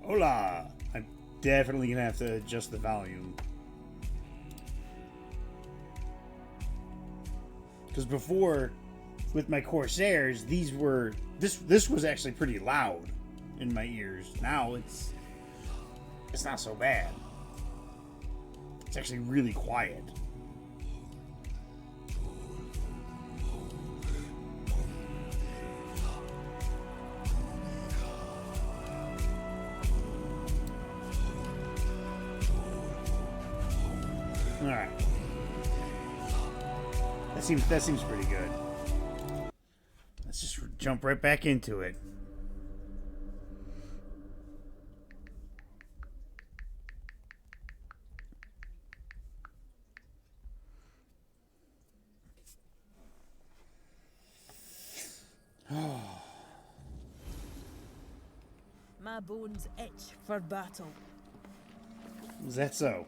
Hola! I'm definitely gonna have to adjust the volume. Because before, with my Corsairs, this was actually pretty loud in my ears. Now it's not so bad. It's actually really quiet. All right. That seems pretty good. Let's just jump right back into it. My bones itch for battle. Is that so?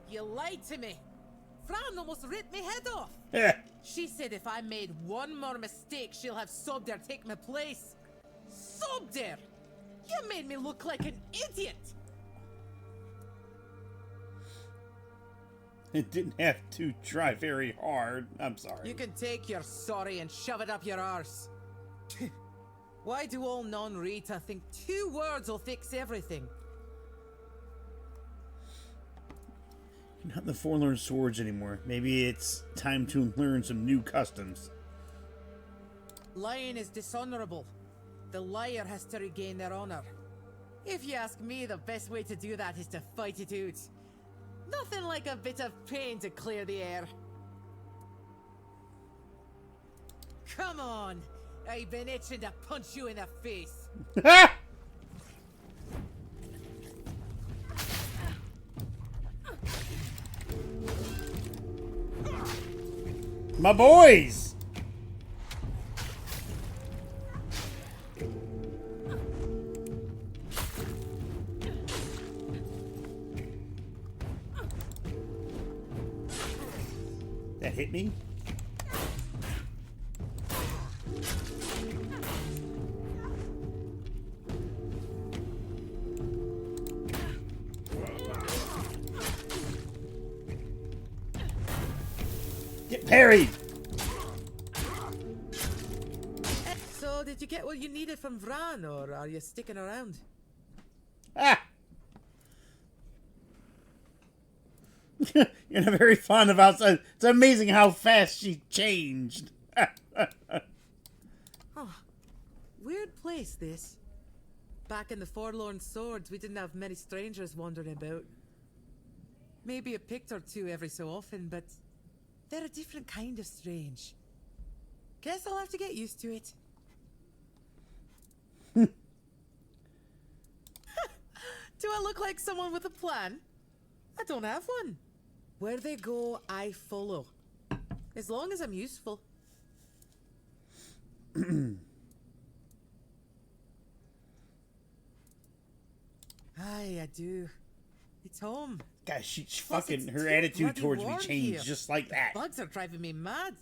You lied to me. Fran almost ripped me head off. She said if I made one more mistake, she'll have Sobder take my place. Sobder! You made me look like an idiot! It didn't have to try very hard. I'm sorry. You can take your sorry and shove it up your arse. Why do all non-Rita think 2 words will fix everything? Not the Forlorn Swords anymore. Maybe it's time to learn some new customs. Lying is dishonorable. The liar has to regain their honor. If you ask me, the best way to do that is to fight it out. Nothing like a bit of pain to clear the air. Come on! I've been itching to punch you in the face. My boys! That hit me? Get parried! So, did you get what you needed from Vran, or are you sticking around? Ah! You're not very fond of outside. It's amazing how fast she changed. Oh, weird place, this. Back in the Forlorn Swords, we didn't have many strangers wandering about. Maybe a pict or two every so often, but they're a different kind of strange. Guess I'll have to get used to it. Do I look like someone with a plan? I don't have one. Where they go, I follow. As long as I'm useful. Aye, I do. It's home. Guys, she Plus, fucking, it's her too attitude bloody towards me warm changed here. just like that. Bugs are driving me mad.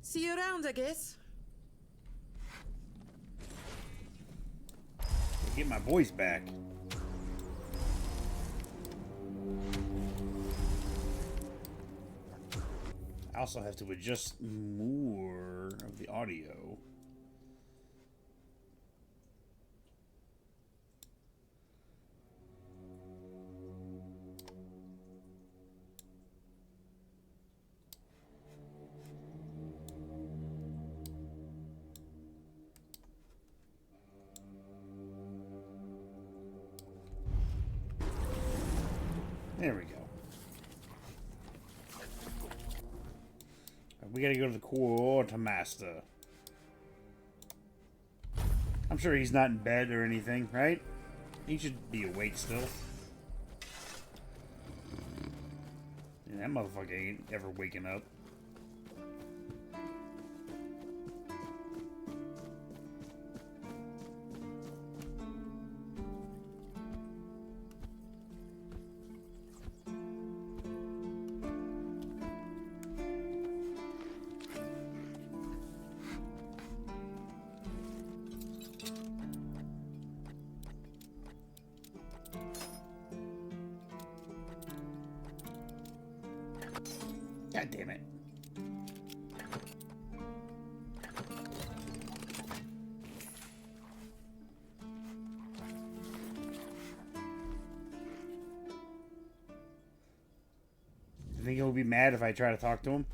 See you around, I guess. Get my voice back. I also have to adjust more of the audio. There we go. We gotta go to the quartermaster. I'm sure he's not in bed or anything, right? He should be awake still. Yeah, that motherfucker ain't ever waking up. God damn it. You think he'll be mad if I try to talk to him?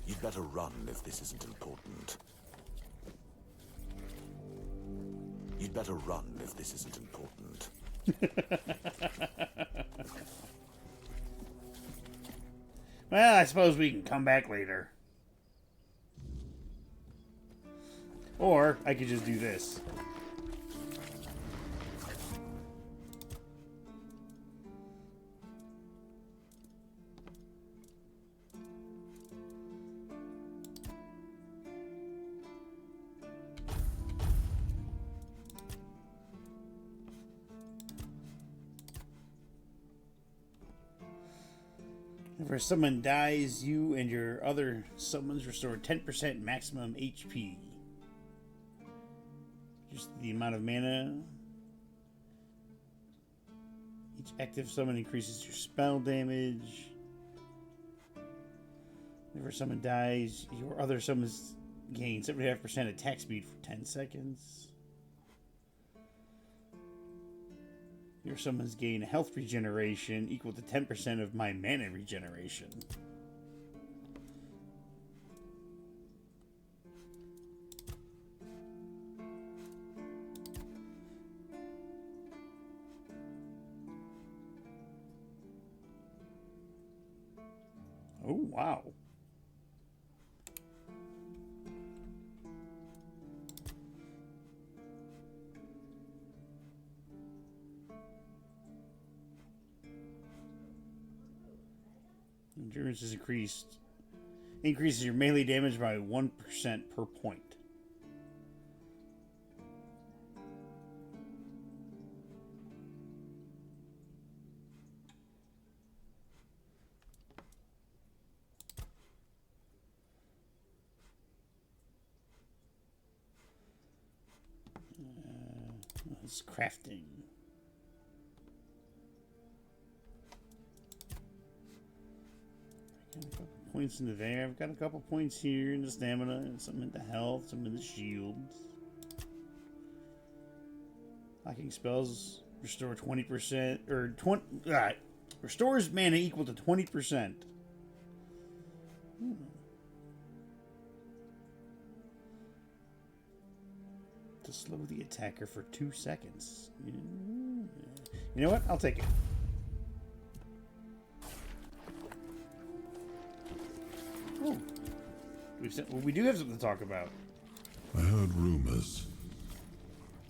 You'd better run if this isn't important. You'd better run if this isn't important. Well, I suppose we can come back later. Or I could just do this. If someone dies, you and your other summons restore 10% maximum HP. Just the amount of mana. Each active summon increases your spell damage. Whenever someone dies, your other summons gain 75% attack speed for 10 seconds. Your summons gain health regeneration equal to 10% of my mana regeneration. Oh, wow. Endurance is increased. Increases your melee damage by 1% per point. It's crafting. Got a couple points into there. I've got a couple points here in the stamina, and some in the health, some in the shields. Locking spells restore 20% or 20. Restores mana equal to 20%. To slow the attacker for 2 seconds. You know what? I'll take it. Oh. We do have something to talk about. I heard rumors.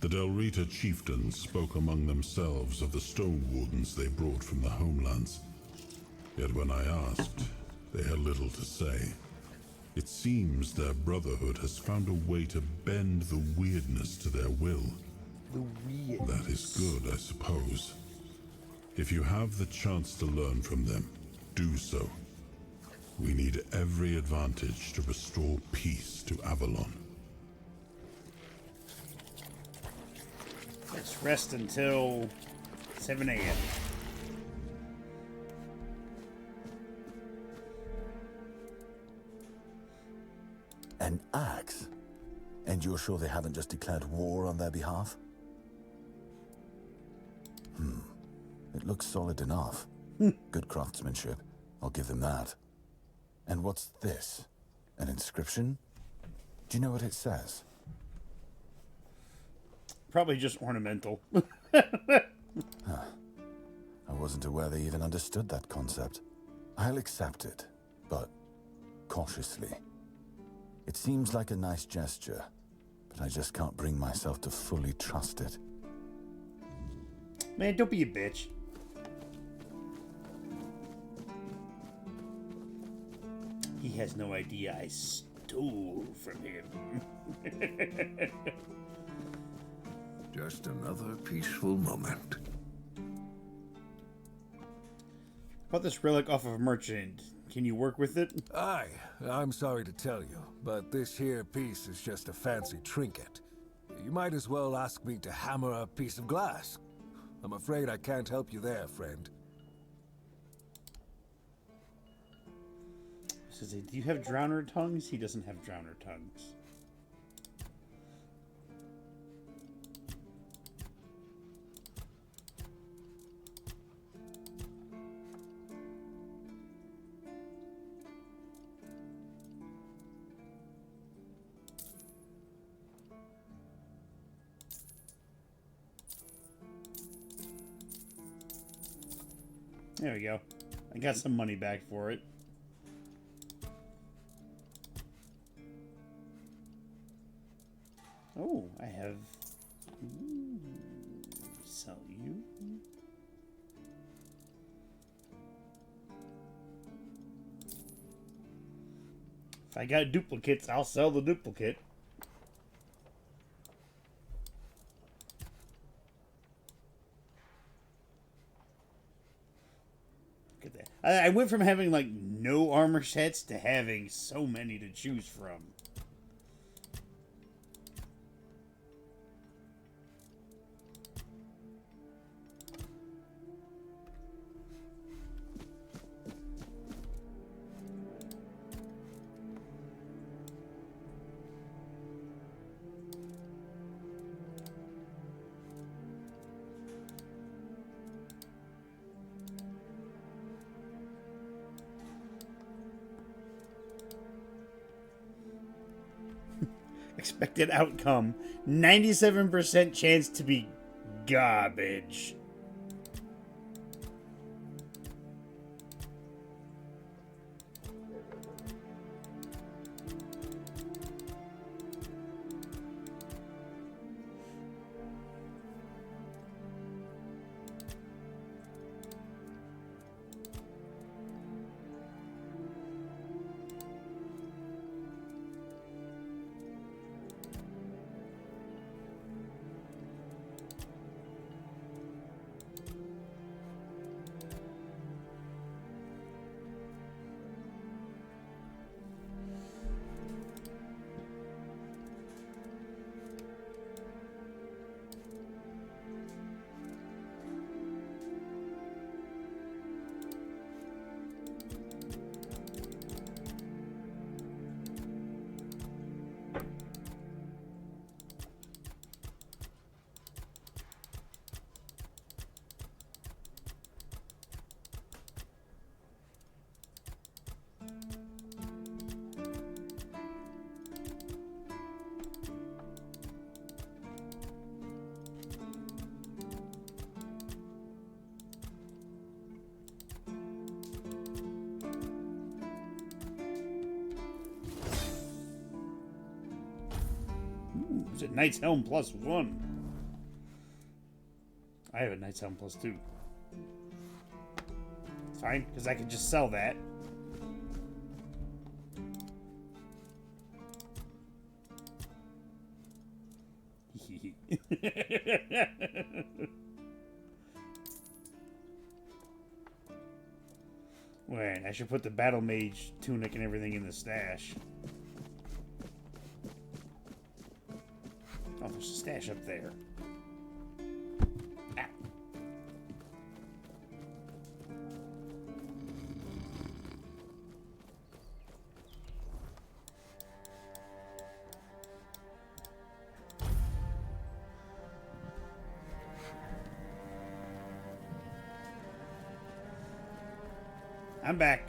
The Del Rita chieftains spoke among themselves of the stone wardens they brought from the homelands. Yet when I asked, they had little to say. It seems their brotherhood has found a way to bend the weirdness to their will. The weird. That is good, I suppose. If you have the chance to learn from them, do so. We need every advantage to restore peace to Avalon. Let's rest until 7 a.m. An axe? And you're sure they haven't just declared war on their behalf? It looks solid enough. Good craftsmanship. I'll give them that. And what's this? An inscription? Do you know what it says? Probably just ornamental. I wasn't aware they even understood that concept. I'll accept it, but cautiously. It seems like a nice gesture, but I just can't bring myself to fully trust it. Man, don't be a bitch. He has no idea I stole from him. Just another peaceful moment. Bought this relic off of a merchant. Can you work with it? Aye, I'm sorry to tell you, but this here piece is just a fancy trinket. You might as well ask me to hammer a piece of glass. I'm afraid I can't help you there, friend. Says, do you have drowner tongues? He doesn't have drowner tongues. There we go. I got some money back for it. Oh, I have... sell you. If I got duplicates, I'll sell the duplicate. Look at that. I went from having, like, no armor sets to having so many to choose from. Expected outcome, 97% chance to be garbage. It's a Knight's Helm +1. I have a Knight's Helm +2. It's fine, because I can just sell that. Wait, I should put the Battle Mage tunic and everything in the stash. Oh, there's a stash up there. Ah. I'm back.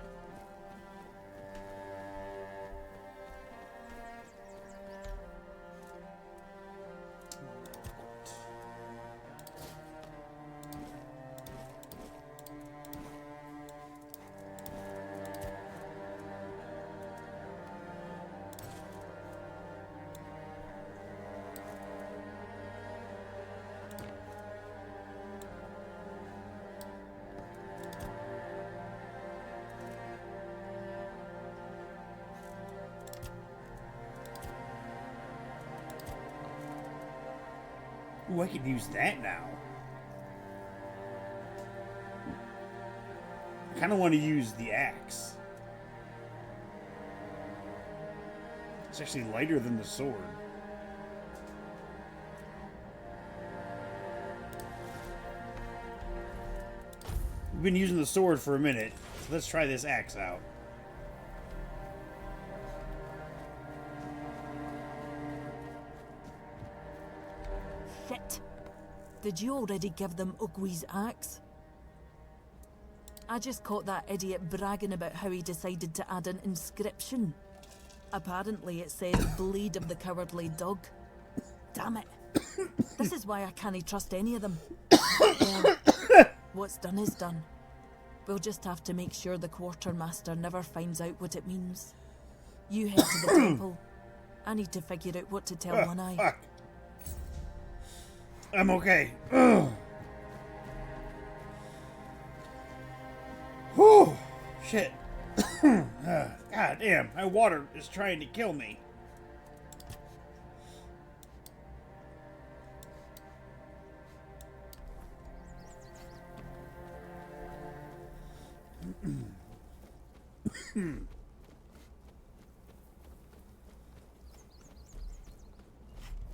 Ooh, I could use that now. I kind of want to use the axe. It's actually lighter than the sword. We've been using the sword for a minute, so let's try this axe out. Shit. Did you already give them Ugwi's axe? I just caught that idiot bragging about how he decided to add an inscription. Apparently it says Blade of the Cowardly Dog. Damn it. This is why I can't trust any of them. Well, what's done is done. We'll just have to make sure the quartermaster never finds out what it means. You head to the temple. I need to figure out what to tell One Eye. Fuck. I'm okay. Ugh. Whew. Shit. God damn, my water is trying to kill me.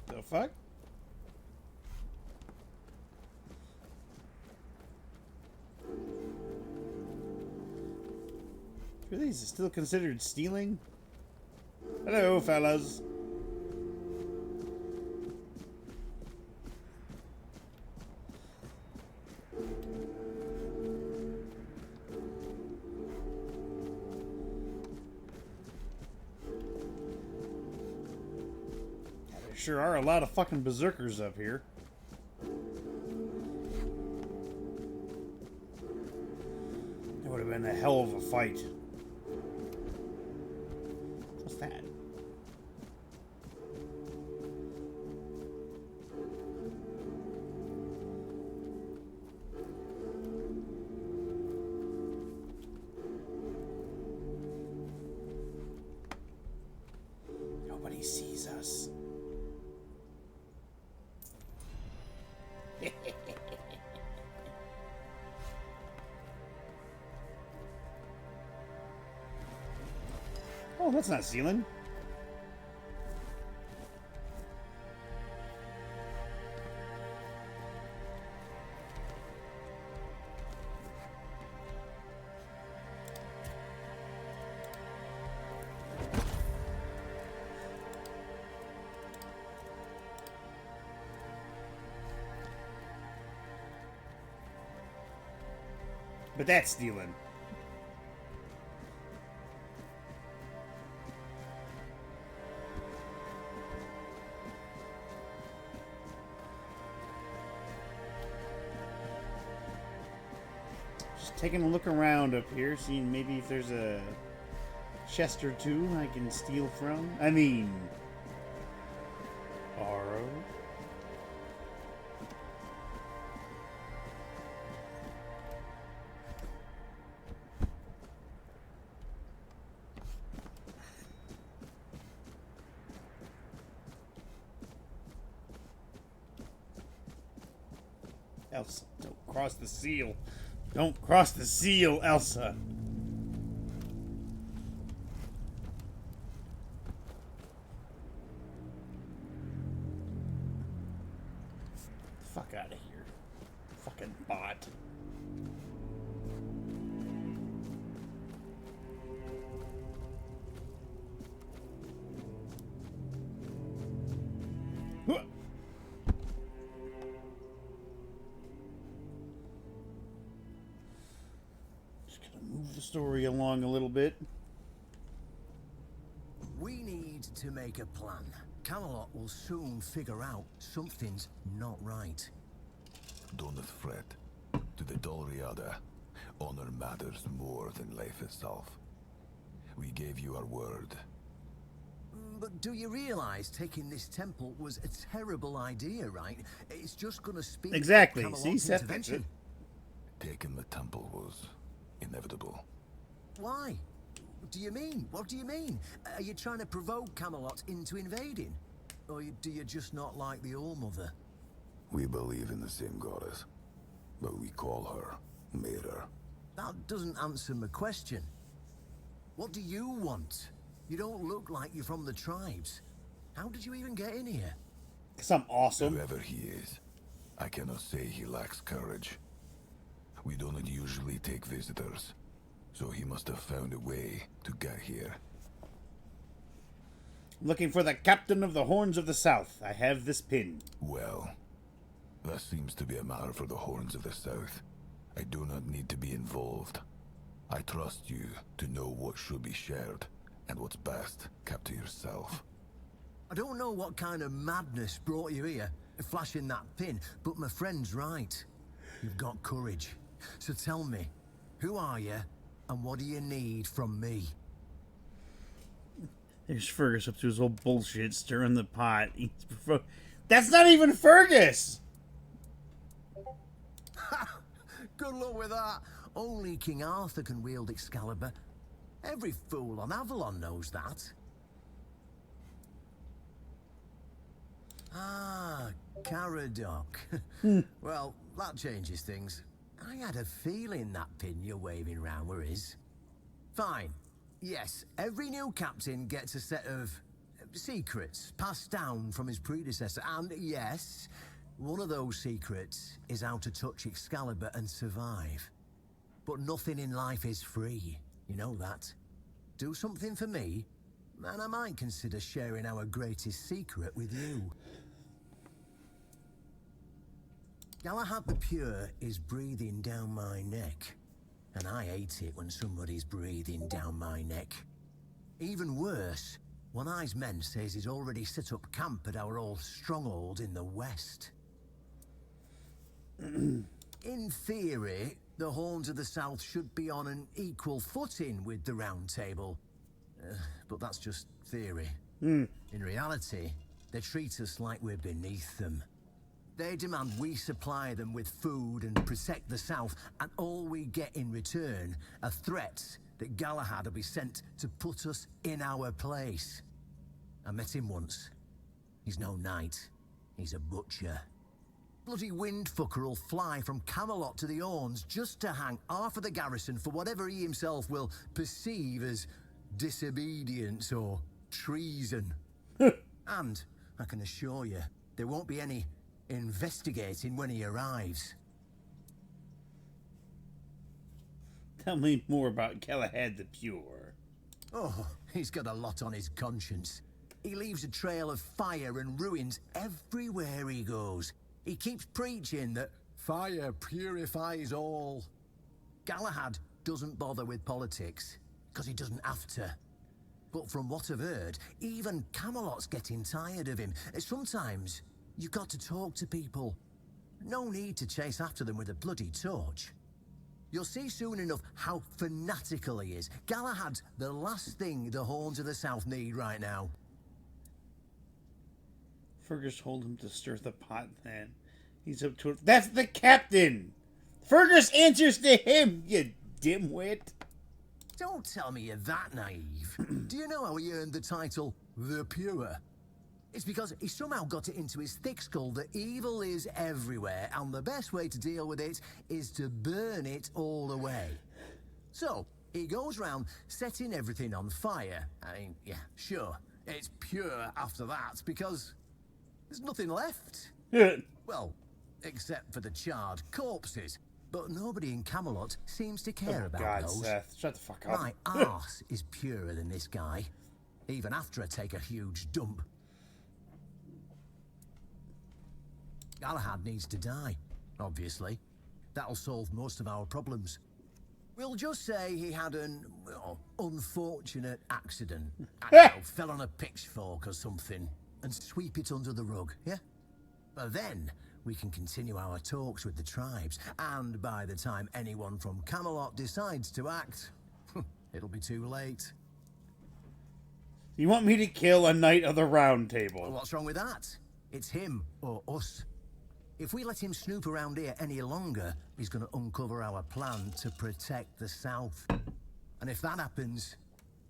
The fuck? Really? Is it still considered stealing? Hello, fellas. There sure are a lot of fucking berserkers up here. It would have been a hell of a fight. What's that? Nobody sees us. Oh, that's not stealing. But that's stealing. Just taking a look around up here, seeing maybe if there's a chest or two I can steal from. I mean, borrow. Elsa, don't cross the seal. Don't cross the seal, Elsa. Fuck out of here. Fucking bot. Huh. Just gonna move the story along a little bit. We need to make a plan. Camelot will soon figure out something's not right. Don't fret. To the Dolriada, honor matters more than life itself. We gave you our word. But do you realize taking this temple was a terrible idea, right? It's just gonna speed Exactly. up See, Camelot's Seth gets intervention. it. Taking the temple was inevitable. Why? What do you mean? What do you mean? Are you trying to provoke Camelot into invading? Or do you just not like the All-Mother? We believe in the same goddess, but we call her Mera. That doesn't answer my question. What do you want? You don't look like you're from the tribes. How did you even get in here? Because I'm awesome. Whoever he is, I cannot say he lacks courage. We don't usually take visitors, so he must have found a way to get here. Looking for the captain of the Horns of the South. I have this pin. Well, that seems to be a matter for the Horns of the South. I do not need to be involved. I trust you to know what should be shared, and what's best kept to yourself. I don't know what kind of madness brought you here, flashing that pin, but my friend's right. You've got courage. So tell me, who are you, and what do you need from me? There's Fergus up to his old bullshit, stirring the pot. That's not even Fergus! Good luck with that. Only King Arthur can wield Excalibur. Every fool on Avalon knows that. Ah, Caradoc. Well, that changes things. I had a feeling that pin you're waving around were his. Fine. Yes, every new captain gets a set of secrets passed down from his predecessor. And yes, one of those secrets is how to touch Excalibur and survive. But nothing in life is free. You know that. Do something for me, and I might consider sharing our greatest secret with you. Galahad the Pure is breathing down my neck. And I hate it when somebody's breathing down my neck. Even worse, One Eye's men says he's already set up camp at our old stronghold in the west. In theory, the Horns of the South should be on an equal footing with the Round Table. But that's just theory. In reality, they treat us like we're beneath them. They demand we supply them with food and protect the South, and all we get in return are threats that Galahad will be sent to put us in our place. I met him once. He's no knight. He's a butcher. Bloody windfucker will fly from Camelot to the Orns just to hang half of the garrison for whatever he himself will perceive as disobedience or treason. And I can assure you, there won't be any investigating when he arrives. Tell me more about Galahad the Pure. Oh, he's got a lot on his conscience. He leaves a trail of fire and ruins everywhere he goes. He keeps preaching that fire purifies all. Galahad doesn't bother with politics, because he doesn't have to. But from what I've heard, even Camelot's getting tired of him. Sometimes you've got to talk to people. No need to chase after them with a bloody torch. You'll see soon enough how fanatical he is. Galahad's the last thing the Horns of the South need right now. Fergus told him to stir the pot then. He's up to it. That's the captain! Fergus answers to him, you dimwit. Don't tell me you're that naive. Do you know how he earned the title The Pure? It's because he somehow got it into his thick skull that evil is everywhere, and the best way to deal with it is to burn it all away. So, he goes round setting everything on fire. I mean, yeah, sure, it's pure after that, because there's nothing left. Well, except for the charred corpses. But nobody in Camelot seems to care about God, those. Seth, shut the fuck up. My arse is purer than this guy, even after I take a huge dump. Galahad needs to die, obviously. That'll solve most of our problems. We'll just say he had an unfortunate accident. I don't know, fell on a pitchfork or something, and sweep it under the rug, yeah? But then we can continue our talks with the tribes, and by the time anyone from Camelot decides to act, it'll be too late. You want me to kill a Knight of the Round Table? Well, what's wrong with that? It's him or us. If we let him snoop around here any longer, he's going to uncover our plan to protect the South. And if that happens,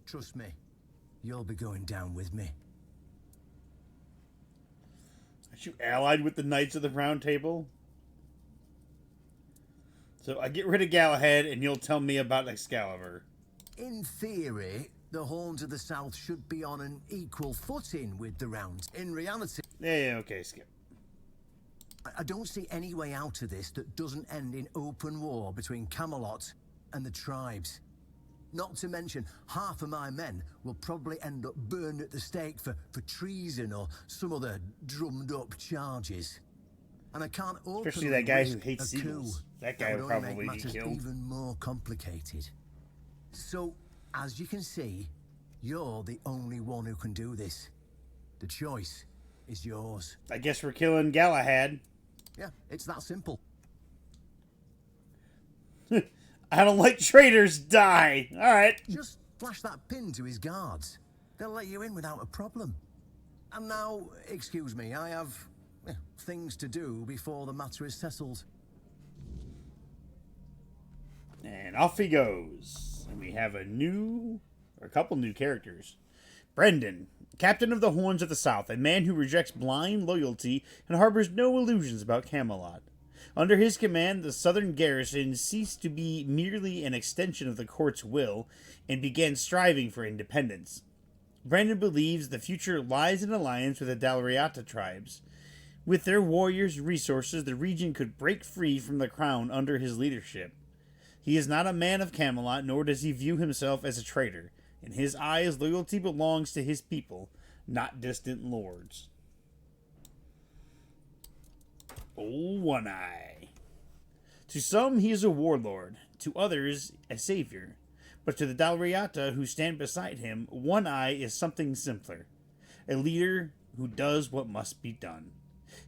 trust me, you'll be going down with me. Aren't you allied with the Knights of the Round Table? So I get rid of Galahad and you'll tell me about Excalibur. In theory, the Horns of the South should be on an equal footing with the Rounds. In reality... Yeah, okay, skip. I don't see any way out of this that doesn't end in open war between Camelot and the tribes. Not to mention, half of my men will probably end up burned at the stake for treason or some other drummed-up charges. And I can't openly Especially that guy who risk hates a seagulls. coup. That guy would only make probably be matters killed. even more complicated. So, as you can see, you're the only one who can do this. The choice is yours. I guess we're killing Galahad. Yeah, it's that simple. I don't like traitors. Die. All right. Just flash that pin to his guards. They'll let you in without a problem. And now, excuse me, I have things to do before the matter is settled. And off he goes. And we have a couple new characters. Brendan, Captain of the Horns of the South, a man who rejects blind loyalty and harbors no illusions about Camelot. Under his command, the southern garrison ceased to be merely an extension of the court's will and began striving for independence. Brendan believes the future lies in alliance with the Dalriata tribes. With their warriors and resources, the region could break free from the crown under his leadership. He is not a man of Camelot, nor does he view himself as a traitor. In his eyes, loyalty belongs to his people, not distant lords. Old One-Eye. To some, he is a warlord. To others, a savior. But to the Dalriata who stand beside him, One-Eye is something simpler. A leader who does what must be done.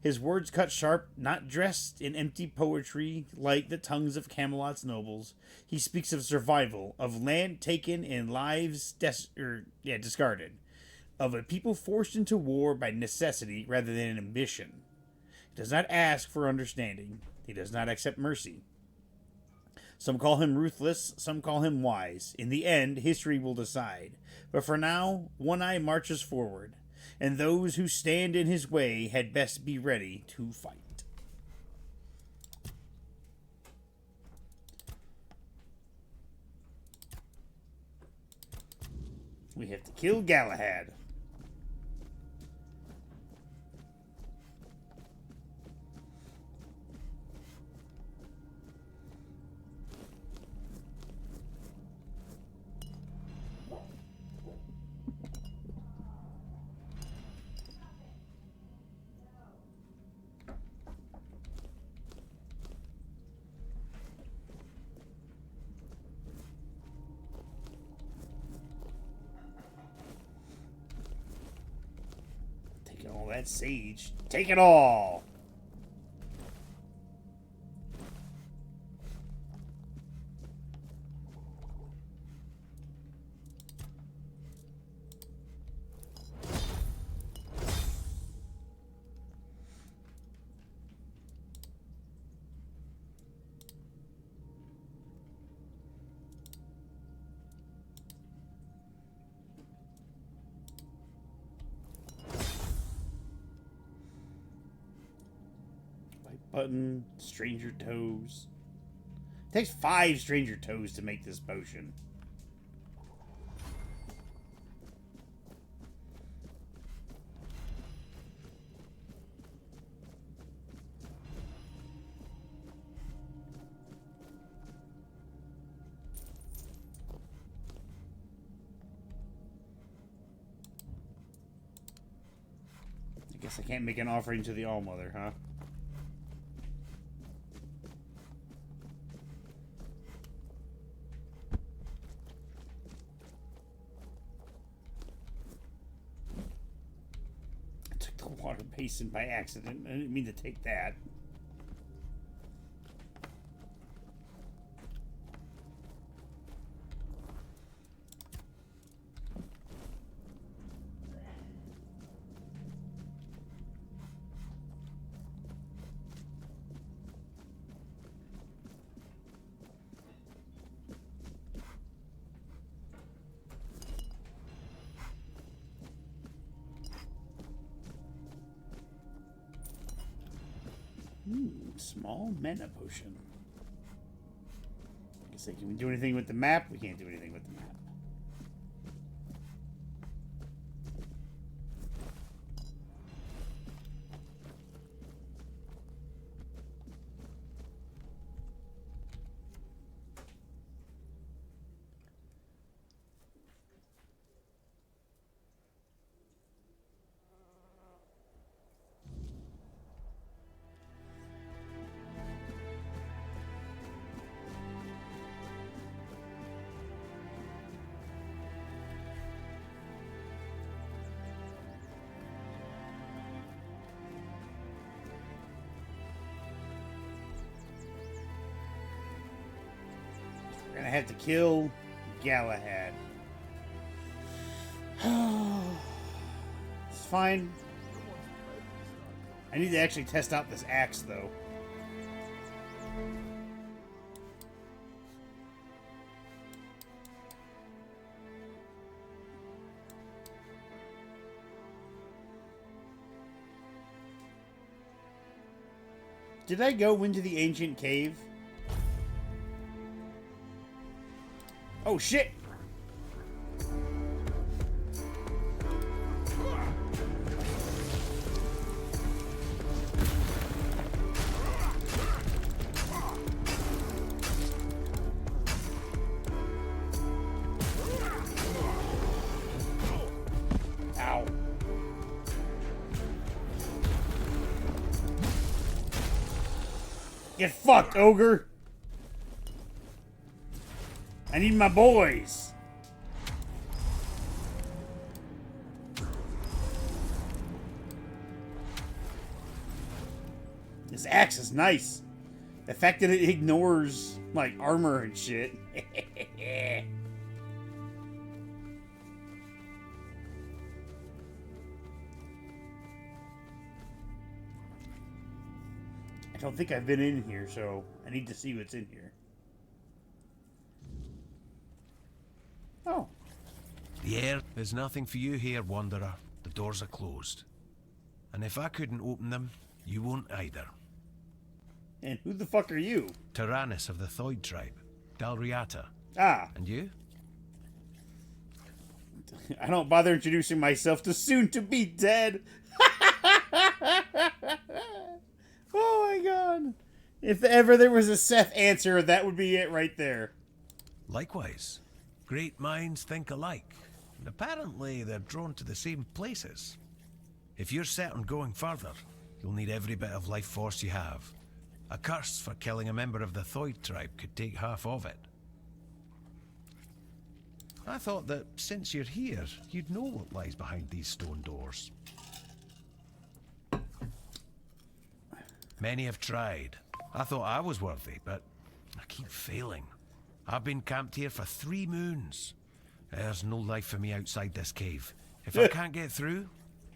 His words cut sharp, not dressed in empty poetry like the tongues of Camelot's nobles. He speaks of survival, of land taken and lives discarded, of a people forced into war by necessity rather than ambition. He does not ask for understanding. He does not accept mercy. Some call him ruthless, some call him wise. In the end, history will decide. But for now, One-Eye marches forward, and those who stand in his way had best be ready to fight. We have to kill Galahad. All that sage. Take it all! Button, stranger toes. It takes 5 stranger toes to make this potion. I guess I can't make an offering to the All-Mother, huh? water basin by accident. I didn't mean to take that. Small mana potion. I guess, can we do anything with the map? We can't do anything with the map. We're gonna have to kill Galahad. It's fine. I need to actually test out this axe, though. Did I go into the ancient cave? Oh, shit! Ow. Get fucked, ogre! I need my boys! This axe is nice. The fact that it ignores, like, armor and shit. I don't think I've been in here, so I need to see what's in here. Oh. The air is nothing for you here, Wanderer. The doors are closed. And if I couldn't open them, you won't either. And who the fuck are you? Tyrannus of the Thoid tribe, Dalriata. Ah. And you? I don't bother introducing myself to soon-to-be dead. Oh my god. If ever there was a Seth answer, that would be it right there. Likewise. Great minds think alike. And apparently they're drawn to the same places. If you're set on going further, you'll need every bit of life force you have. A curse for killing a member of the Thoid tribe could take half of it. I thought that since you're here, you'd know what lies behind these stone doors. Many have tried. I thought I was worthy, but I keep failing. I've been camped here for 3 moons. There's no life for me outside this cave. If I can't get through,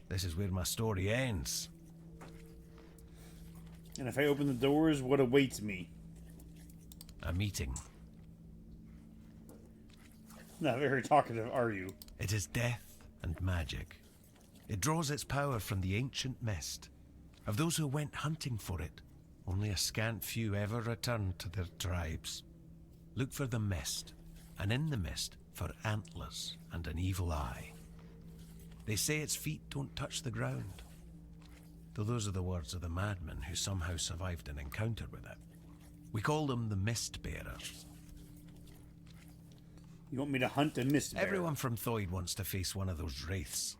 this is where my story ends. And if I open the doors, what awaits me? A meeting. Not very talkative, are you? It is death and magic. It draws its power from the ancient mist. Of those who went hunting for it, only a scant few ever returned to their tribes. Look for the mist, and in the mist for antlers and an evil eye. They say its feet don't touch the ground. Though those are the words of the madman who somehow survived an encounter with it. We call them the Mist Bearers. You want me to hunt a mist bearer? Everyone from Thoid wants to face one of those wraiths.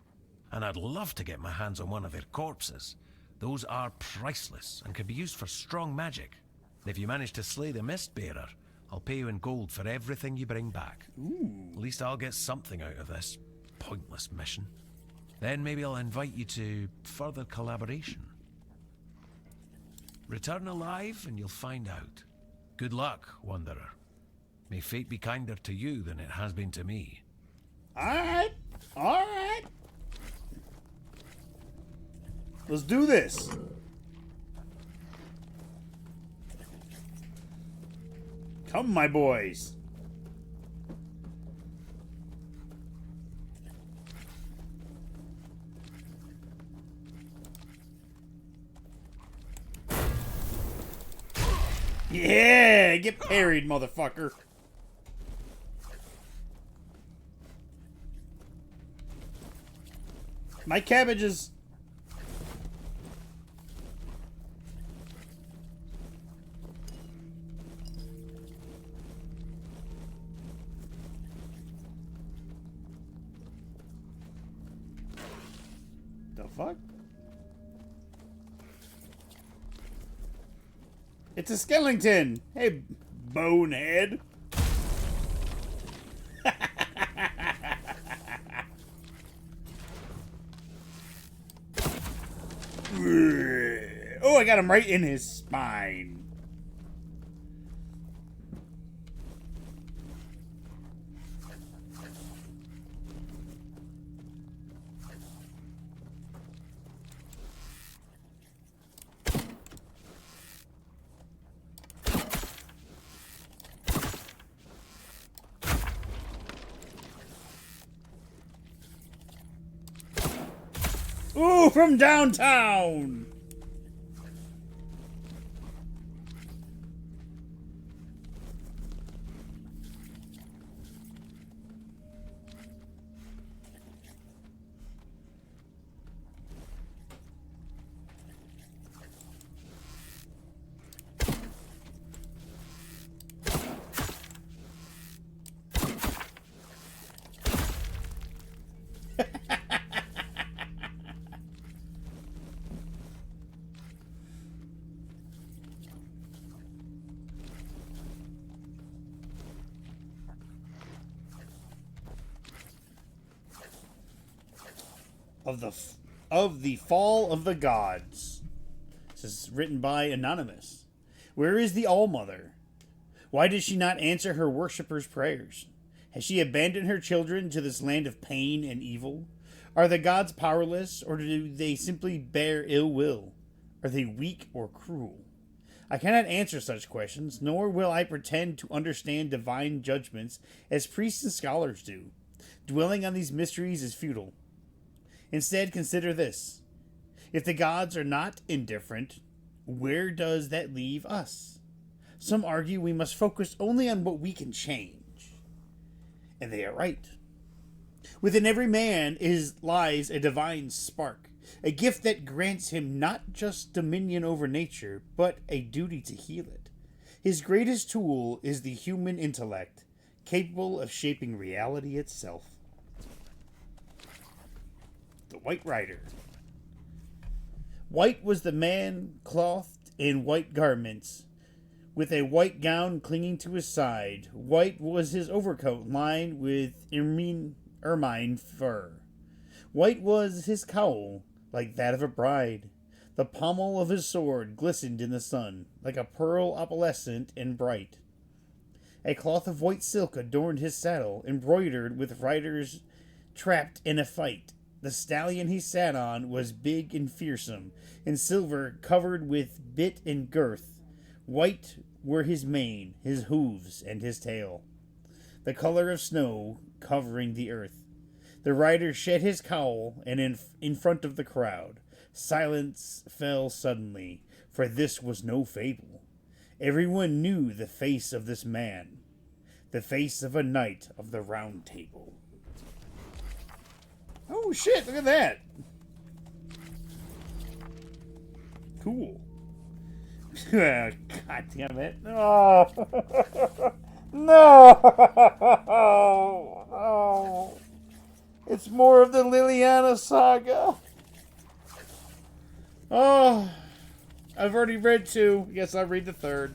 And I'd love to get my hands on one of their corpses. Those are priceless and can be used for strong magic. If you manage to slay the Mist Bearer, I'll pay you in gold for everything you bring back. Ooh. At least I'll get something out of this pointless mission. Then maybe I'll invite you to further collaboration. Return alive and you'll find out. Good luck, Wanderer. May fate be kinder to you than it has been to me. Alright. Alright. Let's do this. Come, my boys. Yeah, get parried, motherfucker. My cabbages. The fuck? It's a skeleton. Hey, bonehead. Oh, I got him right in his spine. Ooh, from downtown. Of the fall of the gods. This is written by Anonymous. Where is the All-Mother? Why does she not answer her worshippers' prayers? Has she abandoned her children to this land of pain and evil? Are the gods powerless, or do they simply bear ill will? Are they weak or cruel? I cannot answer such questions, nor will I pretend to understand divine judgments as priests and scholars do. Dwelling on these mysteries is futile. Instead, consider this. If the gods are not indifferent, where does that leave us? Some argue we must focus only on what we can change. And they are right. Within every man lies a divine spark, a gift that grants him not just dominion over nature, but a duty to heal it. His greatest tool is the human intellect, capable of shaping reality itself. The White Rider. White was the man clothed in white garments, with a white gown clinging to his side. White was his overcoat, lined with ermine fur. White was his cowl, like that of a bride. The pommel of his sword glistened in the sun, like a pearl opalescent and bright. A cloth of white silk adorned his saddle, embroidered with riders trapped in a fight. The stallion he sat on was big and fearsome, in silver covered with bit and girth. White were his mane, his hooves, and his tail, the color of snow covering the earth. The rider shed his cowl, and in front of the crowd, silence fell suddenly, for this was no fable. Everyone knew the face of this man, the face of a knight of the Round Table. Oh shit, look at that. Cool. God damn it. Oh. No. Oh. It's more of the Liliana saga. Oh. I've already read 2. Yes, I'll read the 3rd.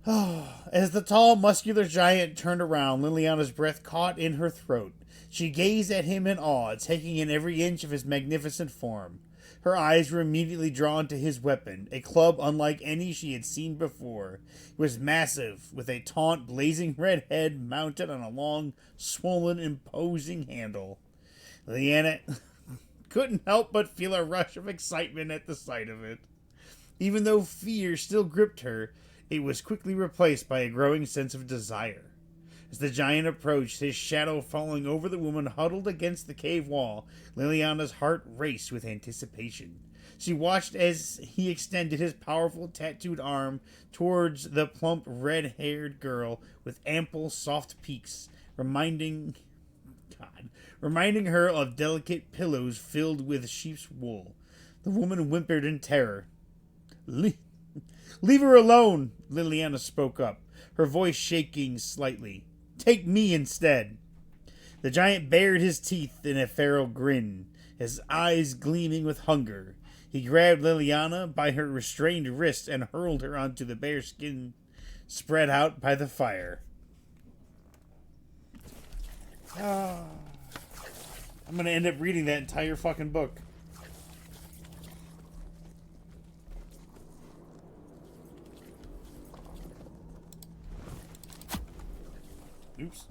As the tall, muscular giant turned around, Liliana's breath caught in her throat. She gazed at him in awe, taking in every inch of his magnificent form. Her eyes were immediately drawn to his weapon, a club unlike any she had seen before. It was massive, with a taunt, blazing red head mounted on a long, swollen, imposing handle. Liliana couldn't help but feel a rush of excitement at the sight of it. Even though fear still gripped her, it was quickly replaced by a growing sense of desire. As the giant approached, his shadow falling over the woman huddled against the cave wall, Liliana's heart raced with anticipation. She watched as he extended his powerful tattooed arm towards the plump red-haired girl with ample soft peaks, reminding her of delicate pillows filled with sheep's wool. The woman whimpered in terror. Leave her alone, Liliana spoke up, her voice shaking slightly. Take me instead. The giant bared his teeth in a feral grin, his eyes gleaming with hunger. He grabbed Liliana by her restrained wrist and hurled her onto the bare skin spread out by the fire. I'm going to end up reading that entire fucking book. Oops.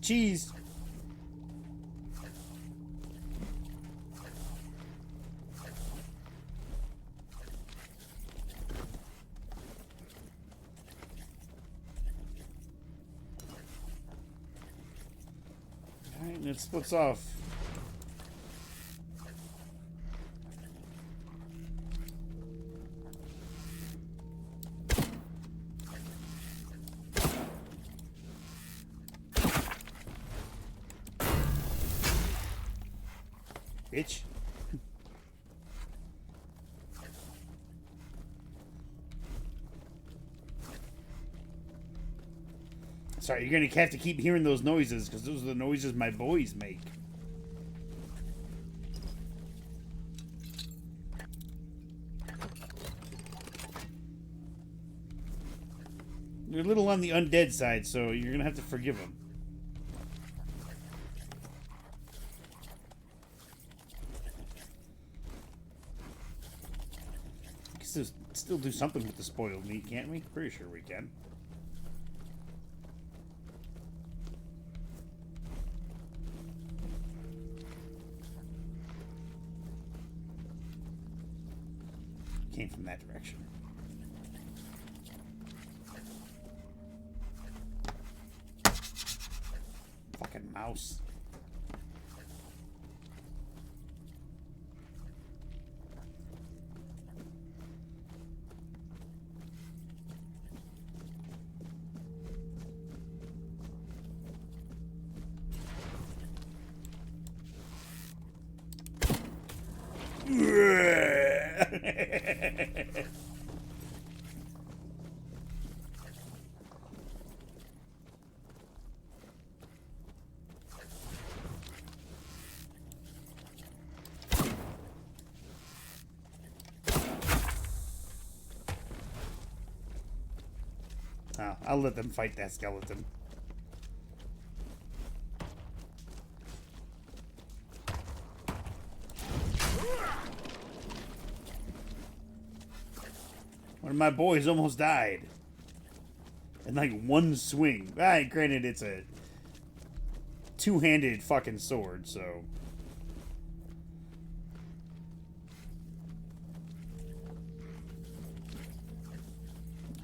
Cheese. Alright, and it splits off. Bitch. Sorry, you're gonna have to keep hearing those noises, because those are the noises my boys make. They're a little on the undead side, so you're gonna have to forgive them. We can still do something with the spoiled meat, can't we? Pretty sure we can. Came from that direction. Fucking mouse. Oh, I'll let them fight that skeleton. One of my boys almost died. In like one swing. Granted, it's a two-handed fucking sword, so...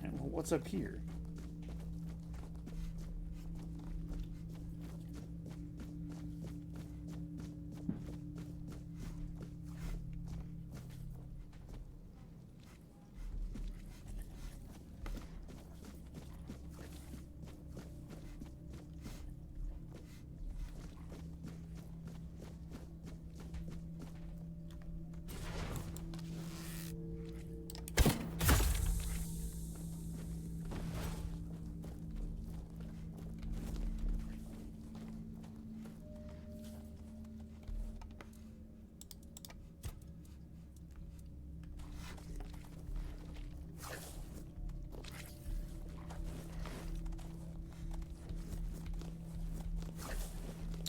Well, what's up here?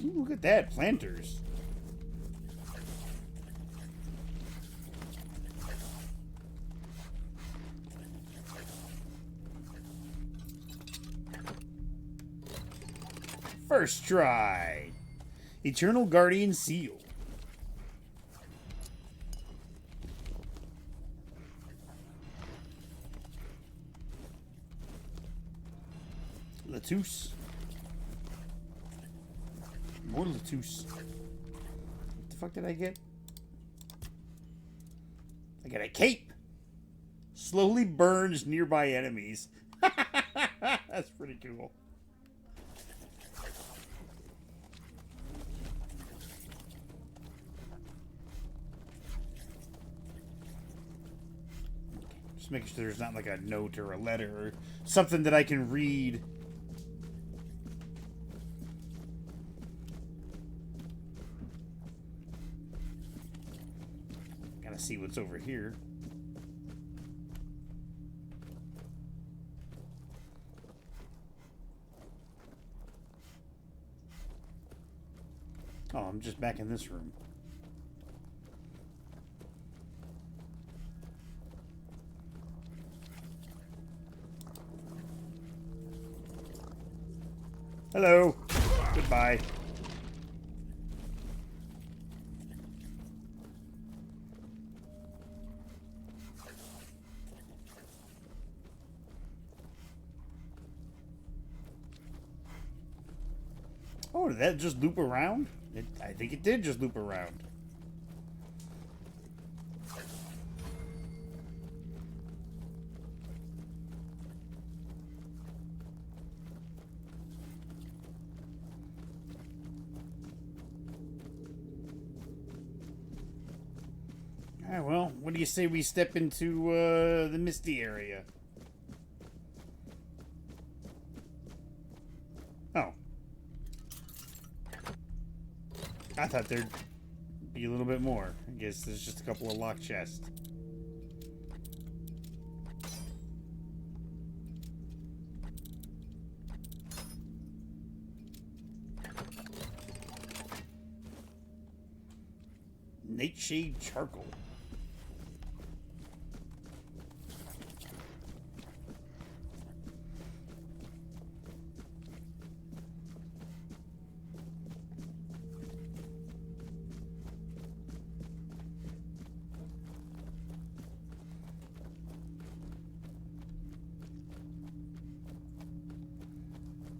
Ooh, look at that. Planters. First try. Eternal Guardian Seal. Lettuce. More lettuce. What the fuck did I get? I got a cape. Slowly burns nearby enemies. That's pretty cool. Just making sure there's not like a note or a letter or something that I can read. Gotta see what's over here. Oh, I'm just back in this room. Hello. Goodbye. Oh, did that just loop around? I think it did just loop around. Alright, well, what do you say we step into the misty area? Oh. I thought there'd be a little bit more. I guess there's just a couple of locked chests. Nightshade charcoal.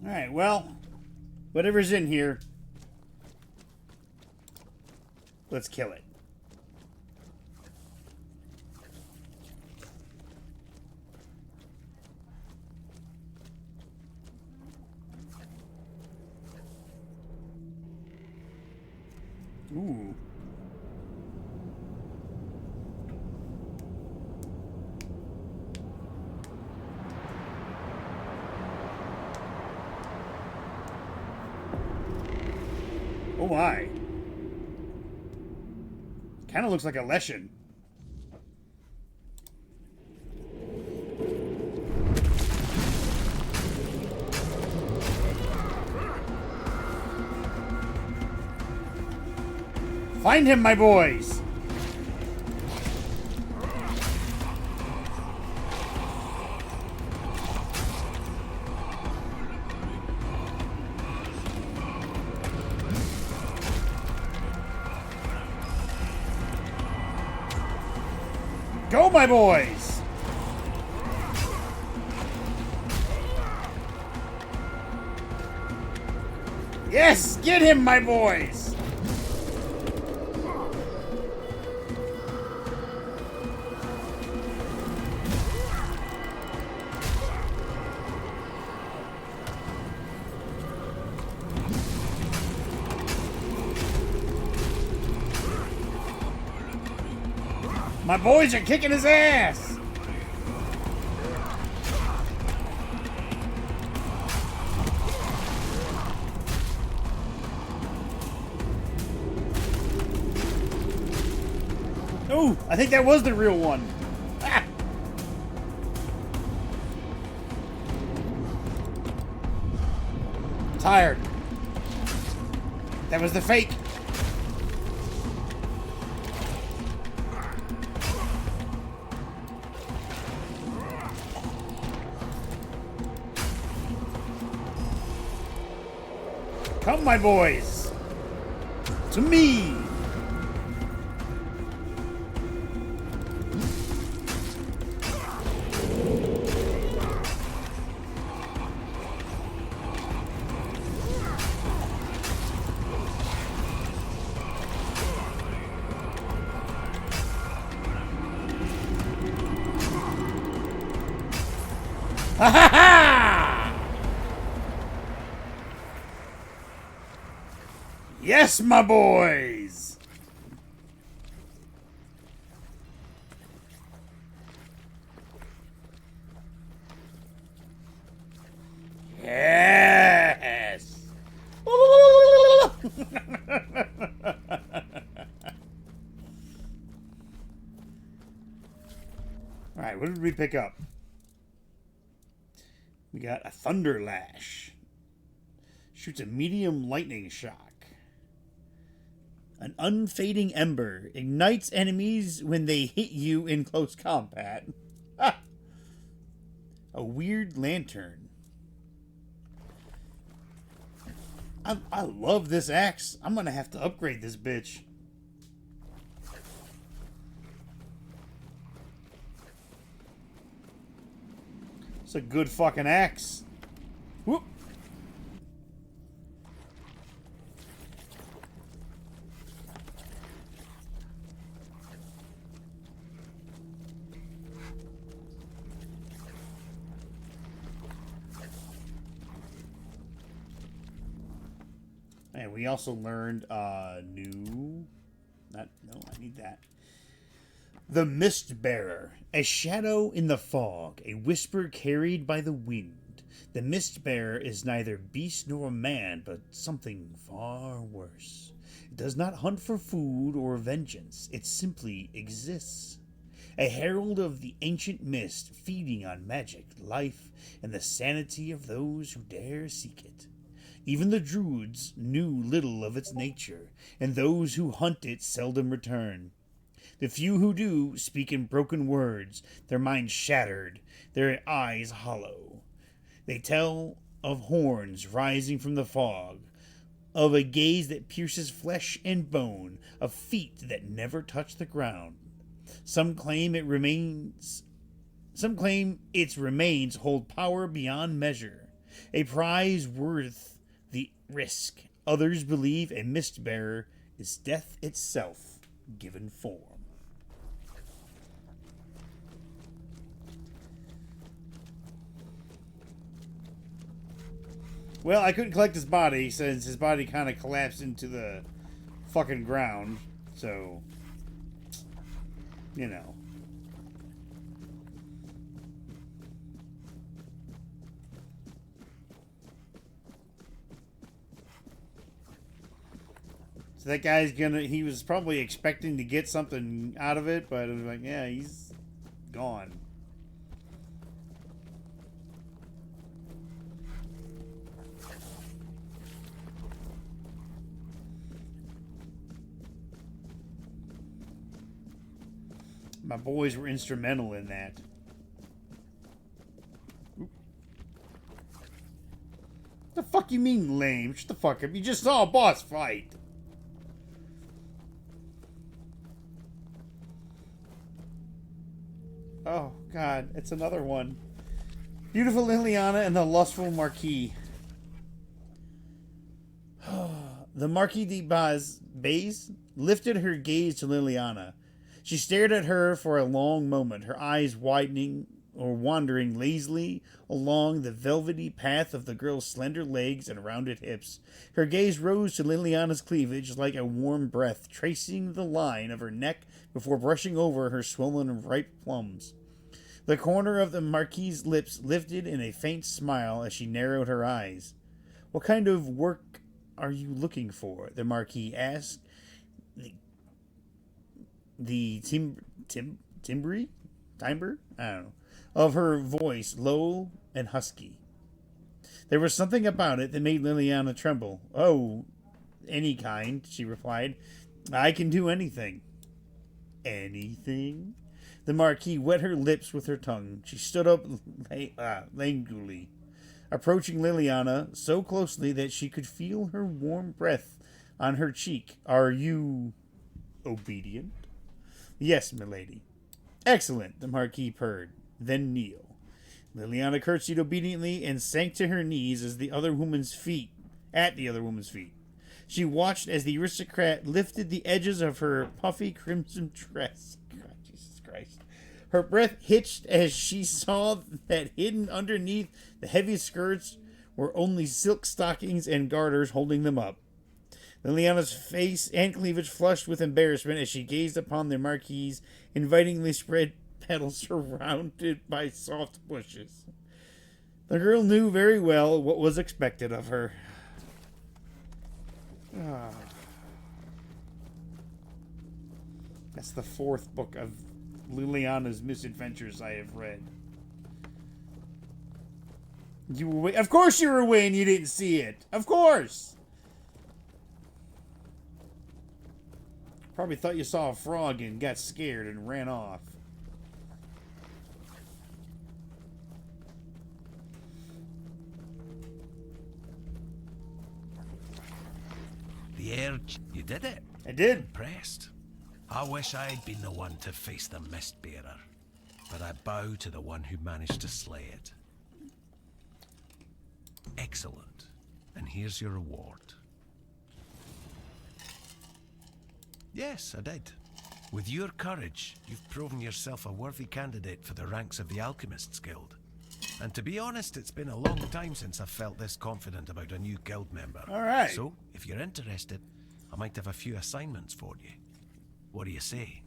Alright, well, whatever's in here, let's kill it. Ooh. Oh my. Kind of looks like a Leshen. Find him, my boys! Go, my boys! Yes! Get him, my boys! My boys are kicking his ass! Oh, I think that was the real one. Ah. Tired. That was the fake. Come, my boys. To me. Ha ha ha! Yes, my boys! Yes! Alright, what did we pick up? We got a Thunder Lash. Shoots a medium lightning shock. An Unfading Ember. Ignites enemies when they hit you in close combat. Ah. A Weird Lantern. I love this axe. I'm going to have to upgrade this bitch. It's a good fucking axe. Whoop. And we also learned new... I need that. The Mist Bearer. A shadow in the fog, a whisper carried by the wind. The Mist Bearer is neither beast nor man, but something far worse. It does not hunt for food or vengeance. It simply exists. A herald of the ancient mist, feeding on magic, life, and the sanity of those who dare seek it. Even the Druids knew little of its nature, and those who hunt it seldom return. The few who do speak in broken words, their minds shattered, their eyes hollow. They tell of horns rising from the fog, of a gaze that pierces flesh and bone, of feet that never touch the ground. Some claim its remains hold power beyond measure, a prize worth the risk. Others believe a mist bearer is death itself given form. Well, I couldn't collect his body since his body kind of collapsed into the fucking ground. So, you know. So that guy's he was probably expecting to get something out of it, but it was like, yeah, he's gone. My boys were instrumental in that. Oop. The fuck you mean lame? Shut the fuck up. You just saw a boss fight. Oh, God. It's another one. Beautiful Liliana and the Lustful Marquis. The Marquis de Baze lifted her gaze to Liliana. She stared at her for a long moment, her eyes widening or wandering lazily along the velvety path of the girl's slender legs and rounded hips. Her gaze rose to Liliana's cleavage like a warm breath, tracing the line of her neck before brushing over her swollen ripe plums. The corner of the Marquis's lips lifted in a faint smile as she narrowed her eyes. "What kind of work are you looking for?" the Marquis asked. The timbre? I don't know, of her voice, low and husky. There was something about it that made Liliana tremble. "Oh, any kind, she replied. I can do anything. Anything? The Marquis wet her lips with her tongue. She stood up languidly, approaching Liliana so closely that she could feel her warm breath on her cheek. Are you obedient? Yes, milady. Excellent, the Marquis purred. Then kneel. Liliana curtsied obediently and sank to her knees at the other woman's feet. She watched as the aristocrat lifted the edges of her puffy crimson dress. God, Jesus Christ. Her breath hitched as she saw that hidden underneath the heavy skirts were only silk stockings and garters holding them up. Liliana's face and cleavage flushed with embarrassment as she gazed upon the Marquis's invitingly spread petals surrounded by soft bushes. The girl knew very well what was expected of her. That's the fourth book of Liliana's misadventures I have read. You were away. Of course you were away and you didn't see it. Of course. Probably thought you saw a frog and got scared and ran off. The urge, you did it. I did. Impressed. I wish I'd been the one to face the Mistbearer, but I bow to the one who managed to slay it. Excellent. And here's your reward. Yes, I did. With your courage, you've proven yourself a worthy candidate for the ranks of the Alchemists Guild. And to be honest, it's been a long time since I've felt this confident about a new guild member. All right. So, if you're interested, I might have a few assignments for you. What do you say?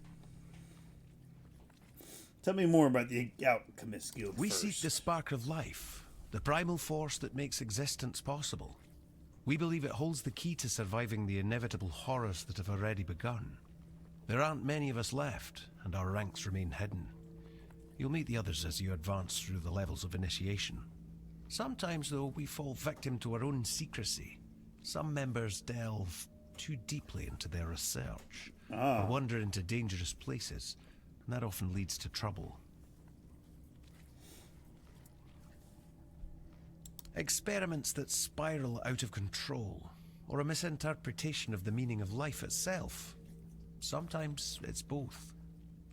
Tell me more about the Alchemist Guild We first. seek the spark of life, the primal force that makes existence possible. We believe it holds the key to surviving the inevitable horrors that have already begun. There aren't many of us left, and our ranks remain hidden. You'll meet the others as you advance through the levels of initiation. Sometimes, though, we fall victim to our own secrecy. Some members delve too deeply into their research, or wander into dangerous places, and that often leads to trouble. Experiments that spiral out of control, or a misinterpretation of the meaning of life itself. Sometimes it's both.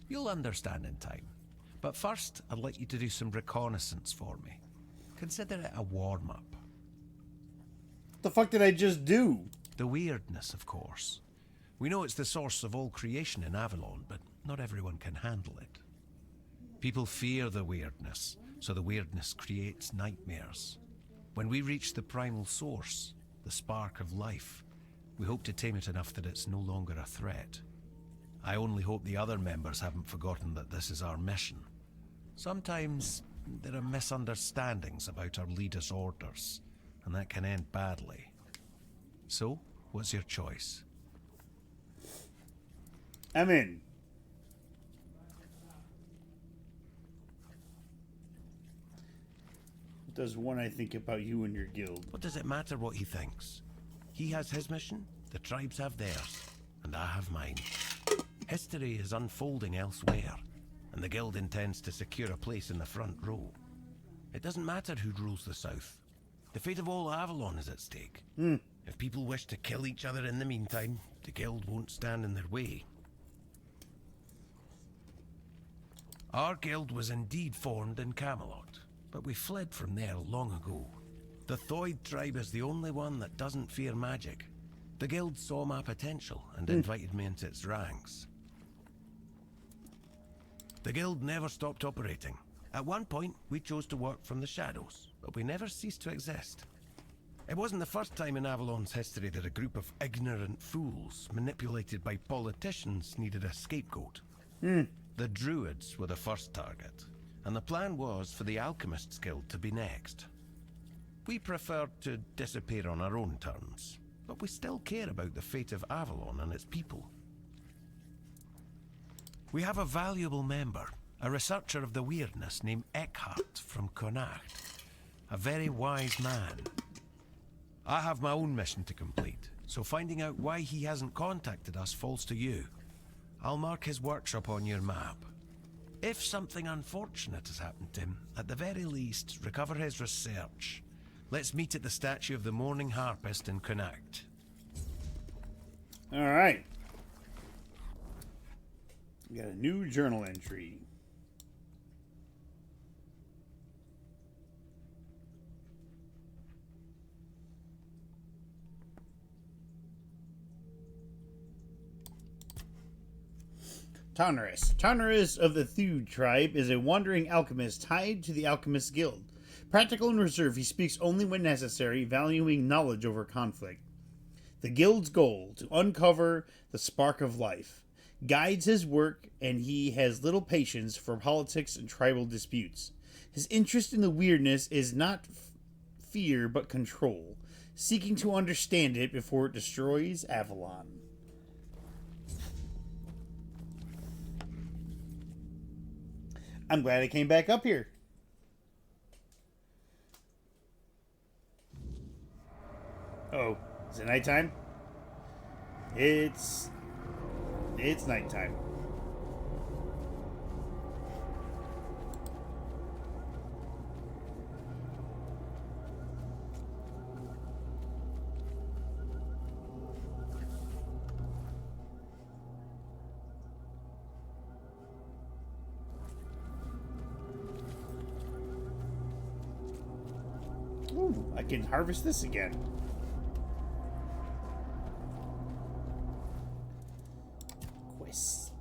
You'll understand in time. But first, I'd like you to do some reconnaissance for me. Consider it a warm-up. What the fuck did I just do? The weirdness, of course. We know it's the source of all creation in Avalon, but not everyone can handle it. People fear the weirdness, so the weirdness creates nightmares. When we reach the primal source, the spark of life, we hope to tame it enough that it's no longer a threat. I only hope the other members haven't forgotten that this is our mission. Sometimes there are misunderstandings about our leaders' orders, and that can end badly. So, what's your choice? I'm in. What does one I think about you and your guild? What does it matter what he thinks? He has his mission, the tribes have theirs, and I have mine. History is unfolding elsewhere, and the guild intends to secure a place in the front row. It doesn't matter who rules the south. The fate of all Avalon is at stake. If people wish to kill each other in the meantime, the guild won't stand in their way. Our guild was indeed formed in Camelot, but we fled from there long ago. The Thoid tribe is the only one that doesn't fear magic. The guild saw my potential and invited me into its ranks. The guild never stopped operating. At one point, we chose to work from the shadows, but we never ceased to exist. It wasn't the first time in Avalon's history that a group of ignorant fools, manipulated by politicians, needed a scapegoat. The Druids were the first target, and the plan was for the Alchemists Guild to be next. We preferred to disappear on our own terms, but we still care about the fate of Avalon and its people. We have a valuable member, a researcher of the weirdness named Eckhart from Connacht. A very wise man. I have my own mission to complete, so finding out why he hasn't contacted us falls to you. I'll mark his workshop on your map. If something unfortunate has happened to him, at the very least, recover his research. Let's meet at the statue of the Morning Harpist in Connacht. Alright. We got a new journal entry. Tonneris. Tonneris of the Theud tribe is a wandering alchemist tied to the Alchemist Guild. Practical and reserved, he speaks only when necessary, valuing knowledge over conflict. The Guild's goal, to uncover the spark of life, guides his work, and he has little patience for politics and tribal disputes. His interest in the weirdness is not fear but control, seeking to understand it before it destroys Avalon. I'm glad I came back up here. Oh, is it nighttime? It's nighttime. Ooh, I can harvest this again. Quest.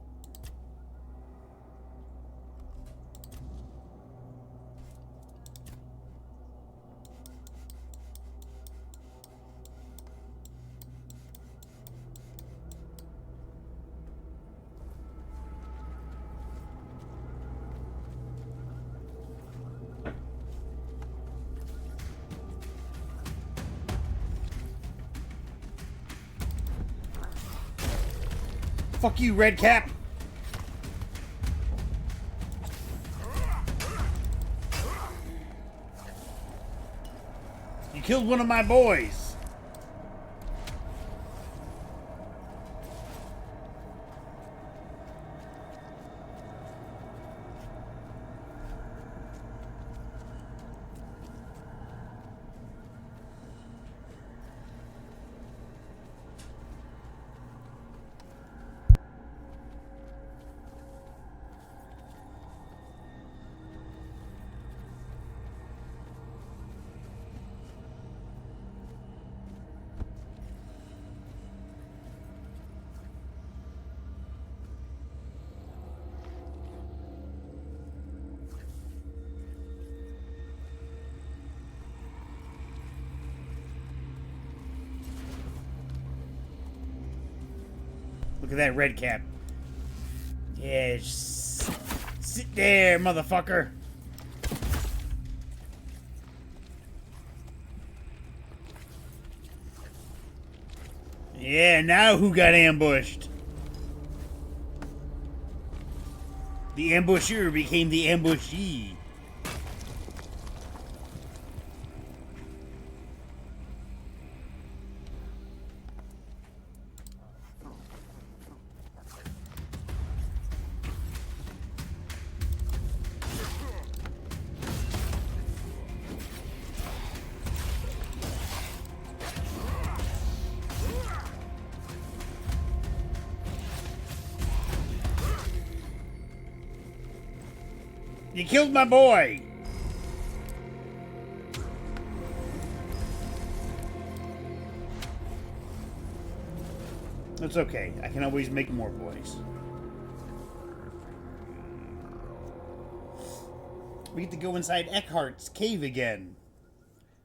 Fuck you, Red Cap! You killed one of my boys! Look at that Red Cap. Yeah, just sit there, motherfucker. Yeah, now who got ambushed? The ambusher became the ambushee. You killed my boy! It's okay. I can always make more boys. We get to go inside Eckhart's cave again.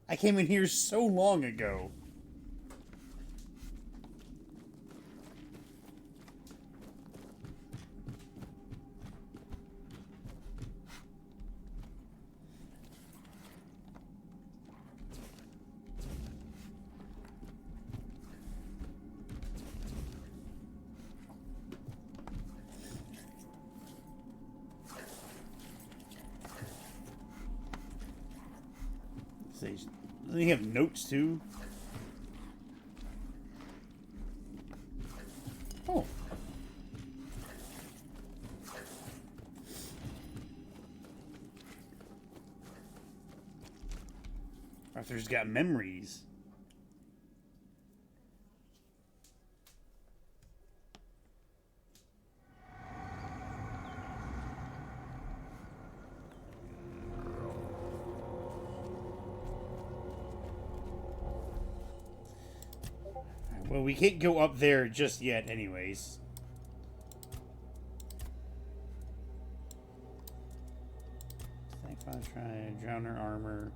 I came in here so long ago. Doesn't he have notes too? Arthur's got memories. Well, we can't go up there just yet anyways. Try to drown her armor.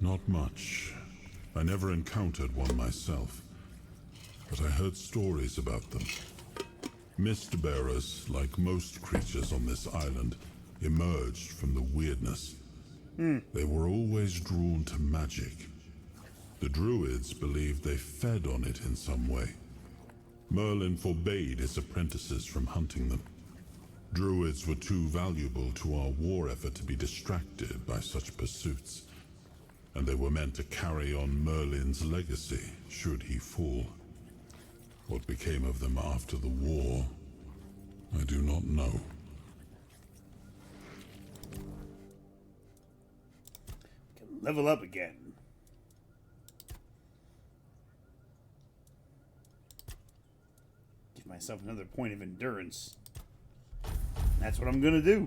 Not much. I never encountered one myself, but I heard stories about them. Mist bearers, like most creatures on this island, emerged from the weirdness. They were always drawn to magic. The druids believed they fed on it in some way. Merlin forbade his apprentices from hunting them. Druids were too valuable to our war effort to be distracted by such pursuits, and they were meant to carry on Merlin's legacy should he fall. What became of them after the war, I do not know. Can level up again. Give myself another point of endurance. That's what I'm gonna do.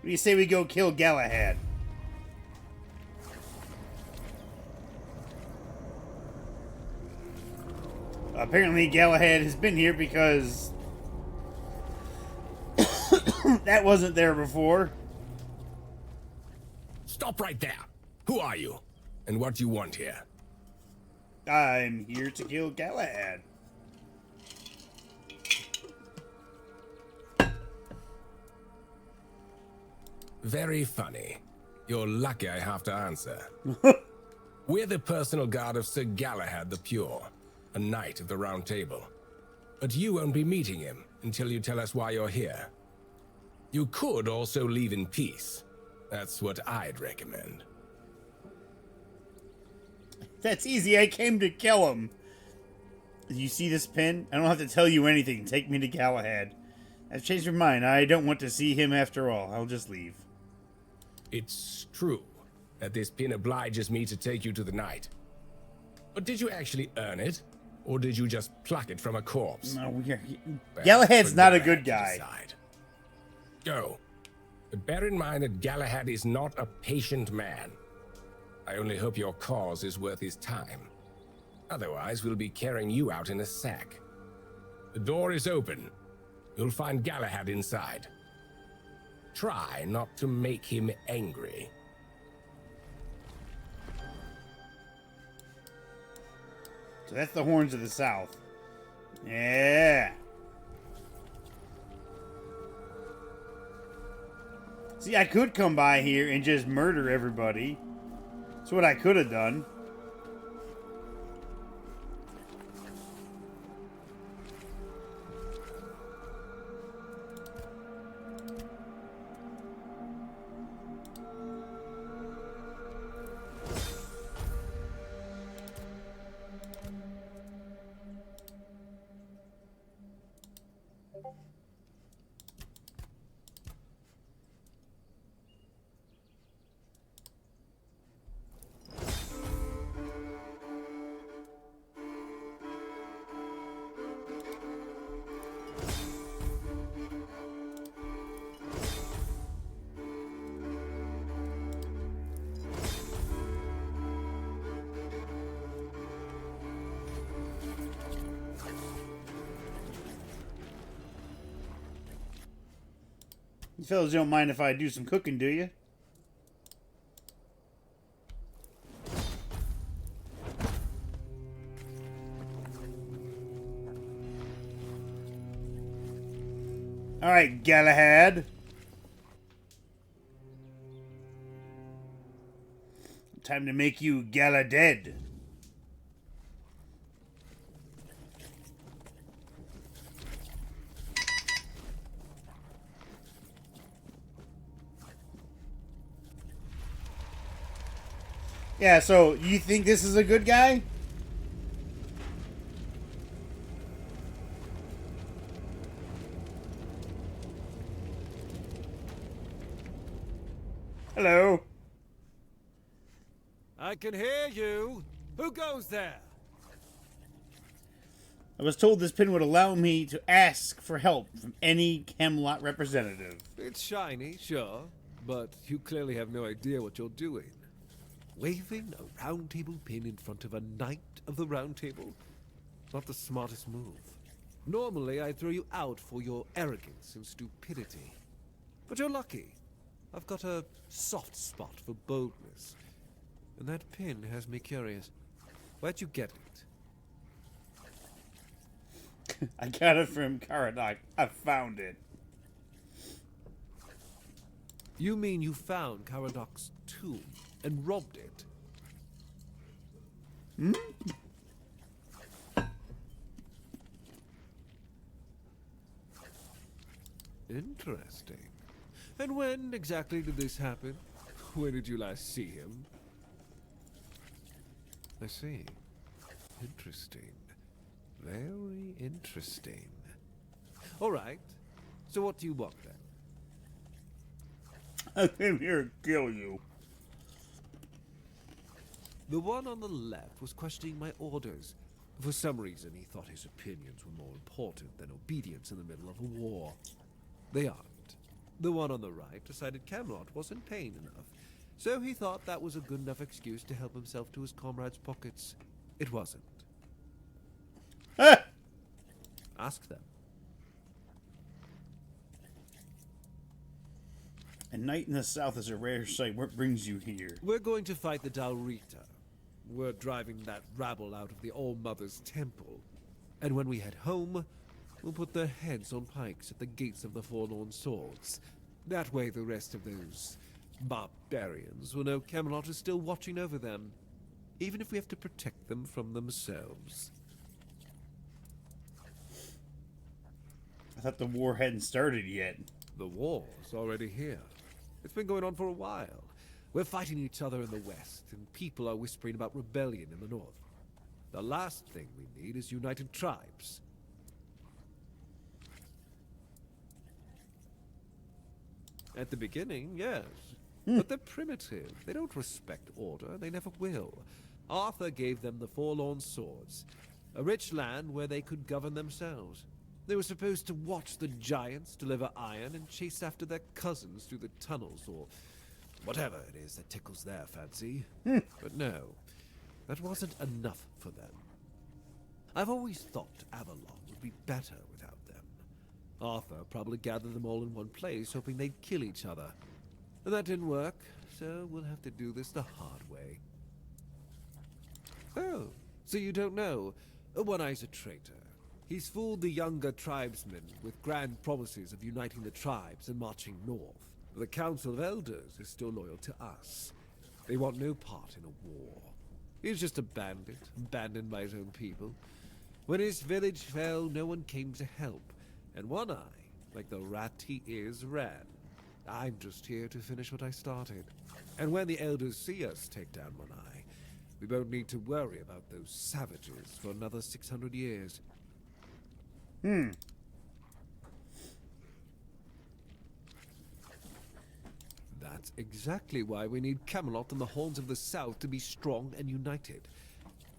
What do you say we go kill Galahad? Apparently Galahad has been here because that wasn't there before. Stop right there. Who are you? And what do you want here? I'm here to kill Galahad. Very funny. You're lucky I have to answer. We're the personal guard of Sir Galahad the Pure, a knight of the Round Table. But you won't be meeting him until you tell us why you're here. You could also leave in peace. That's what I'd recommend. That's easy. I came to kill him. You see this pin? I don't have to tell you anything. Take me to Galahad. I've changed my mind. I don't want to see him after all. I'll just leave. It's true that this pin obliges me to take you to the knight. But did you actually earn it? Or did you just pluck it from a corpse? No, Well, Galahad's for not a Galahad good to guy. decide. Go. But bear in mind that Galahad is not a patient man. I only hope your cause is worth his time. Otherwise, we'll be carrying you out in a sack. The door is open. You'll find Galahad inside. Try not to make him angry. So that's the Horns of the South. Yeah. See, I could come by here and just murder everybody. That's what I could have done. You fellas don't mind if I do some cooking, do you? Alright, Galahad. Time to make you Gala dead. Yeah, so you think this is a good guy? Hello. I can hear you. Who goes there? I was told this pin would allow me to ask for help from any Camelot representative. It's shiny, sure, but you clearly have no idea what you're doing. Waving a round table pin in front of a knight of the round table? Not the smartest move. Normally, I'd throw you out for your arrogance and stupidity. But you're lucky. I've got a soft spot for boldness. And that pin has me curious. Where'd you get it? I got it from Caradoc. I found it. You mean you found Caradoc's tomb and robbed it? Hmm? Interesting. And when exactly did this happen? Where did you last see him? I see. Interesting. Very interesting. All right. So what do you want then? I came here to kill you. The one on the left was questioning my orders. For some reason, he thought his opinions were more important than obedience in the middle of a war. They aren't. The one on the right decided Camelot wasn't paying enough, so he thought that was a good enough excuse to help himself to his comrades' pockets. It wasn't. Ah! Ask them. A night in the south is a rare sight. What brings you here? We're going to fight the Dalrita. We're driving that rabble out of the All-Mother's temple. And when we head home, we'll put their heads on pikes at the gates of the Forlorn Swords. That way the rest of those barbarians will know Camelot is still watching over them, even if we have to protect them from themselves. I thought the war hadn't started yet. The war's already here. It's been going on for a while. We're fighting each other in the west, and people are whispering about rebellion in the north. The last thing we need is united tribes. At the beginning, yes. But they're primitive. They don't respect order. They never will. Arthur gave them the Forlorn Swords, a rich land where they could govern themselves. They were supposed to watch the giants deliver iron and chase after their cousins through the tunnels, or whatever it is that tickles their fancy. But no, that wasn't enough for them. I've always thought Avalon would be better without them. Arthur probably gathered them all in one place, hoping they'd kill each other. And that didn't work, so we'll have to do this the hard way. Oh, so you don't know? One-Eye's a traitor. He's fooled the younger tribesmen with grand promises of uniting the tribes and marching north. The Council of Elders is still loyal to us. They want no part in a war. He's just a bandit, abandoned by his own people. When his village fell, no one came to help. And One-Eye, like the rat he is, ran. I'm just here to finish what I started. And when the Elders see us take down One-Eye, we won't need to worry about those savages for another 600 years. That's exactly why we need Camelot and the Horns of the South to be strong and united.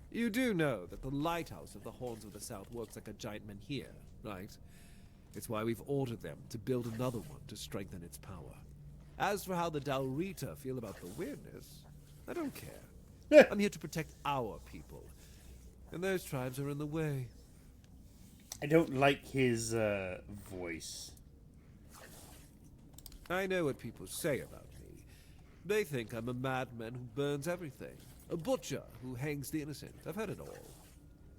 You do know that the lighthouse of the Horns of the South works like a giant menhir, right? It's why we've ordered them to build another one to strengthen its power. As for how the Dalrita feel about the weirdness, I don't care. I'm here to protect our people. And those tribes are in the way. I don't like his voice. I know what people say about me. They think I'm a madman who burns everything, a butcher who hangs the innocent. I've heard it all.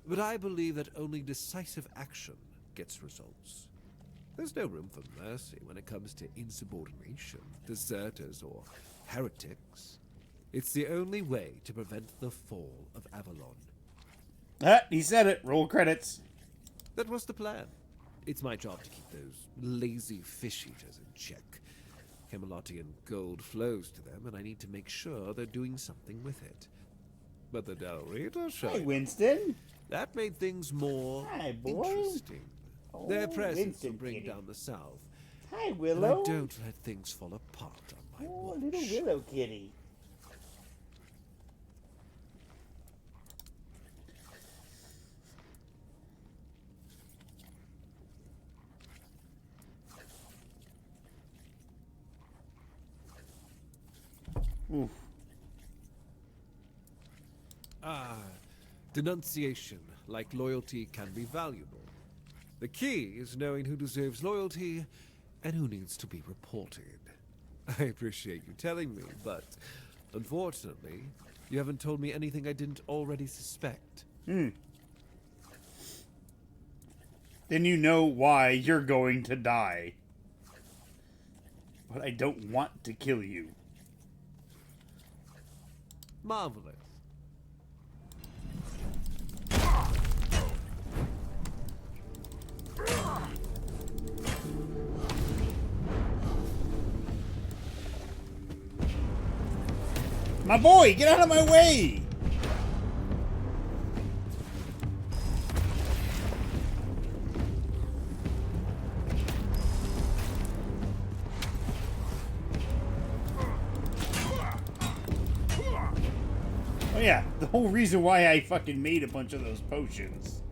But I believe that only decisive action gets results. There's no room for mercy when it comes to insubordination, deserters, or heretics. It's the only way to prevent the fall of Avalon. He said it. Roll credits. That was the plan. It's my job to keep those lazy fish eaters in check. Camelotian gold flows to them, and I need to make sure they're doing something with it. But the Del Rita show. Hey, Winston. That made things more Hi, boy. interesting. Oh, Their presence Winston will bring kitty. down the South. Hi, And I Willow. don't let things fall apart on my Oh, watch. little Willow kitty. Oof. Denunciation, like loyalty, can be valuable. The key is knowing who deserves loyalty and who needs to be reported. I appreciate you telling me, but unfortunately, you haven't told me anything I didn't already suspect. Then you know why you're going to die. But I don't want to kill you. Marvelous. My boy, get out of my way! Oh yeah, the whole reason why I fucking made a bunch of those potions.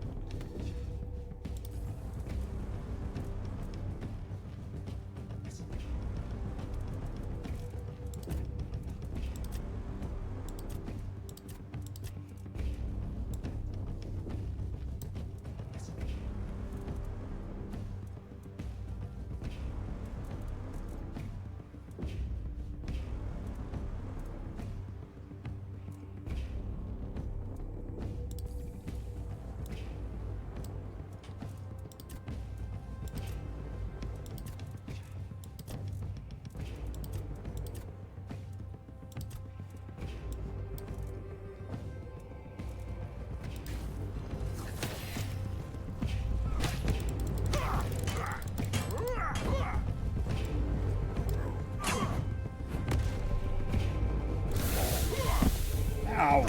Ow.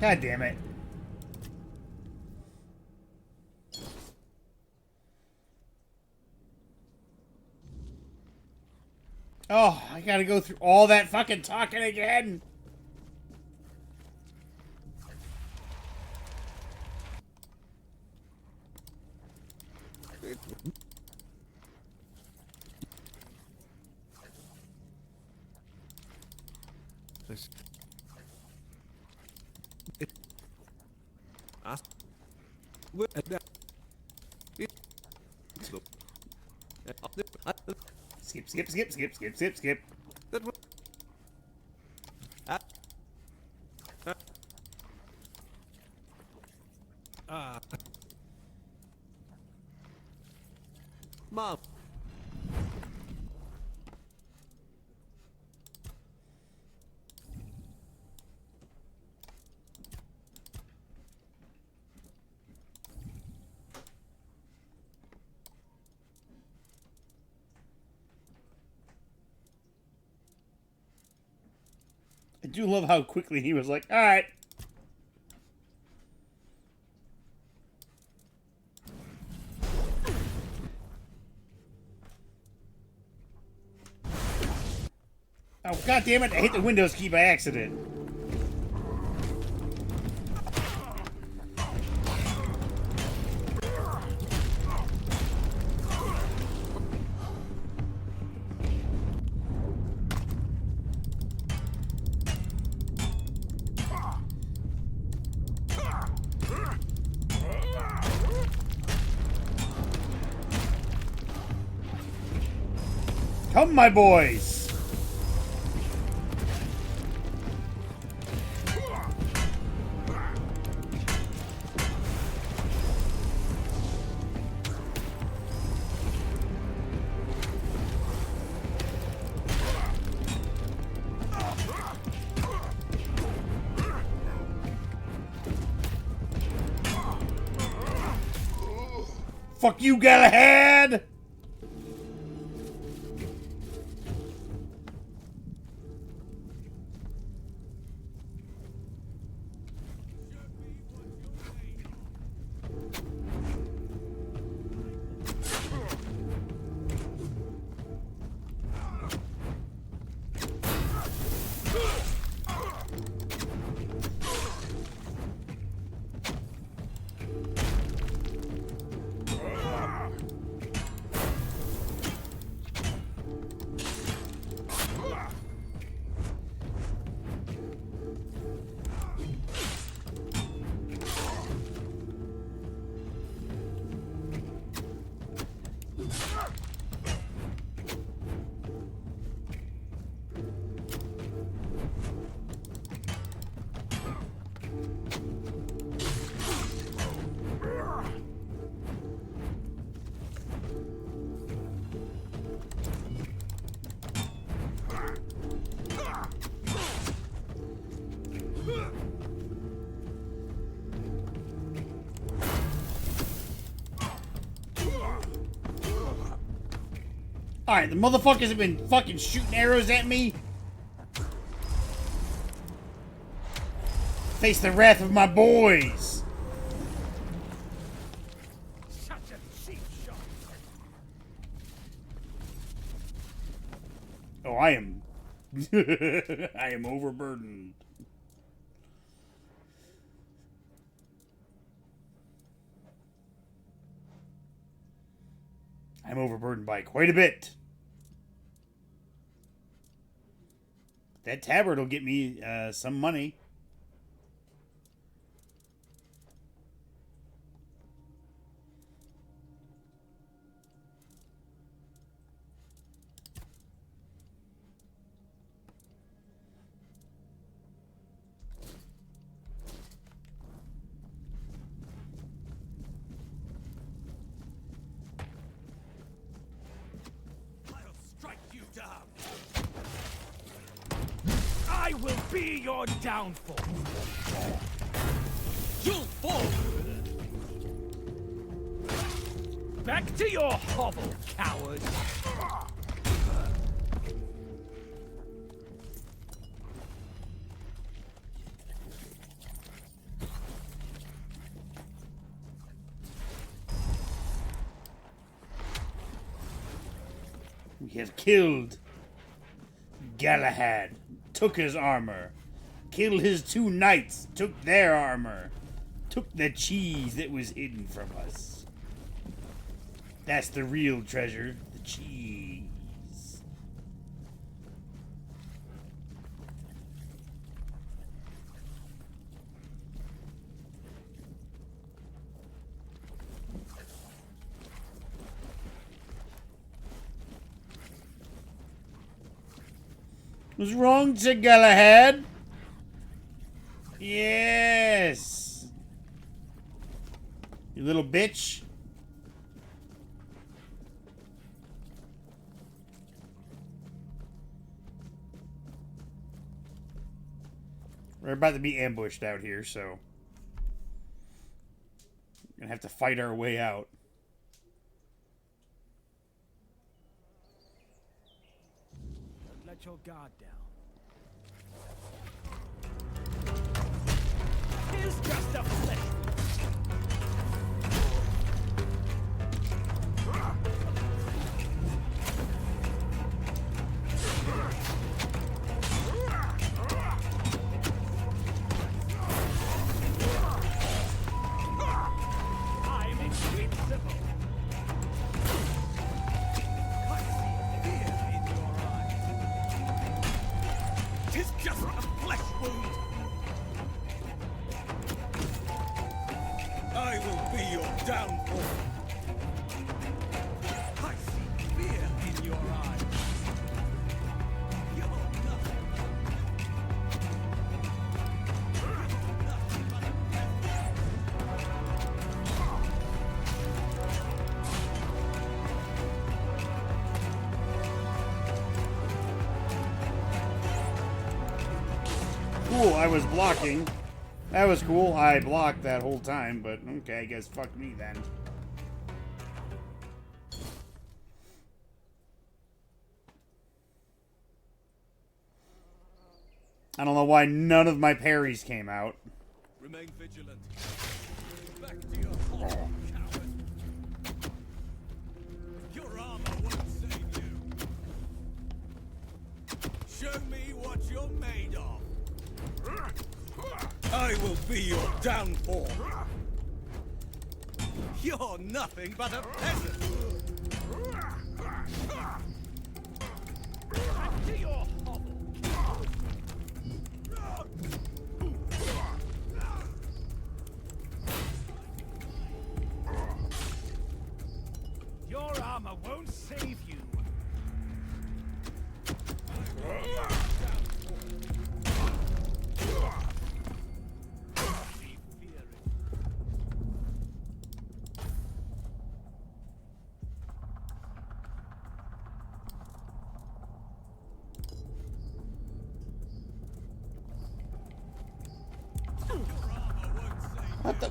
God damn it. Oh, I gotta go through all that fucking talking again. Skip, skip, skip, skip, skip, skip, skip. Mom. I do love how quickly he was like, all right. Oh, god damn it, I hit the Windows key by accident. Come, my boys. Fuck you, Galahad! Alright, the motherfuckers have been fucking shooting arrows at me. Face the wrath of my boys. Such a cheap shot. Oh, I am... I am overburdened. I'm overburdened by quite a bit. That tabard will get me some money. I will be your downfall. You'll fall. Back to your hovel, coward. We have killed Galahad. Took his armor, killed his 2 knights, took their armor, took the cheese that was hidden from us. That's the real treasure, the cheese. What's wrong, Sir Galahad? Yes. You little bitch. We're about to be ambushed out here, so we're gonna have to fight our way out. Let your guard down. Here's just a flesh. I'm invincible. I see fear in your eyes. 'Tis just a flesh wound. I will be your downfall. I see fear in your eyes. Cool, I was blocking. That was cool. I blocked that whole time, but okay, I guess fuck me then. I don't know why none of my parries came out. Remain vigilant. Back to your hole, coward. Your armor won't save you. Show me what you're made of. I will be your downfall. You're nothing but a peasant. Back to your hovel. Your armor won't save you. What the?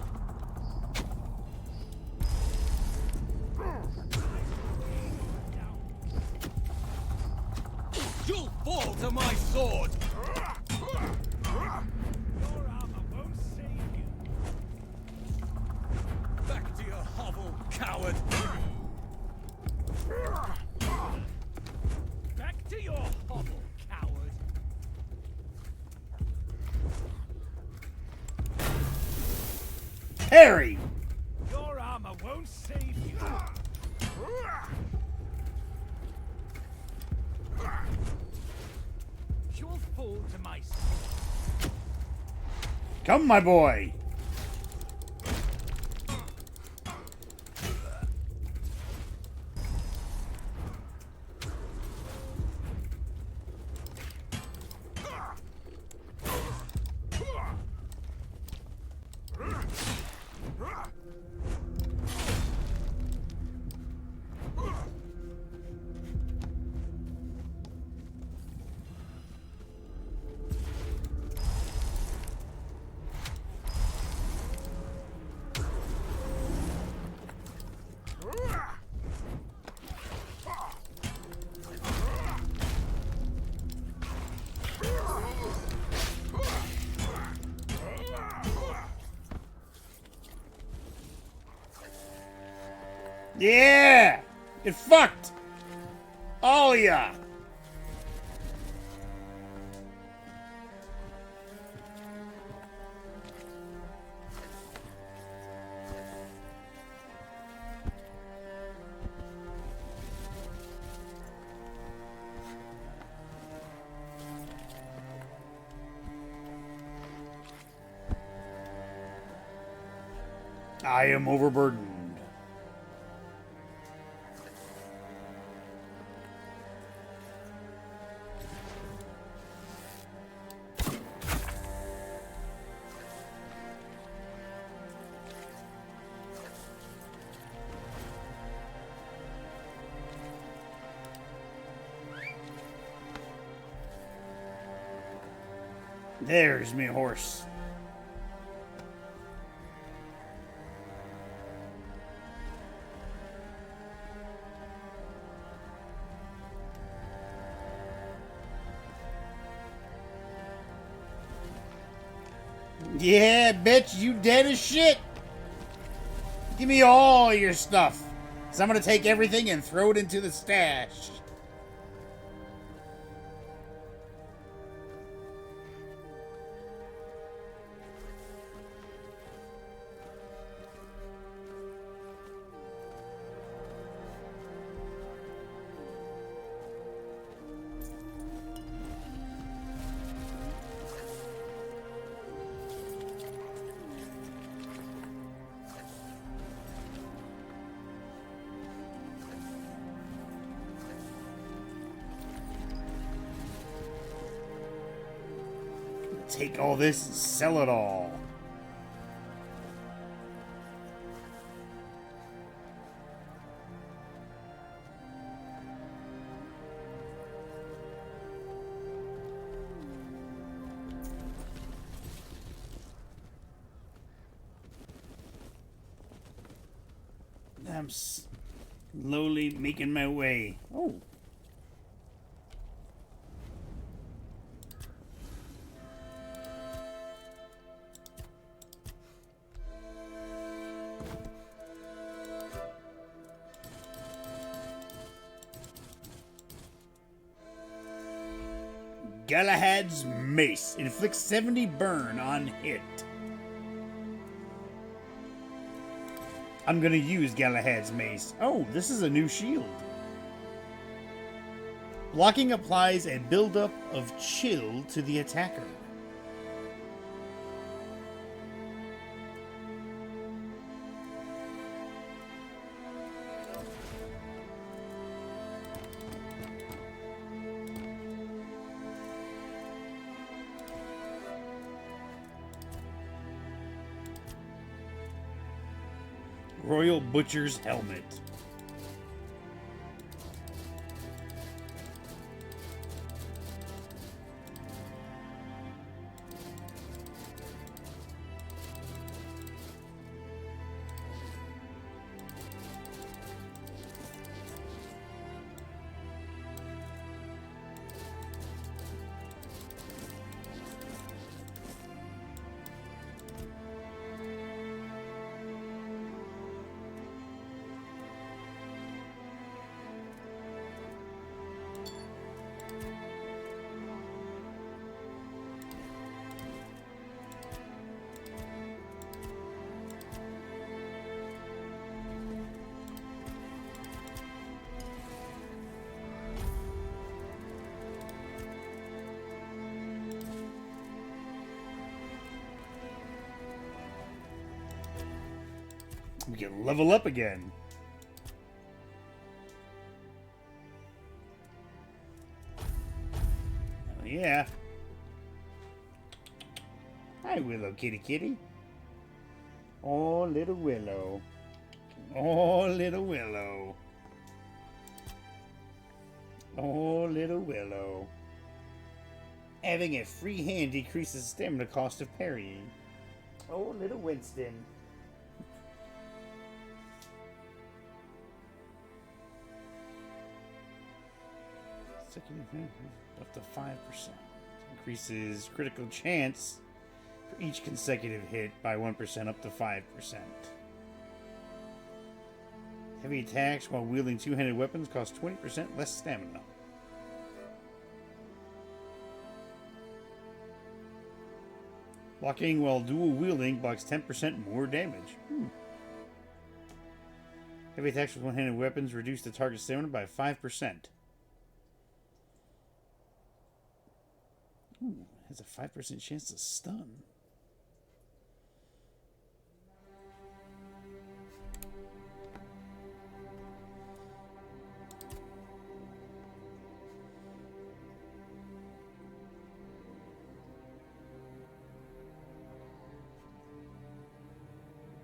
You'll fall to my sword! Your armor won't save you. Back to your hovel, coward! Back to your hovel, coward! Harry! Your armor won't save you. You'll fall to my sword. Come, my boy! Yeah! Get fucked! All ya! I am overburdened. There's me horse. Yeah, bitch, you dead as shit. Give me all your stuff. 'Cause I'm gonna take everything and throw it into the stash. Take all this and sell it all. I'm slowly making my way. Oh. Galahad's Mace inflicts 70 burn on hit. I'm gonna use Galahad's Mace. Oh, this is a new shield. Blocking applies a buildup of chill to the attacker. Royal Butcher's Helmet. We can level up again. Oh, yeah. Hi, Willow Kitty Kitty. Oh, little Willow. Oh, little Willow. Oh, little Willow. Having a free hand decreases the stamina cost of parrying. Oh, little Winston. Up to 5%. Increases critical chance for each consecutive hit by 1% up to 5%. Heavy attacks while wielding two-handed weapons cost 20% less stamina. Blocking while dual wielding blocks 10% more damage. Heavy attacks with one-handed weapons reduce the target stamina by 5%. Ooh, has a 5% chance to stun.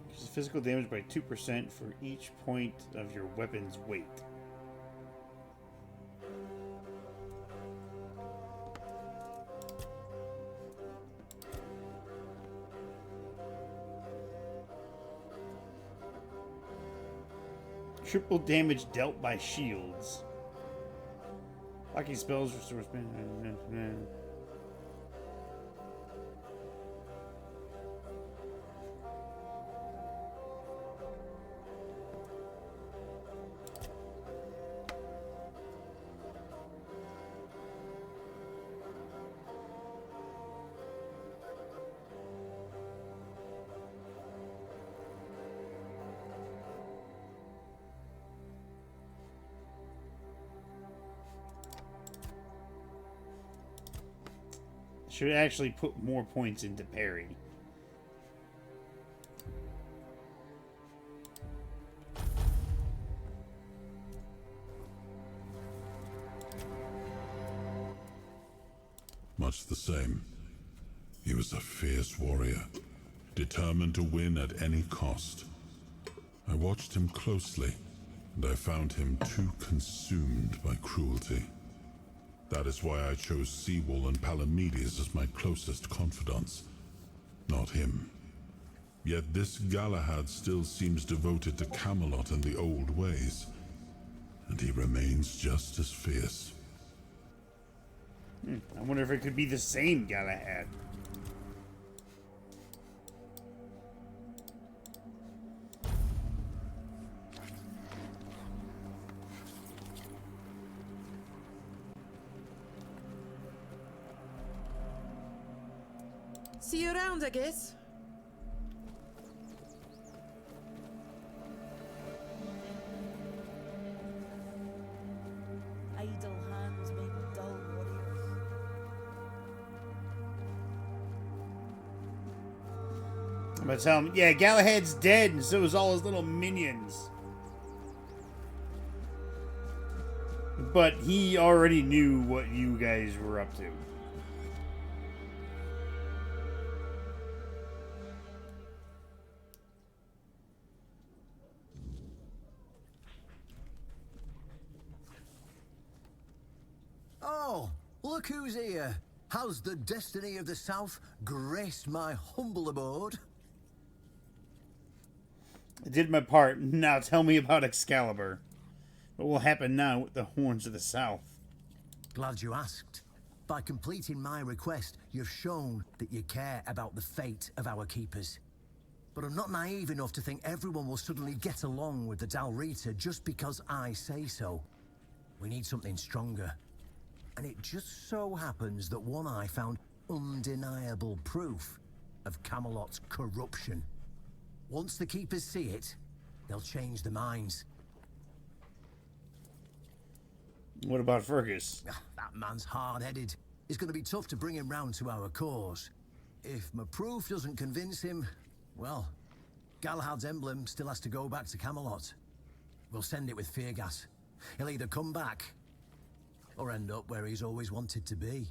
Increases physical damage by 2% for each point of your weapon's weight. Triple damage dealt by shields. Blocking spells restores. Should actually put more points into parry. Much the same. He was a fierce warrior, determined to win at any cost. I watched him closely, and I found him too consumed by cruelty. That is why I chose Seawall and Palamedes as my closest confidants, not him. Yet this Galahad still seems devoted to Camelot and the old ways, and he remains just as fierce. I wonder if it could be the same Galahad. See you around, I guess. Idle hands make dull warriors. I'm gonna tell him, yeah, Galahad's dead, and so is all his little minions. But he already knew what you guys were up to. Oh, look who's here. How's the destiny of the South graced my humble abode? I did my part. Now tell me about Excalibur. What will happen now with the Horns of the South? Glad you asked. By completing my request, you've shown that you care about the fate of our keepers. But I'm not naive enough to think everyone will suddenly get along with the Dalrita just because I say so. We need something stronger. And it just so happens that One Eye found undeniable proof of Camelot's corruption. Once the Keepers see it, they'll change their minds. What about Fergus? That man's hard-headed. It's going to be tough to bring him round to our cause. If my proof doesn't convince him, well, Galahad's emblem still has to go back to Camelot. We'll send it with fear gas. He'll either come back or end up where he's always wanted to be.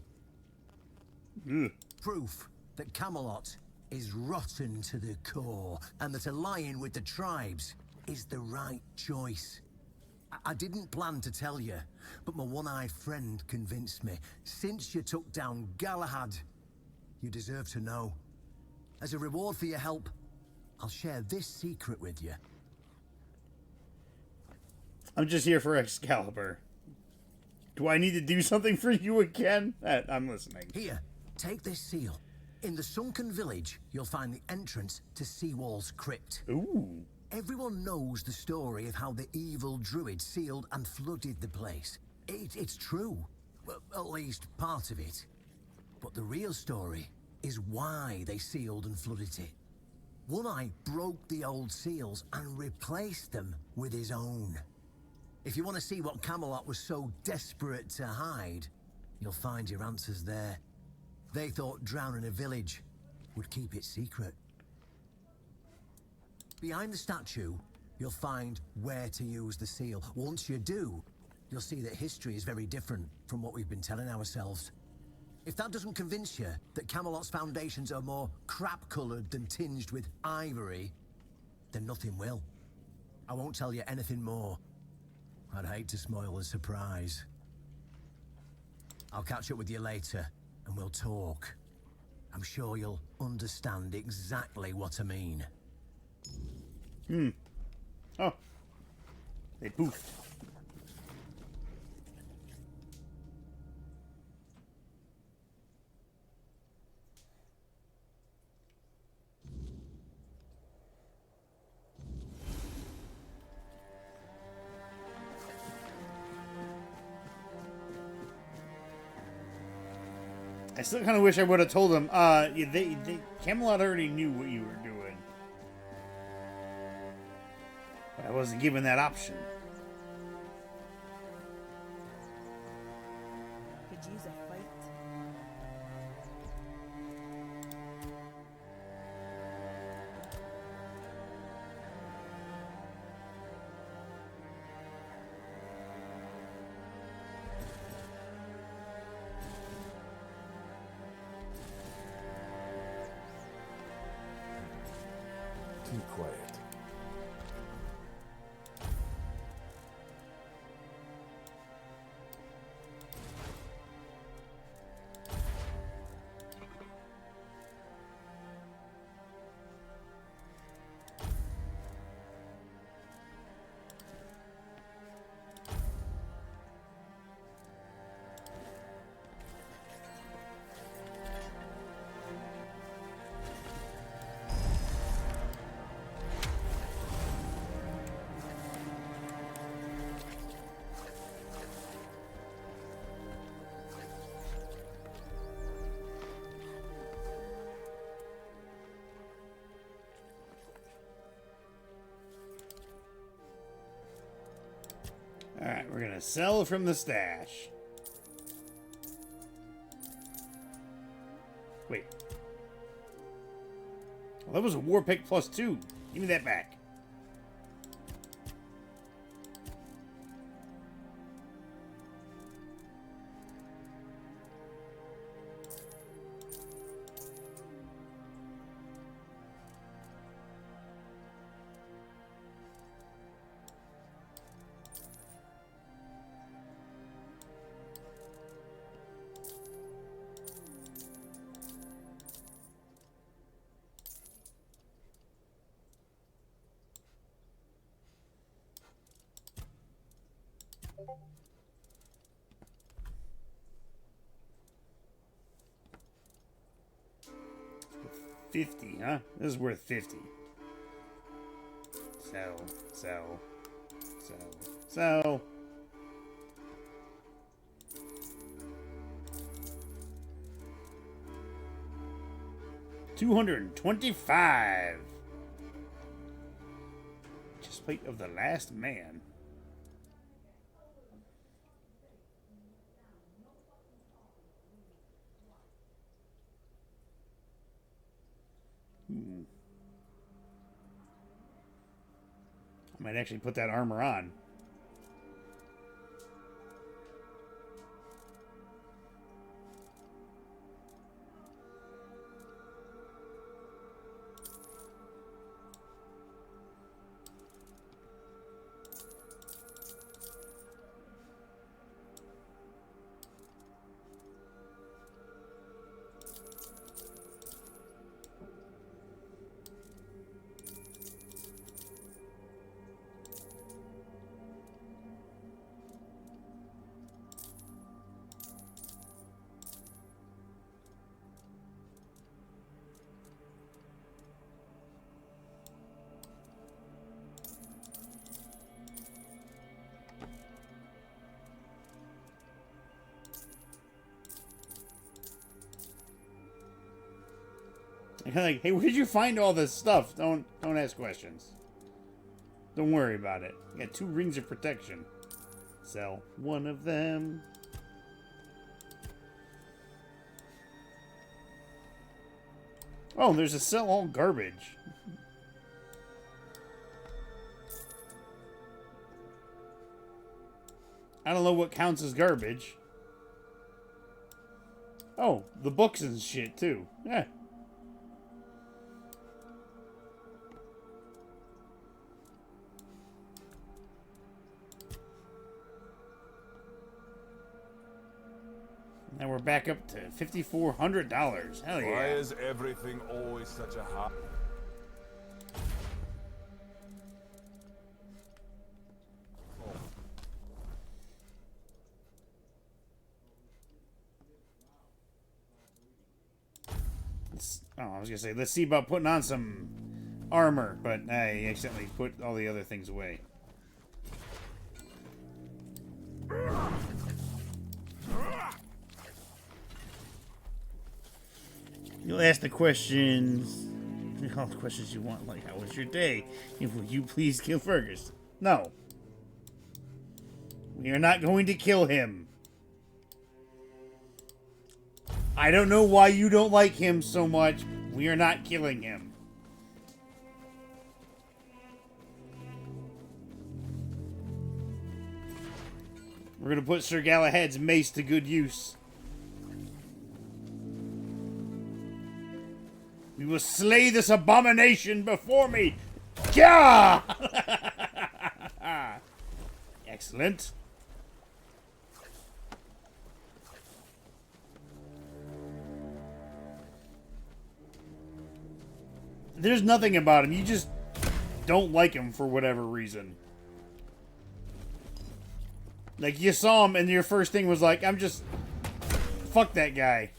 Proof that Camelot is rotten to the core, and that allying with the tribes is the right choice. I didn't plan to tell you, but my one-eyed friend convinced me. Since you took down Galahad, you deserve to know. As a reward for your help, I'll share this secret with you. I'm just here for Excalibur. Do I need to do something for you again? I'm listening. Here, take this seal. In the sunken village, you'll find the entrance to Seawall's crypt. Ooh. Everyone knows the story of how the evil druid sealed and flooded the place. It's true. Well, at least part of it. But the real story is why they sealed and flooded it. One Eye broke the old seals and replaced them with his own. If you want to see what Camelot was so desperate to hide, you'll find your answers there. They thought drowning a village would keep it secret. Behind the statue, you'll find where to use the seal. Once you do, you'll see that history is very different from what we've been telling ourselves. If that doesn't convince you that Camelot's foundations are more crap-coloured than tinged with ivory, then nothing will. I won't tell you anything more. I'd hate to spoil the surprise. I'll catch up with you later, and we'll talk. I'm sure you'll understand exactly what I mean. Oh. They poofed. I still kind of wish I would have told them. Camelot already knew what you were doing, but I wasn't given that option. Could use a fight. Keep quiet. gonna sell from the stash. Wait. Well, that was a war pick +2. Give me that back. $50, huh? This is worth 50. Sell. 225. Chestplate of the last man. I might actually put that armor on. Like, hey, where did you find all this stuff? Don't ask questions. Don't worry about it. I got 2 rings of protection. Sell one of them. Oh, there's a sell all garbage. I don't know what counts as garbage. Oh, the books and shit too. Yeah. Now we're back up to $5,400. Hell yeah. Why is everything always such a hot? I was gonna say, let's see about putting on some armor, but I accidentally put all the other things away. You'll ask the questions, all the questions you want, like, how was your day? And will you please kill Fergus? No. We are not going to kill him. I don't know why you don't like him so much. We are not killing him. We're going to put Sir Galahad's mace to good use. We will slay this abomination before me. Gah! Excellent. There's nothing about him. You just don't like him for whatever reason. Like, you saw him and your first thing was like, I'm just... Fuck that guy.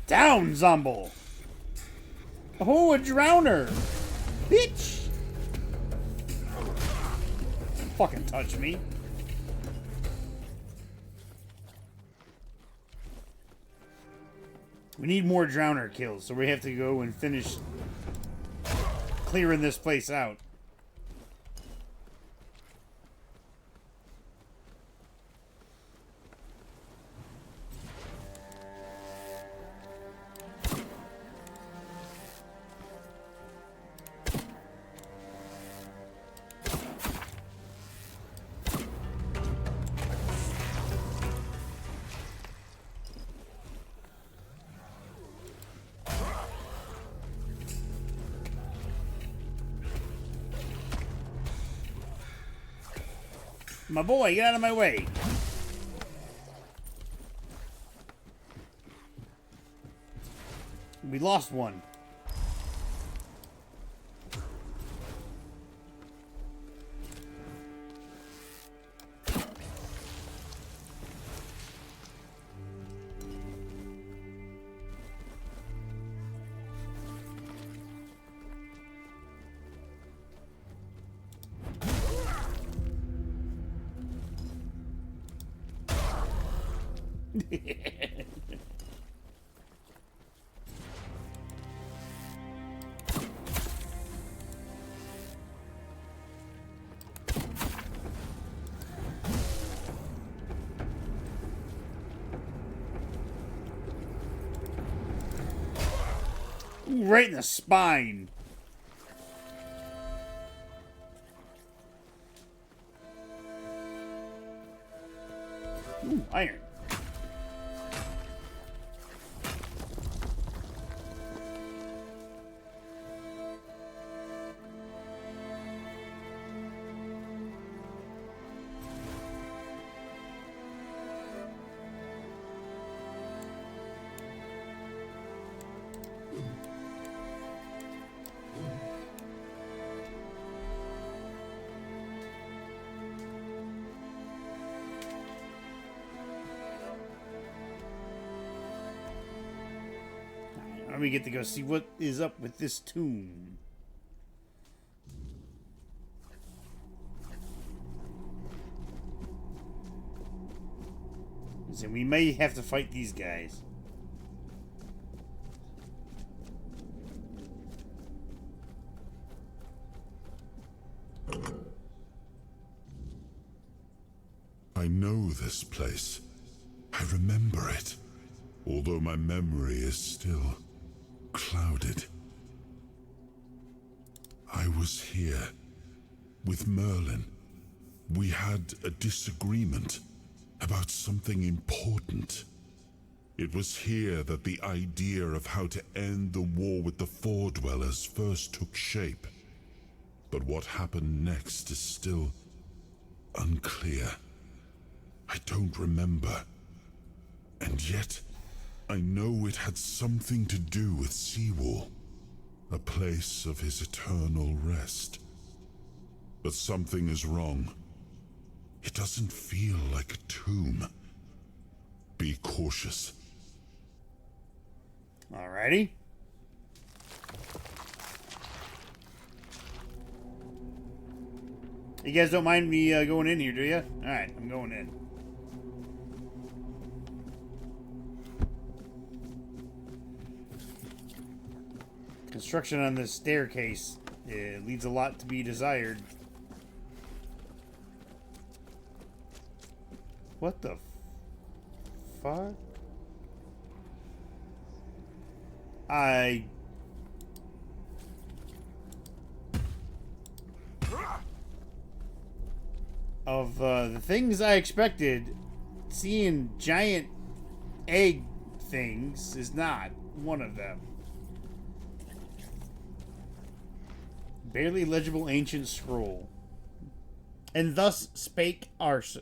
Down, Zomble! Oh, a drowner! Bitch! Don't fucking touch me. We need more drowner kills, so we have to go and finish clearing this place out. My boy, get out of my way. We lost one. Ooh, right in the spine. Ooh, iron. Now we get to go see what is up with this tomb. So we may have to fight these guys. I know this place. I remember it, although my memory is still clouded. I was here with Merlin. We had a disagreement about something important. It was here that the idea of how to end the war with the Four Dwellers first took shape. But what happened next is still unclear. I don't remember. And yet, I know it had something to do with Seawall, a place of his eternal rest. But something is wrong. It doesn't feel like a tomb. Be cautious. Alrighty. You guys don't mind me going in here, do you? Alright, I'm going in. Construction on this staircase leaves a lot to be desired. What the fuck? Of the things I expected, seeing giant egg things is not one of them. Barely legible ancient scroll. And thus spake Arthur.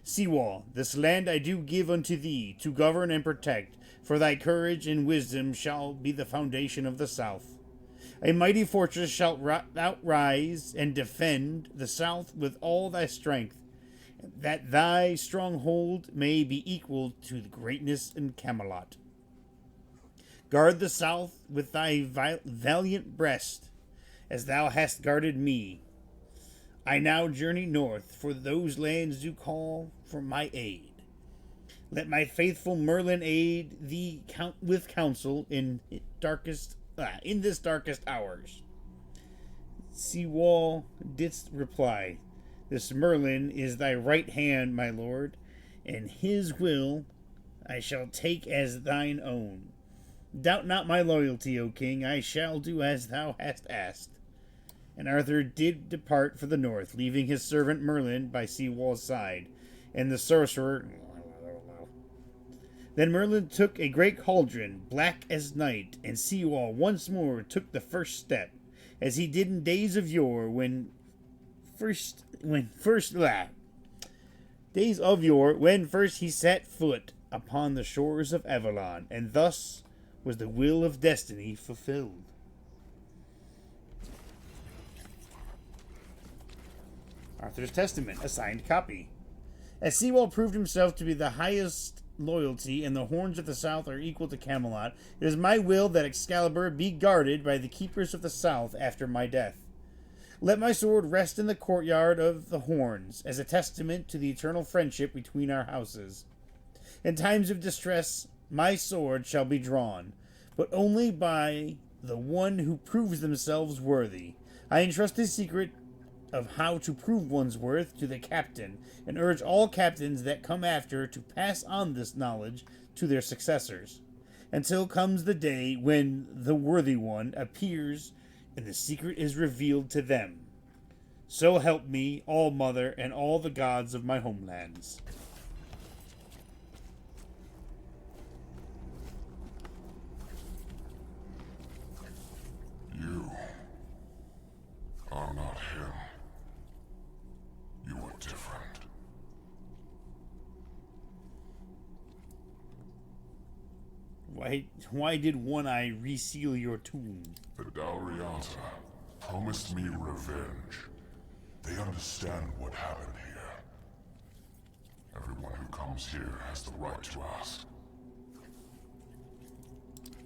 Seawall, this land I do give unto thee, to govern and protect, for thy courage and wisdom shall be the foundation of the south. A mighty fortress shalt outrise and defend the south with all thy strength, that thy stronghold may be equal to the greatness in Camelot. Guard the south with thy valiant breast, as thou hast guarded me. I now journey north, for those lands do call for my aid. Let my faithful Merlin aid thee with counsel in this darkest hours. Seawall didst reply, this Merlin is thy right hand, my lord, and his will I shall take as thine own. Doubt not my loyalty, O king, I shall do as thou hast asked. And Arthur did depart for the north, leaving his servant Merlin by Seawall's side, and the sorcerer. Then Merlin took a great cauldron, black as night, and Seawall once more took the first step, as he did in days of yore, when first he set foot upon the shores of Avalon, and thus was the will of destiny fulfilled. Arthur's Testament, a signed copy. As Seawall proved himself to be the highest loyalty, and the horns of the south are equal to Camelot, it is my will that Excalibur be guarded by the keepers of the south after my death. Let my sword rest in the courtyard of the horns, as a testament to the eternal friendship between our houses. In times of distress, my sword shall be drawn, but only by the one who proves themselves worthy. I entrust this secret of how to prove one's worth to the captain, and urge all captains that come after to pass on this knowledge to their successors, until comes the day when the worthy one appears and the secret is revealed to them. So help me, All Mother, and all the gods of my homelands. You are not him. You are different. Why did One Eye reseal your tomb? The Dalriata promised me revenge. They understand what happened here. Everyone who comes here has the right to ask.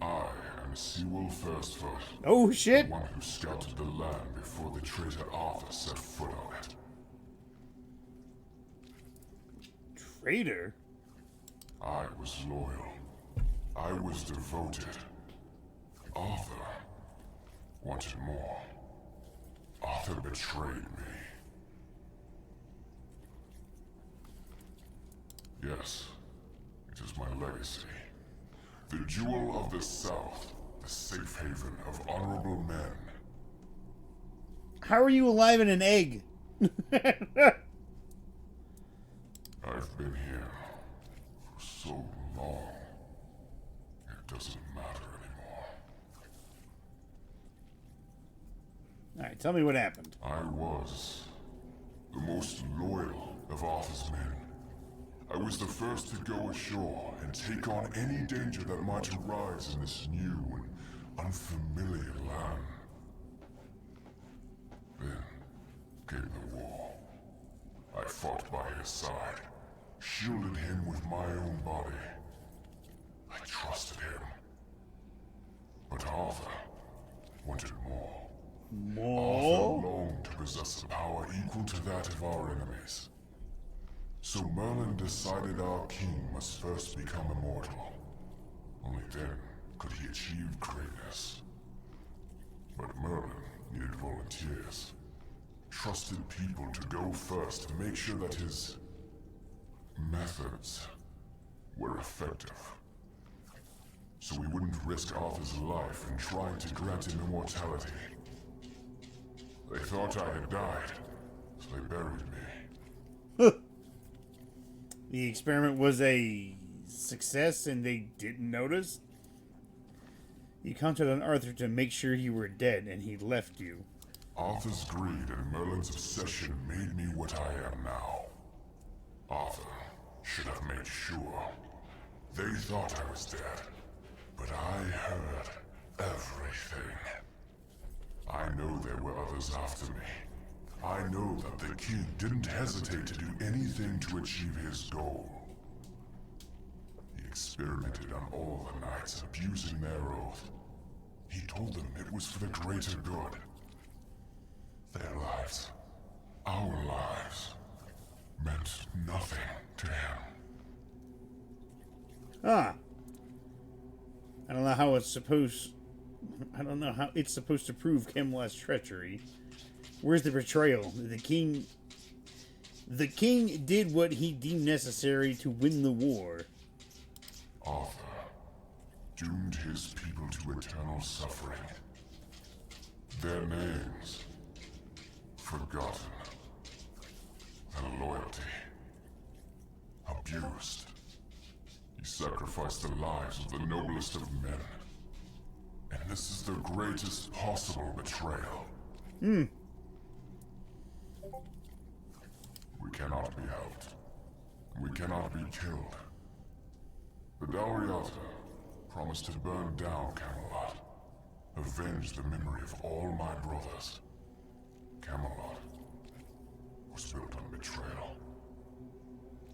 I am Sewell Firstfoot. Oh shit! The one who scouted the land before the traitor Arthur set foot on it. Traitor? I was loyal. I was devoted. Arthur wanted more. Arthur betrayed me. Yes, it is my legacy. The jewel of the South, the safe haven of honorable men. How are you alive in an egg? I've been here for so long, it doesn't matter anymore. Alright, tell me what happened. I was the most loyal of Arthur's men. I was the first to go ashore and take on any danger that might arise in this new and unfamiliar land. Then came the war. I fought by his side, shielded him with my own body. I trusted him. But Arthur wanted more. More? Arthur longed to possess a power equal to that of our enemies. So Merlin decided our king must first become immortal. Only then could he achieve greatness. But Merlin needed volunteers. Trusted people to go first to make sure that his methods were effective. So we wouldn't risk Arthur's life in trying to grant him immortality. They thought I had died, so they buried me. The experiment was a success and they didn't notice? You counted on Arthur to make sure you were dead and he left you. Arthur's greed and Merlin's obsession made me what I am now. Arthur should have made sure. They thought I was dead, but I heard everything. I know there were others after me. I know that the king didn't hesitate to do anything to achieve his goal. He experimented on all the knights, abusing their oath. He told them it was for the greater good. Their lives, our lives, meant nothing to him. Ah. I don't know how it's supposed to prove Camelot's treachery. Where's the betrayal? The king did what he deemed necessary to win the war. Arthur doomed his people to eternal suffering. Their names forgotten. Their loyalty abused. He sacrificed the lives of the noblest of men. And this is the greatest possible betrayal. We cannot be helped. We cannot be killed. The Dalriata promised to burn down Camelot, avenge the memory of all my brothers. Camelot was built on betrayal.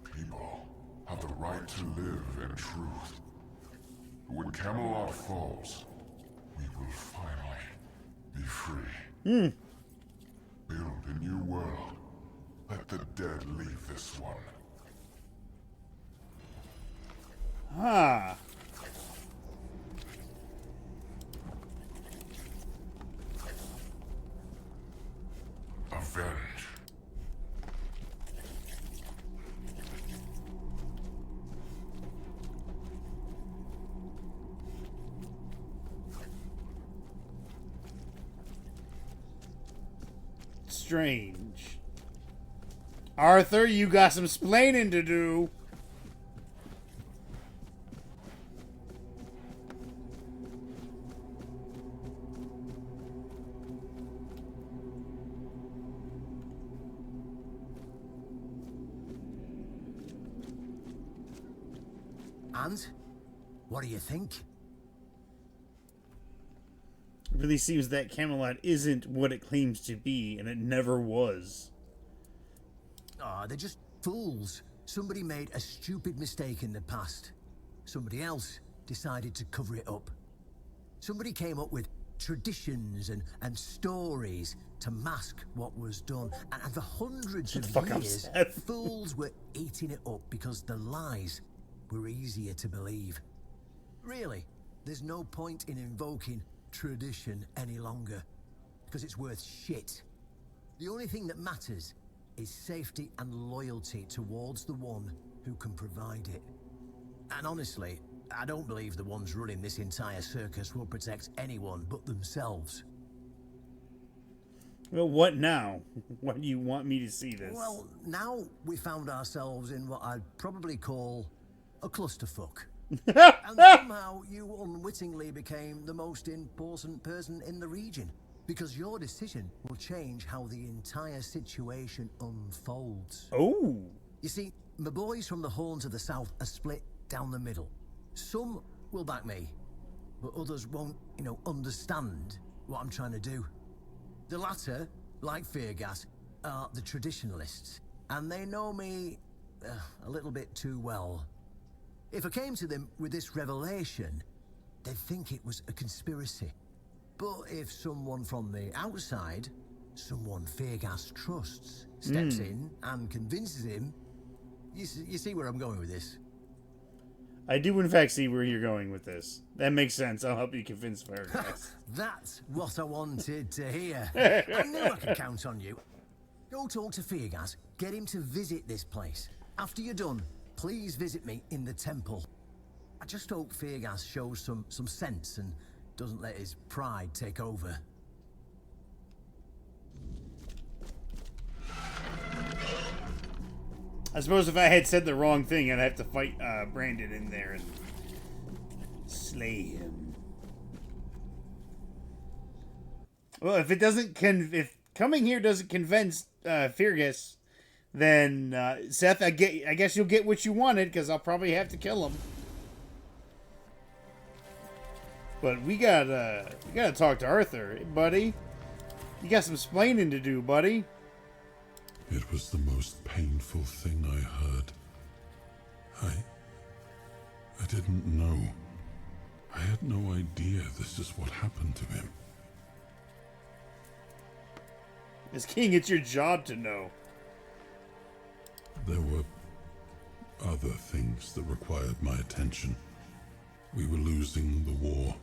People have the right to live in truth. But when Camelot falls, we will finally be free. Build a new world. Let the dead leave this one. Ah. Avenge. Strange. Arthur, you got some splaining to do. And? What do you think? It really seems that Camelot isn't what it claims to be, and it never was. Ah, they're just fools. Somebody made a stupid mistake in the past. Somebody else decided to cover it up. Somebody came up with traditions and stories to mask what was done. And for hundreds of years, fools were eating it up because the lies were easier to believe. Really, there's no point in invoking tradition any longer, because it's worth shit. The only thing that matters is safety and loyalty towards the one who can provide it. And honestly, I don't believe the ones running this entire circus will protect anyone but themselves. Well, what now? Why do you want me to see this? Well, now we found ourselves in what I'd probably call a clusterfuck. And somehow you unwittingly became the most important person in the region, because your decision will change how the entire situation unfolds. Oh! You see, my boys from the Horns of the South are split down the middle. Some will back me, but others won't, understand what I'm trying to do. The latter, like Feargas, are the traditionalists, and they know me a little bit too well. If I came to them with this revelation, they'd think it was a conspiracy. But if someone from the outside, someone Feargas trusts, steps in and convinces him, you see where I'm going with this. I do in fact see where you're going with this. That makes sense. I'll help you convince Feargas. That's what I wanted to hear. I knew I could count on you. Go talk to Feargas, get him to visit this place. After you're done, please visit me in the temple. I just hope Feargas shows some sense and doesn't let his pride take over. I suppose if I had said the wrong thing, I'd have to fight Brandon in there and slay him. Well, if coming here doesn't convince Feargas, then Seth, I guess you'll get what you wanted, because I'll probably have to kill him. But we gotta talk to Arthur, buddy. You got some splaining to do, buddy. It was the most painful thing I heard. I didn't know. I had no idea this is what happened to him. As king, it's your job to know. There were other things that required my attention. We were losing the war.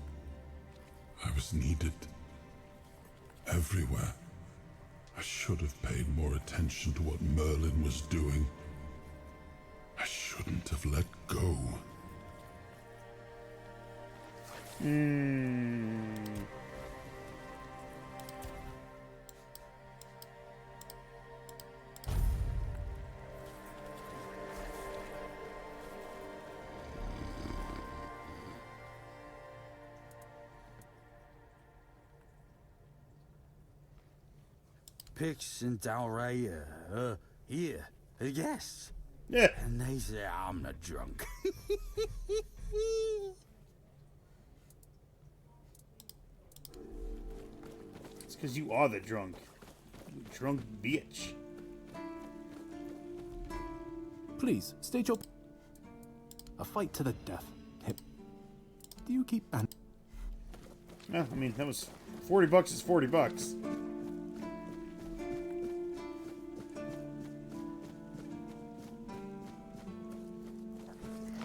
I was needed everywhere. I should have paid more attention to what Merlin was doing. I shouldn't have let go. Pix and Dalray here, the guests. Yeah. And they say I'm not drunk. It's because you are the drunk. You drunk bitch. Please, state your... A fight to the death. Hip. Do you keep... No, I mean, that was... $40 is $40.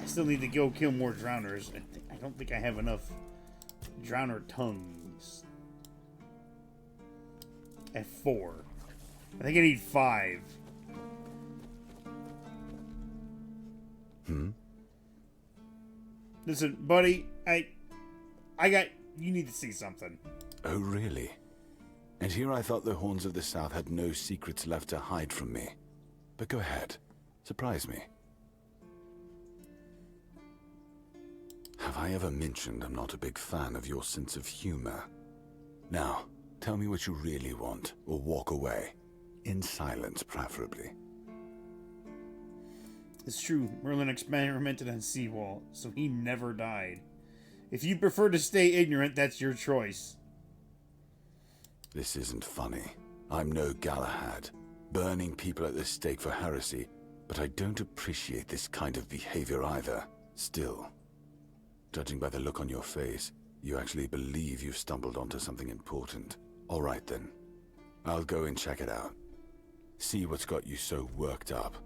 I still need to go kill more drowners. I don't think I have enough drowner tongues. I have 4. I think I need 5. Listen, buddy, I got... You need to see something. Oh, really? And here I thought the Horns of the South had no secrets left to hide from me. But go ahead. Surprise me. Have I ever mentioned I'm not a big fan of your sense of humor? Now, tell me what you really want, or walk away. In silence, preferably. It's true, Merlin experimented on Seawall, so he never died. If you prefer to stay ignorant, that's your choice. This isn't funny. I'm no Galahad, burning people at the stake for heresy, but I don't appreciate this kind of behavior either. Still, judging by the look on your face, you actually believe you've stumbled onto something important. All right then. I'll go and check it out. See what's got you so worked up.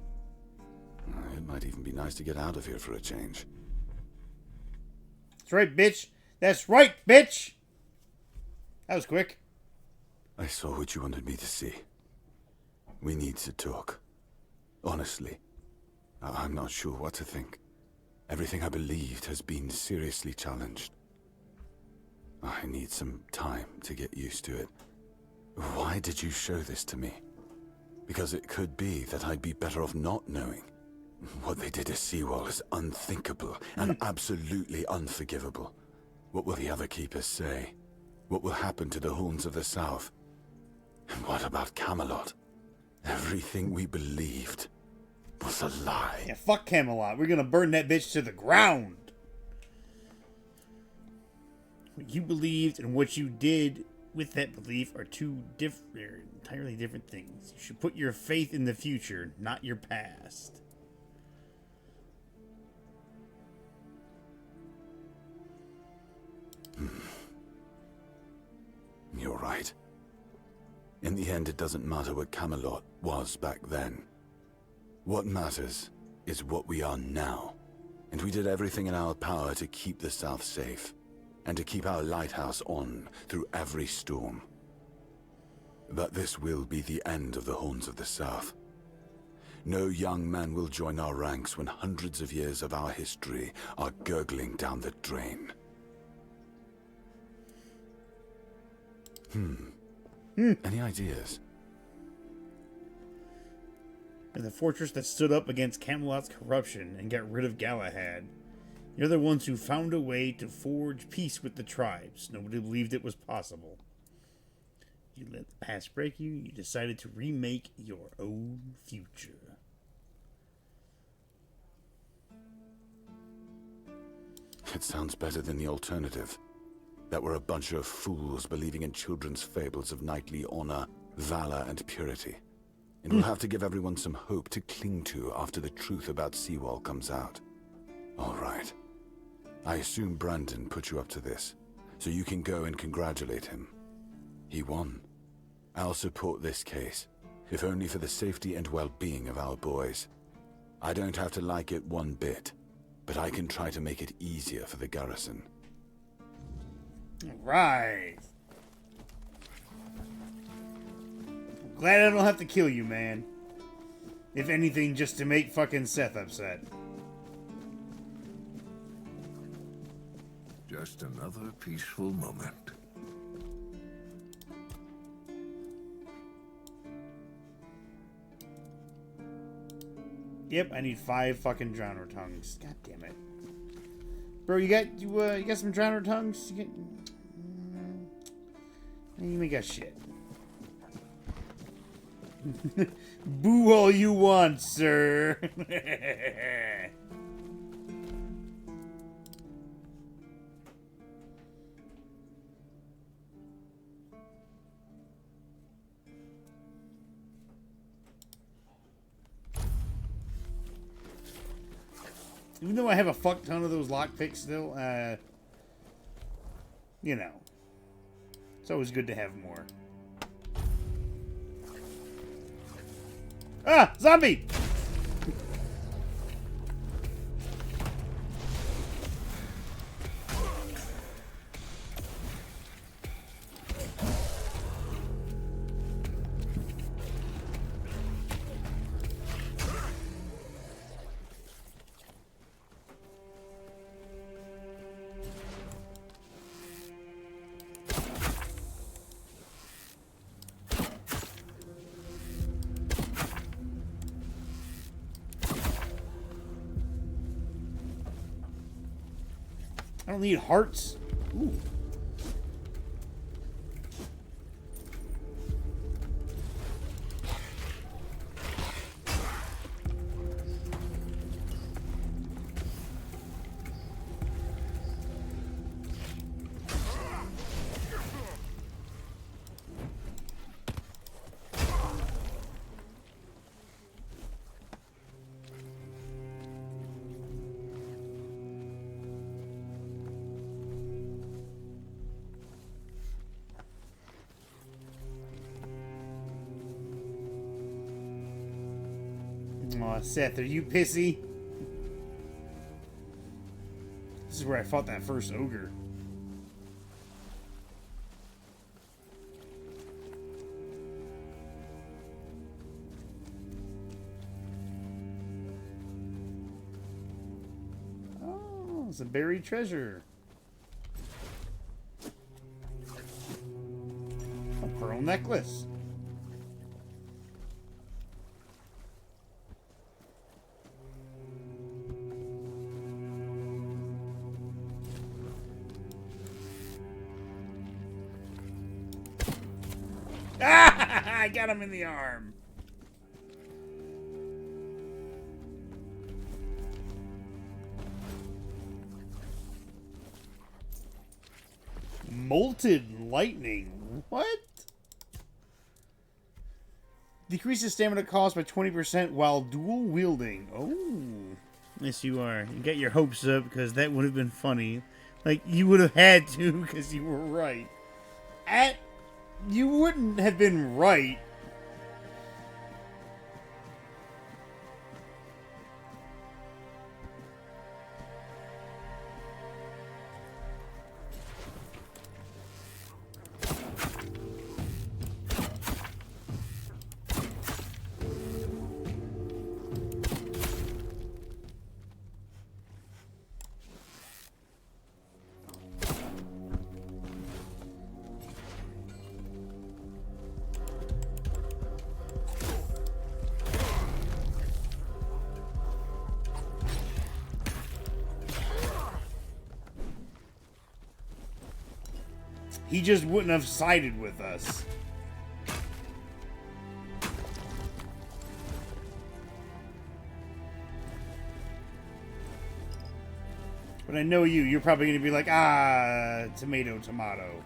It might even be nice to get out of here for a change. That's right, bitch. That's right, bitch. That was quick. I saw what you wanted me to see. We need to talk. Honestly, I'm not sure what to think. Everything I believed has been seriously challenged. I need some time to get used to it. Why did you show this to me? Because it could be that I'd be better off not knowing. What they did to Seawall is unthinkable and absolutely unforgivable. What will the other keepers say? What will happen to the Horns of the South? And what about Camelot? Everything we believed was a lie. Yeah, fuck Camelot. We're gonna burn that bitch to the ground. What you believed and what you did with that belief are two entirely different things. You should put your faith in the future, not your past. You're right. In the end, it doesn't matter what Camelot was back then. What matters is what we are now. And we did everything in our power to keep the South safe. And to keep our lighthouse on through every storm. But this will be the end of the Horns of the South. No young man will join our ranks when hundreds of years of our history are gurgling down the drain. Any ideas? You're the fortress that stood up against Camelot's corruption and got rid of Galahad. You're the ones who found a way to forge peace with the tribes. Nobody believed it was possible. You let the past break you. You decided to remake your own future. It sounds better than the alternative. That we're a bunch of fools believing in children's fables of knightly honor, valor, and purity. And we'll have to give everyone some hope to cling to after the truth about Seawall comes out. All right. I assume Brandon put you up to this, so you can go and congratulate him. He won. I'll support this case, if only for the safety and well-being of our boys. I don't have to like it one bit, but I can try to make it easier for the garrison. Right. Glad I don't have to kill you, man. If anything, just to make fucking Seth upset. Just another peaceful moment. Yep, I need 5 fucking drowner tongues. God damn it. Bro, you got some drowner tongues? You ain't got shit. Boo all you want, sir. Even though I have a fuck ton of those lockpicks still, you know, it's always good to have more. Ah! Zombie! I don't need hearts. Ooh. Aw, Seth, are you pissy? This is where I fought that first ogre. Oh, it's a buried treasure. A pearl necklace. I got him in the arm. Molten lightning. What? Decreases stamina cost by 20% while dual wielding. Oh. Yes, you are. You got your hopes up because that would have been funny. Like, you would have had to because you were right. You wouldn't have been right. He just wouldn't have sided with us. But I know you. You're probably going to be like, ah, tomato, tomato.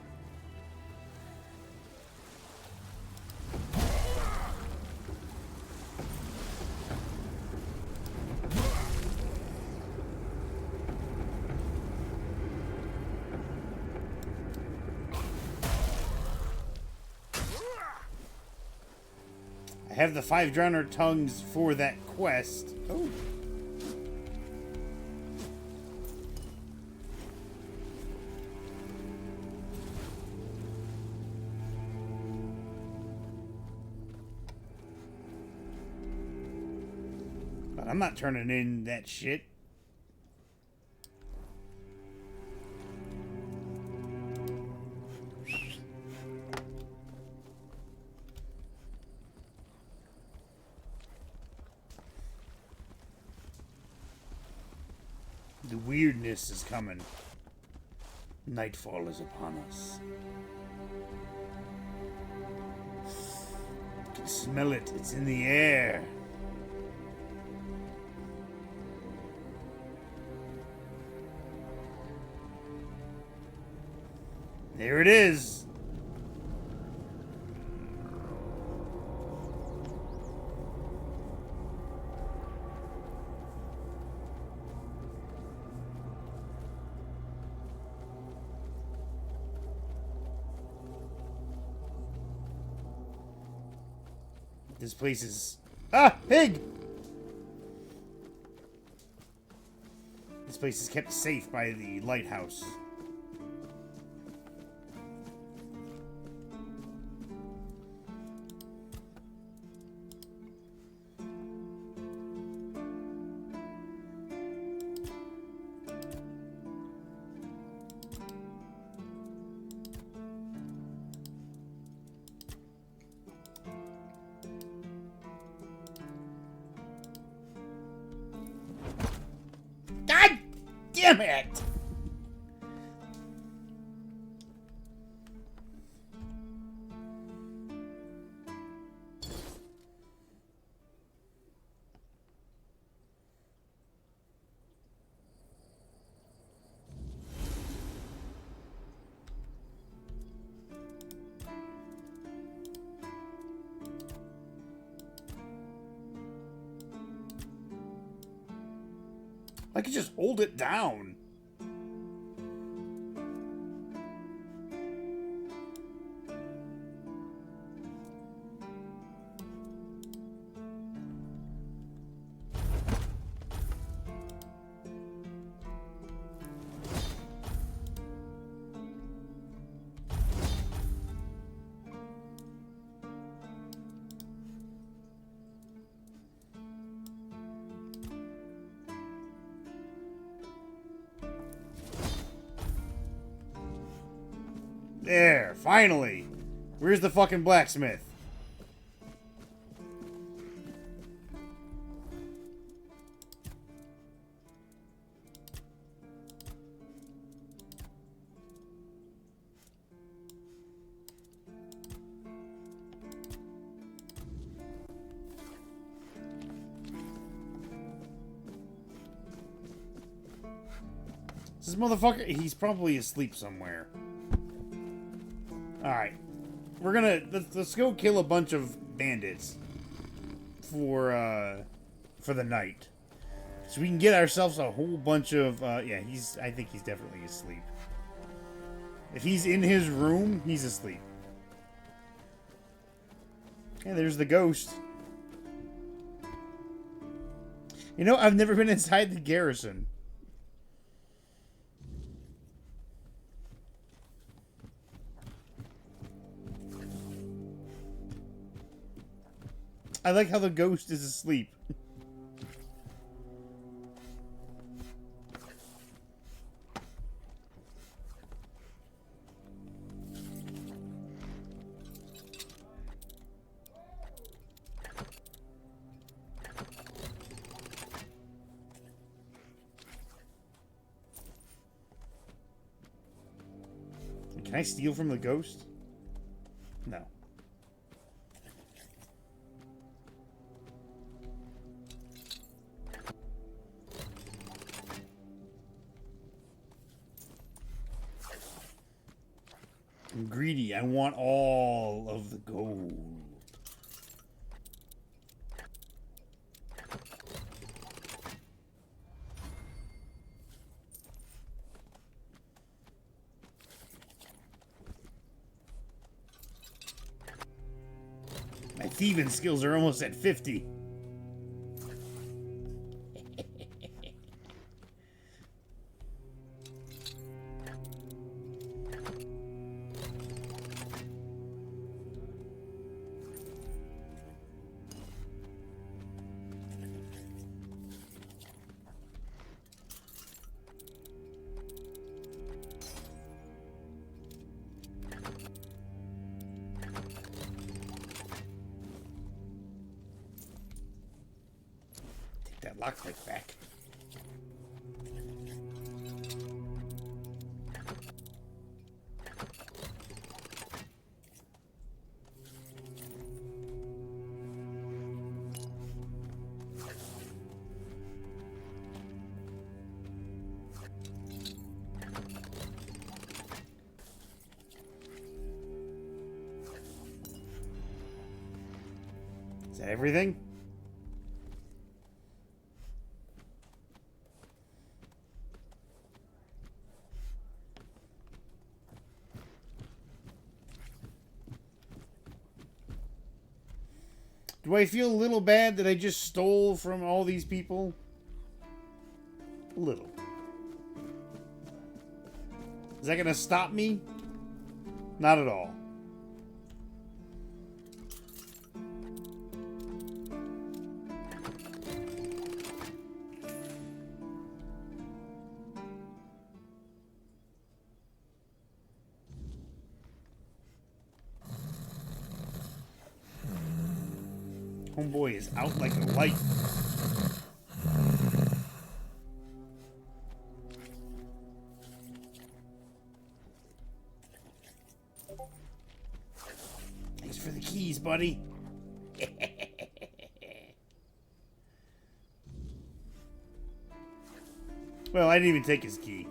I have the 5 Drowner tongues for that quest. Oh. But I'm not turning in that shit. The weirdness is coming. Nightfall is upon us. I can smell it. It's in the air. There it is. This place is... Ah! Pig! This place is kept safe by the lighthouse. God damn it! I could just hold it down. There, finally. Where's the fucking blacksmith? This motherfucker, he's probably asleep somewhere. Alright. We're gonna... Let's go kill a bunch of bandits. For the night. So we can get ourselves a whole bunch of... yeah, I think he's definitely asleep. If he's in his room, he's asleep. Yeah, there's the ghost. You know, I've never been inside the garrison. I like how the ghost is asleep. Can I steal from the ghost? No. I'm greedy. I want all of the gold. thieving skills are almost at 50. That lockpick back. Is that everything? Do I feel a little bad that I just stole from all these people? A little. Is that gonna stop me? Not at all. Homeboy is out like a light. Thanks for the keys, buddy. Well, I didn't even take his key.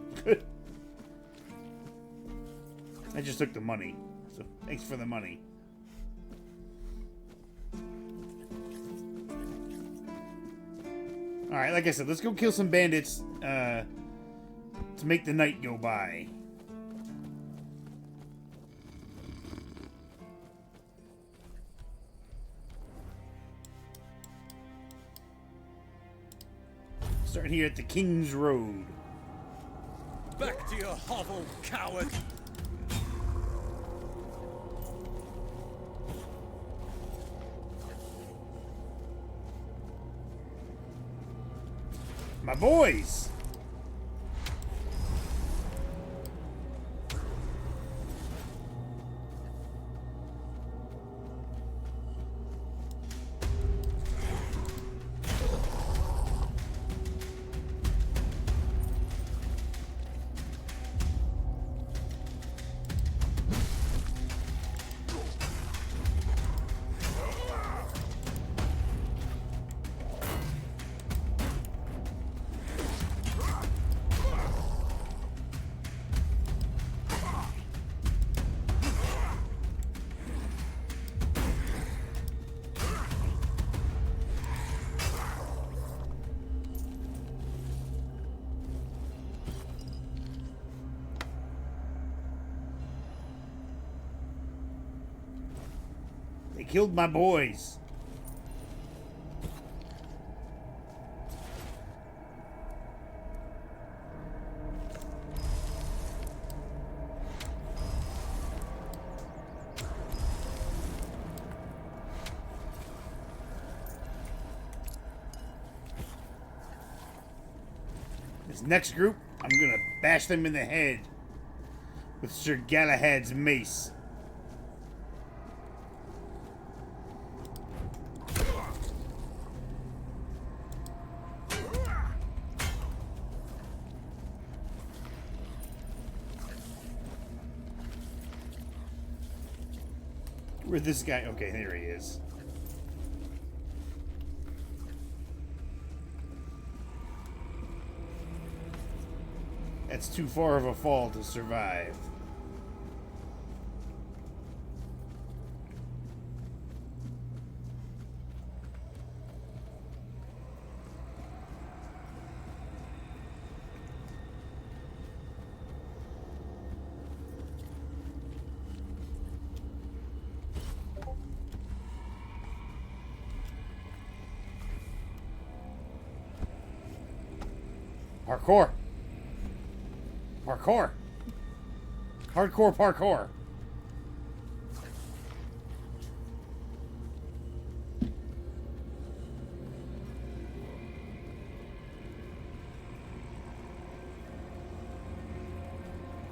I just took the money. So thanks for the money. Alright, like I said, let's go kill some bandits to make the night go by. Start here at the King's Road. Back to your hovel, coward! My boys! They killed my boys. This next group, I'm gonna bash them in the head with Sir Galahad's mace. Where'd this guy? Okay, there he is. That's too far of a fall to survive. Parkour. Parkour. Hardcore parkour.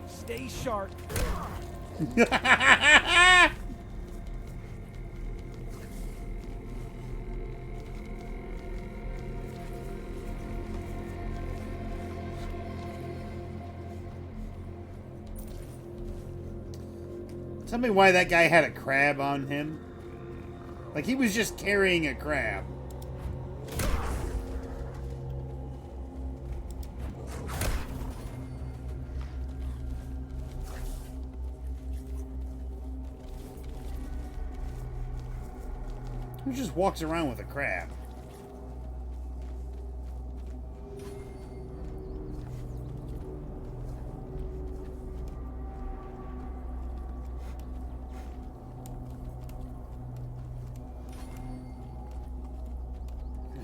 Stay sharp. Tell me why that guy had a crab on him. Like he was just carrying a crab. Who just walks around with a crab?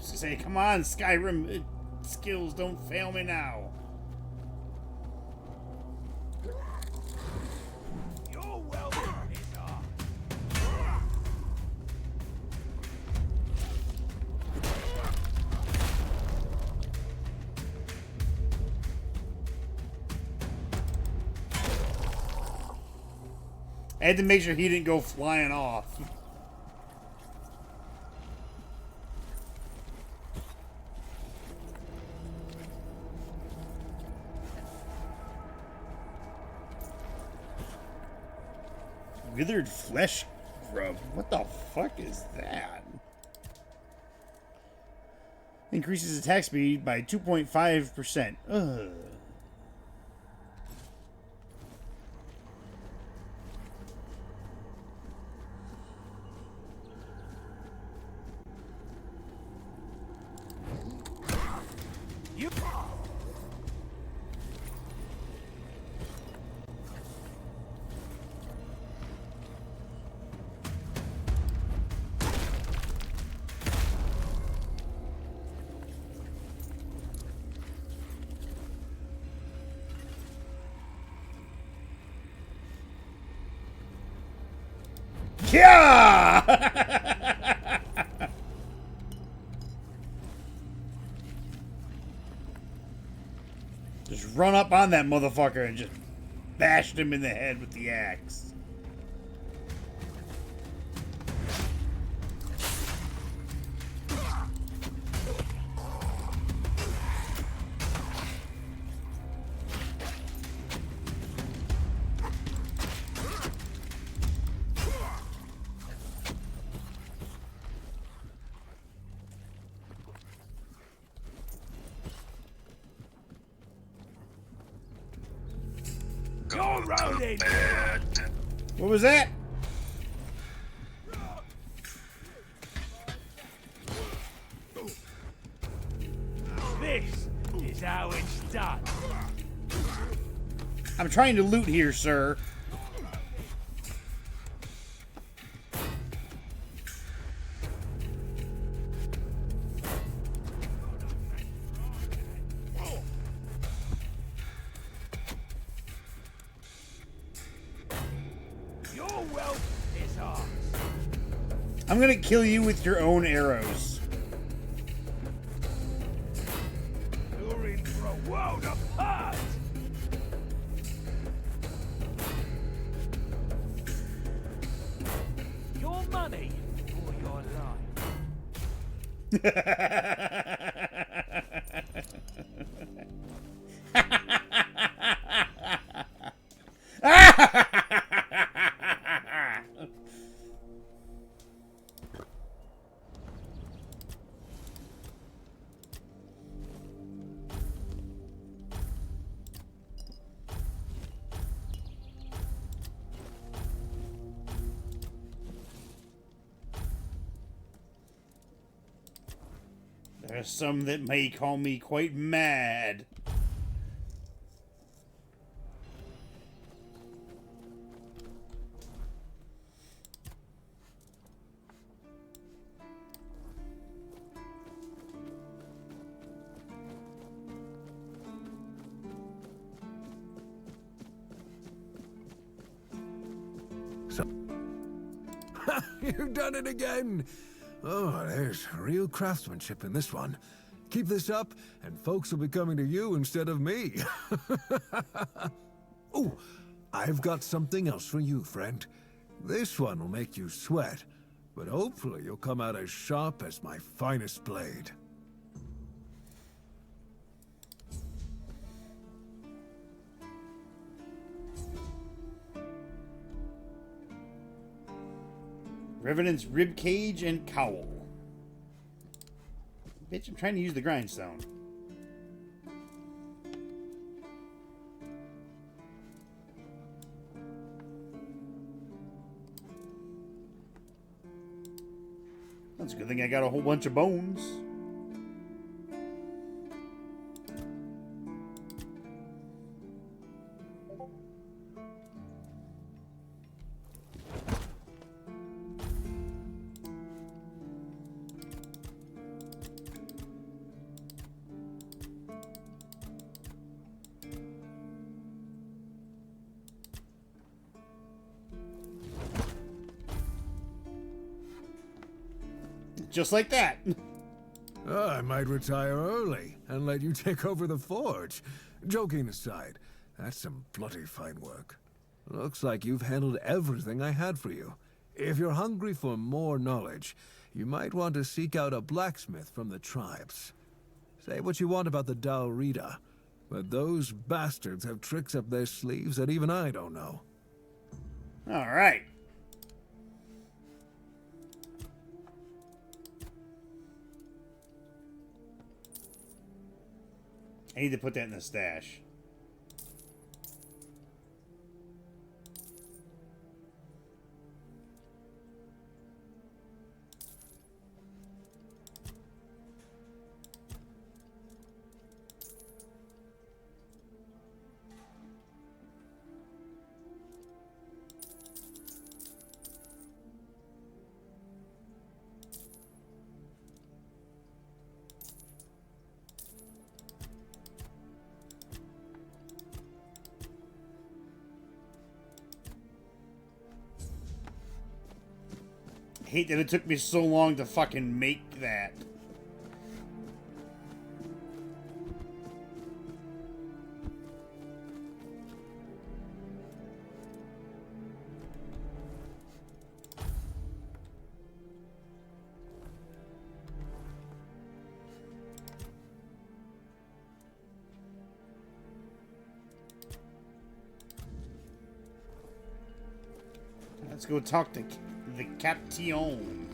To say, come on, Skyrim skills, don't fail me now. You're welcome, Nizar. I had to make sure he didn't go flying off. Withered flesh grub. What the fuck is that? Increases attack speed by 2.5%. Ugh. You. Yeah! Just run up on that motherfucker and just bashed him in the head with the axe. You're rolling. What was that? This is how it's done. I'm trying to loot here, sir. Your wealth is ours. I'm gonna kill you with your own arrows. You're in for a world apart. Your money or your There are some that may call me quite mad. You've done it again! Oh, there's real craftsmanship in this one. Keep this up, and folks will be coming to you instead of me. Oh, I've got something else for you, friend. This one will make you sweat, but hopefully you'll come out as sharp as my finest blade. Revenant's rib cage and cowl. Bitch, I'm trying to use the grindstone. That's a good thing I got a whole bunch of bones. Just like that. I might retire early and let you take over the forge. Joking aside, that's some bloody fine work. Looks like you've handled everything I had for you. If you're hungry for more knowledge, you might want to seek out a blacksmith from the tribes. Say what you want about the Dalrita, but those bastards have tricks up their sleeves that even I don't know. All right. I need to put that in the stash. I hate that it took me so long to fucking make that. Let's go talk to the Captain.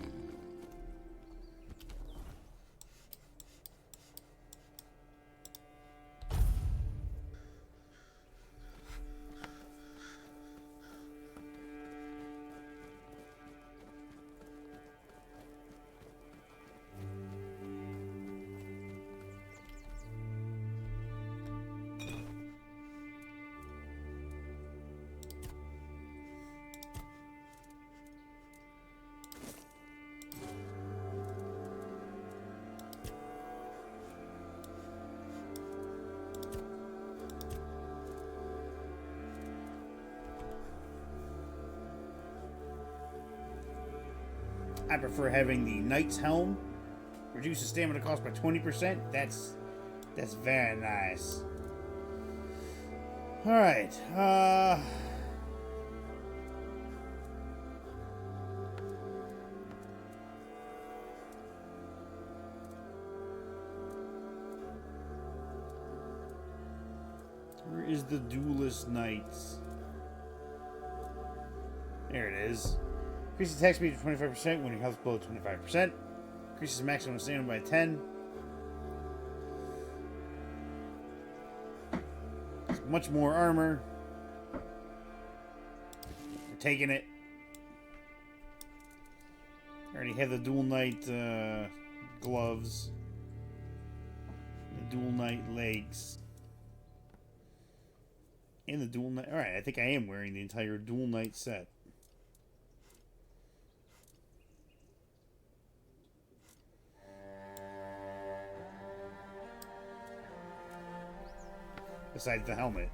I prefer having the Knight's Helm. Reduces stamina cost by 20%. That's very nice. Alright. Where is the Duelist Knights? There it is. Increases attack speed to 25% when your health is below 25%. Increases maximum stamina by 10. Much more armor. We're taking it. I already have the Dual Knight gloves. The Dual Knight legs. And the Dual Knight. Alright, I think I am wearing the entire Dual Knight set. Besides the helmet.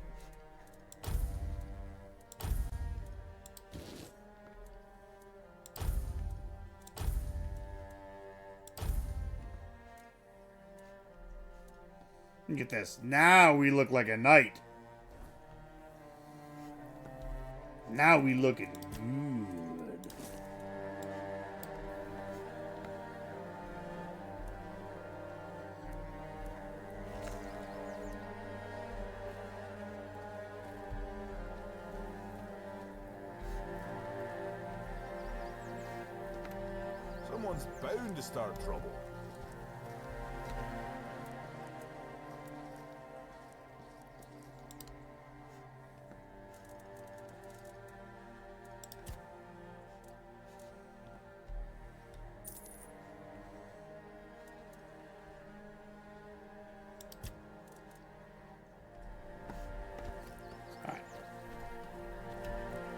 Look at this. Now we look like a knight. Now we looking good. Someone's bound to start trouble.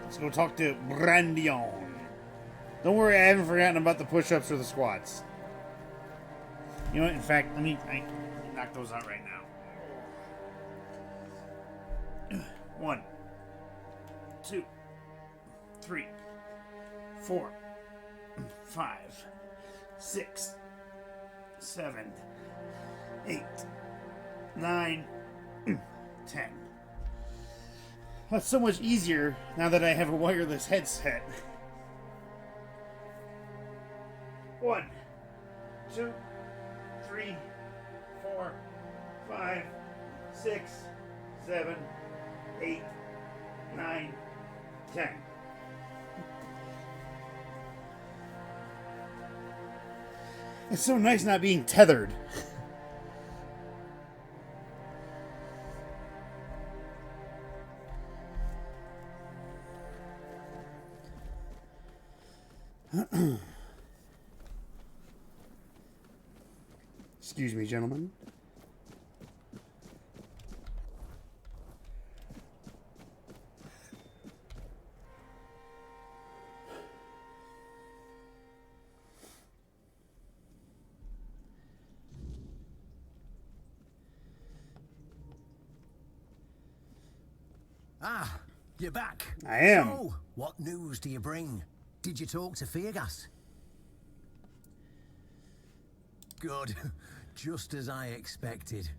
Let's go talk to Brandion. Don't worry, I haven't forgotten about the push-ups or the squats. You know what? In fact, I knock those out right now. 1, 2, 3, 4, 5, 6, 7, 8, 9, 10. That's so much easier now that I have a wireless headset. 1, 2, 3, 4, 5, 6, 7, 8, 9, 10. It's so nice not being tethered. Excuse me, gentlemen. Ah, you're back. I am. So, what news do you bring? Did you talk to Feargas? Good. Just as I expected.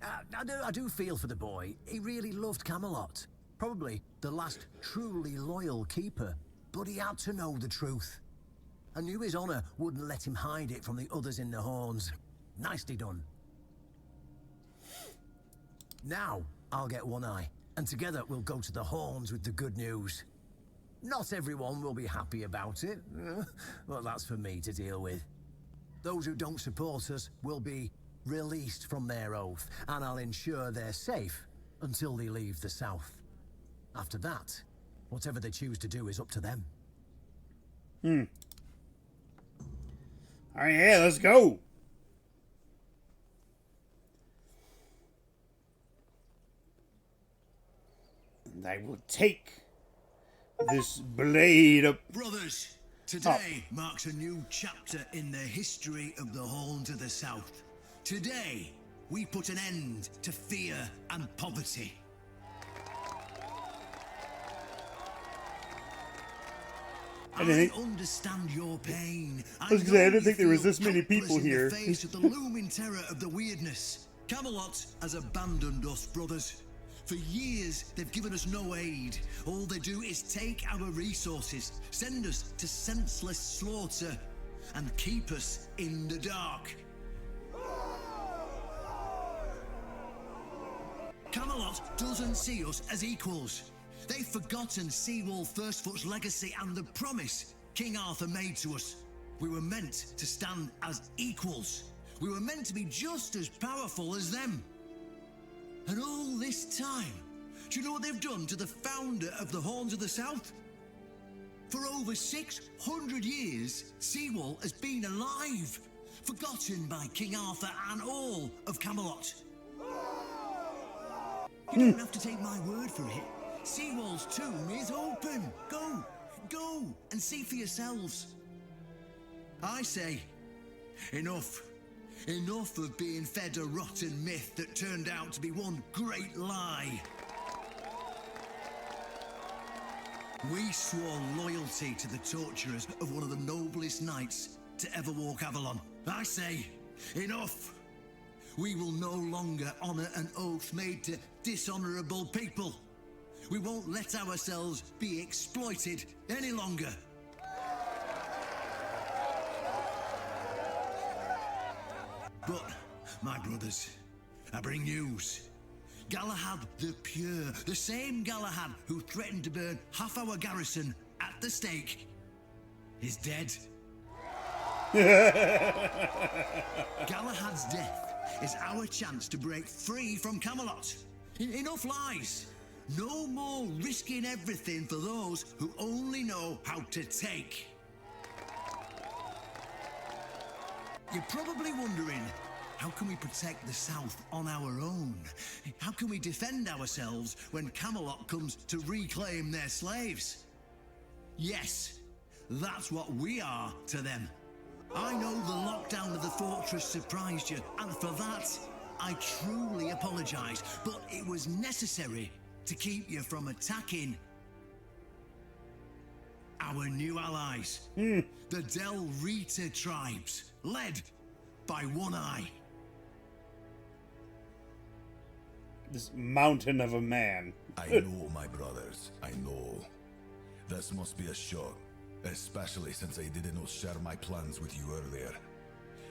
I do feel for the boy. He really loved Camelot. Probably the last truly loyal keeper. But he had to know the truth. I knew his honor wouldn't let him hide it from the others in the Horns. Nicely done. Now, I'll get One Eye. And together we'll go to the Horns with the good news. Not everyone will be happy about it. Well, that's for me to deal with. Those who don't support us will be released from their oath, and I'll ensure they're safe until they leave the South. After that, whatever they choose to do is up to them. Alright, yeah, let's go. And I will take this blade up. Brothers, today marks a new chapter in the history of the Horns of the South. Today, we put an end to fear and poverty. I understand your pain. I was gonna say, I didn't think there was this many people here. In the face of the looming terror of the weirdness. Camelot has abandoned us, brothers. For years, they've given us no aid. All they do is take our resources, send us to senseless slaughter, and keep us in the dark. Camelot doesn't see us as equals. They've forgotten Seawall Firstfoot's legacy and the promise King Arthur made to us. We were meant to stand as equals. We were meant to be just as powerful as them. And all this time, do you know what they've done to the founder of the Horns of the South? For over 600 years, Seawall has been alive, forgotten by King Arthur and all of Camelot. You don't have to take my word for it. Seawall's tomb is open. Go and see for yourselves. I say, enough. Enough of being fed a rotten myth that turned out to be one great lie. We swore loyalty to the torturers of one of the noblest knights to ever walk Avalon. I say, enough. We will no longer honor an oath made to dishonorable people. We won't let ourselves be exploited any longer. But, my brothers, I bring news. Galahad the Pure, the same Galahad who threatened to burn half our garrison at the stake, is dead. Galahad's death is our chance to break free from Camelot. Enough lies. No more risking everything for those who only know how to take. You're probably wondering, how can we protect the South on our own? How can we defend ourselves when Camelot comes to reclaim their slaves? Yes, that's what we are to them. I know the lockdown of the fortress surprised you, and for that, I truly apologize, but it was necessary to keep you from attacking our new allies, the Del Rita tribes, led by One Eye. This mountain of a man. I know, my brothers, I know. This must be a shock, especially since I didn't share my plans with you earlier.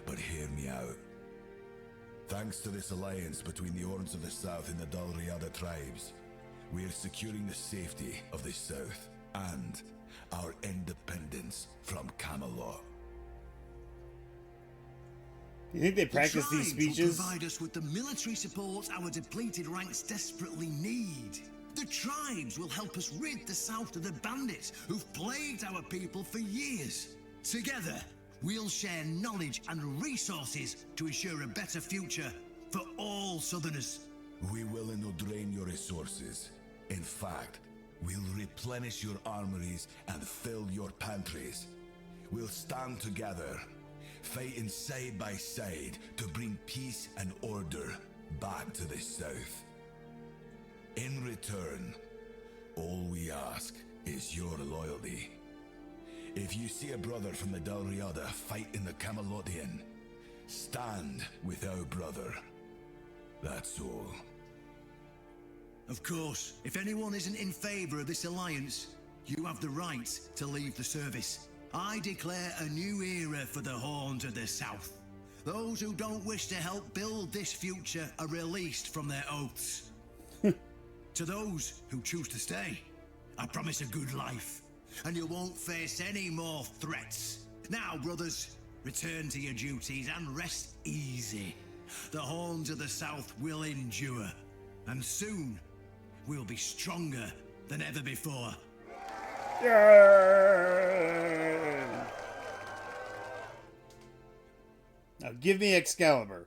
But hear me out. Thanks to this alliance between the Horns of the South and the Dalriada tribes, we are securing the safety of the South and our independence from Camelot. You think they practice the these tribes will speeches? provide us with the military support our depleted ranks desperately need. The tribes will help us rid the South of the bandits who've plagued our people for years. Together, we'll share knowledge and resources to ensure a better future for all Southerners. We will not drain your resources. In fact, we'll replenish your armories and fill your pantries. We'll stand together, fighting side by side to bring peace and order back to the South. In return, all we ask is your loyalty. If you see a brother from the Dalriada fight in the Camelotian, stand with our brother. That's all. Of course, if anyone isn't in favor of this alliance, you have the right to leave the service. I declare a new era for the Horns of the South. Those who don't wish to help build this future are released from their oaths. To those who choose to stay, I promise a good life, and you won't face any more threats. Now, brothers, return to your duties and rest easy. The Horns of the South will endure, and soon we'll be stronger than ever before. Now give me Excalibur.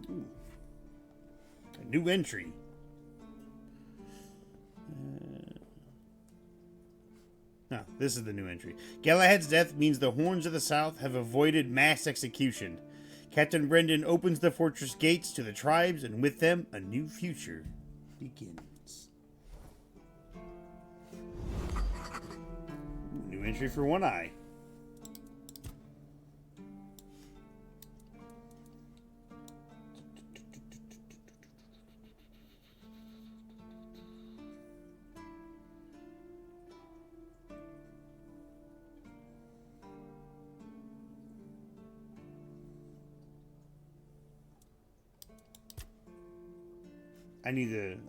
Ooh. A new entry. No, this is the new entry. Galahad's death means the Horns of the South have avoided mass execution. Captain Brendan opens the fortress gates to the tribes, and with them, a new future begins. New entry for One Eye.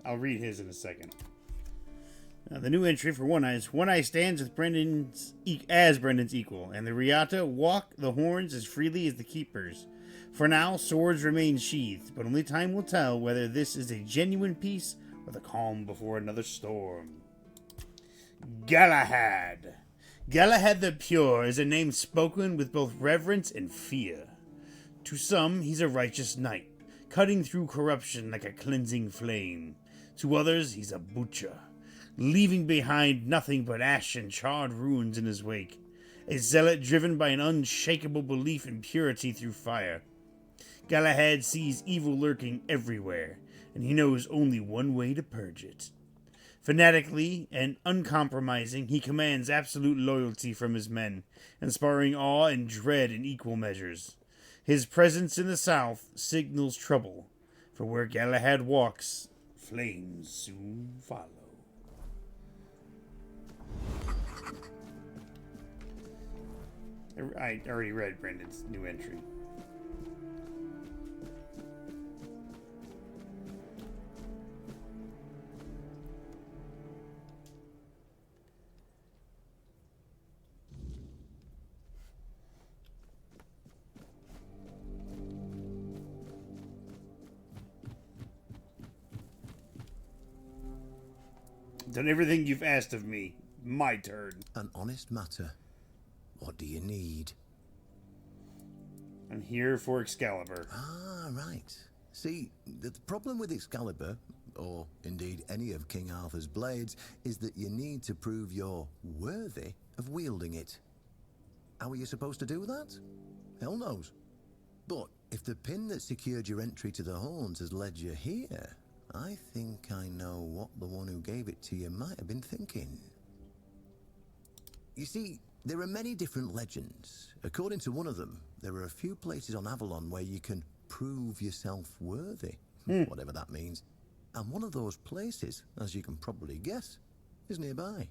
I'll read his in a second. The new entry for One Eye is One Eye stands with Brendan's equal, and the Riata walk the horns as freely as the keepers. For now, swords remain sheathed, but only time will tell whether this is a genuine peace or the calm before another storm. Galahad. Galahad the Pure is a name spoken with both reverence and fear. To some, he's a righteous knight, cutting through corruption like a cleansing flame. To others, he's a butcher, leaving behind nothing but ash and charred ruins in his wake. A zealot driven by an unshakable belief in purity through fire. Galahad sees evil lurking everywhere, and he knows only one way to purge it. Fanatically and uncompromising, he commands absolute loyalty from his men, inspiring awe and dread in equal measures. His presence in the south signals trouble, for where Galahad walks, flames soon follow. I already read Brendan's new entry. Done everything you've asked of me. My turn. An honest matter. What do you need? I'm here for Excalibur. Ah, right. See, the problem with Excalibur, or indeed any of King Arthur's blades, is that you need to prove you're worthy of wielding it. How are you supposed to do that? Hell knows. But if the pin that secured your entry to the Horns has led you here, I think I know what the one who gave it to you might have been thinking. You see, there are many different legends. According to one of them, there are a few places on Avalon where you can prove yourself worthy, whatever that means. And one of those places, as you can probably guess, is nearby.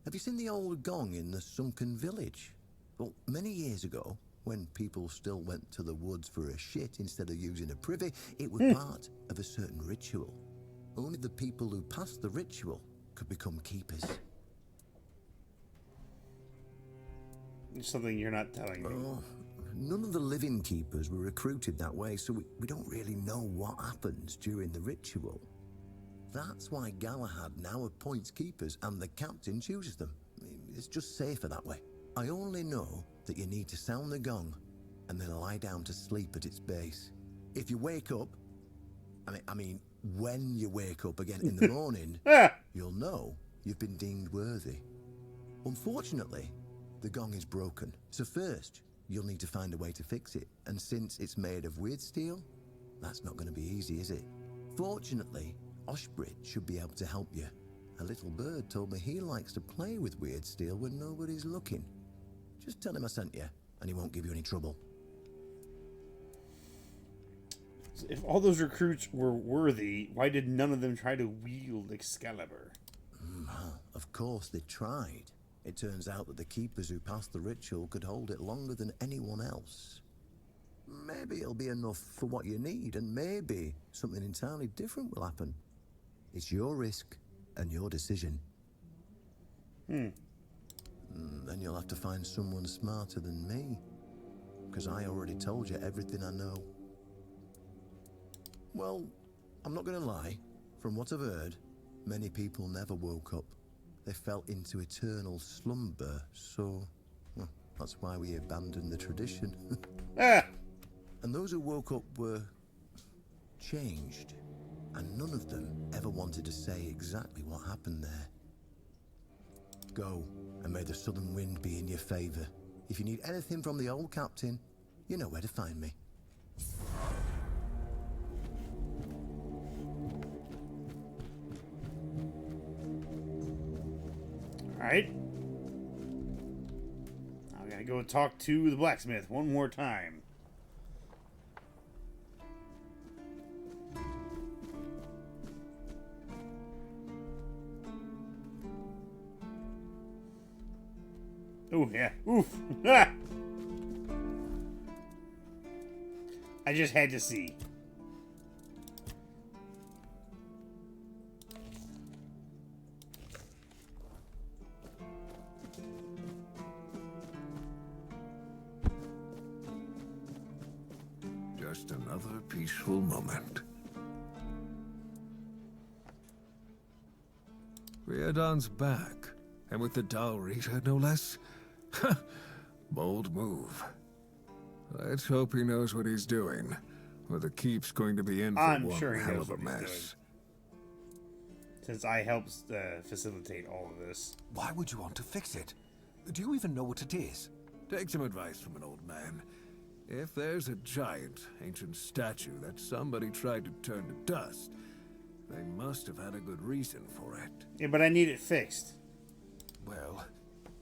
Have you seen the old gong in the sunken village? Well, many years ago, when people still went to the woods for a shit instead of using a privy, it was part of a certain ritual. Only the people who passed the ritual could become keepers. Something you're not telling me. Oh, none of the living keepers were recruited that way, so we don't really know what happens during the ritual. That's why Galahad now appoints keepers and the captain chooses them. It's just safer that way. I only know that you need to sound the gong and then lie down to sleep at its base. If you wake up, I mean, when you wake up again in the morning, you'll know you've been deemed worthy. Unfortunately, the gong is broken, so first you'll need to find a way to fix it, and since it's made of weird steel, that's not going to be easy, is it? Fortunately, Oshbrit should be able to help you. A little bird told me he likes to play with weird steel when nobody's looking. Just tell him I sent you, and he won't give you any trouble. If all those recruits were worthy, why did none of them try to wield Excalibur? Of course they tried. It turns out that the keepers who passed the ritual could hold it longer than anyone else. Maybe it'll be enough for what you need, and maybe something entirely different will happen. It's your risk and your decision. Then you'll have to find someone smarter than me, because I already told you everything I know. Well, I'm not going to lie. From what I've heard, many people never woke up. They fell into eternal slumber, so well, that's why we abandoned the tradition. And those who woke up were changed, and none of them ever wanted to say exactly what happened there. Go, and may the southern wind be in your favor. If you need anything from the old captain, you know where to find me. Alright. I gotta go talk to the blacksmith one more time. Oh, yeah. Oof. Ah! I just had to see. Just another peaceful moment. Riordan's back, and with the Dalrita, no less. Bold move. Let's hope he knows what he's doing, or the keep's going to be in for I'm one sure he hell knows of a what he's mess. Since I helped facilitate all of this. Why would you want to fix it? Do you even know what it is? Take some advice from an old man. If there's a giant, ancient statue that somebody tried to turn to dust, They must have had a good reason for it. Yeah, but I need it fixed. Well,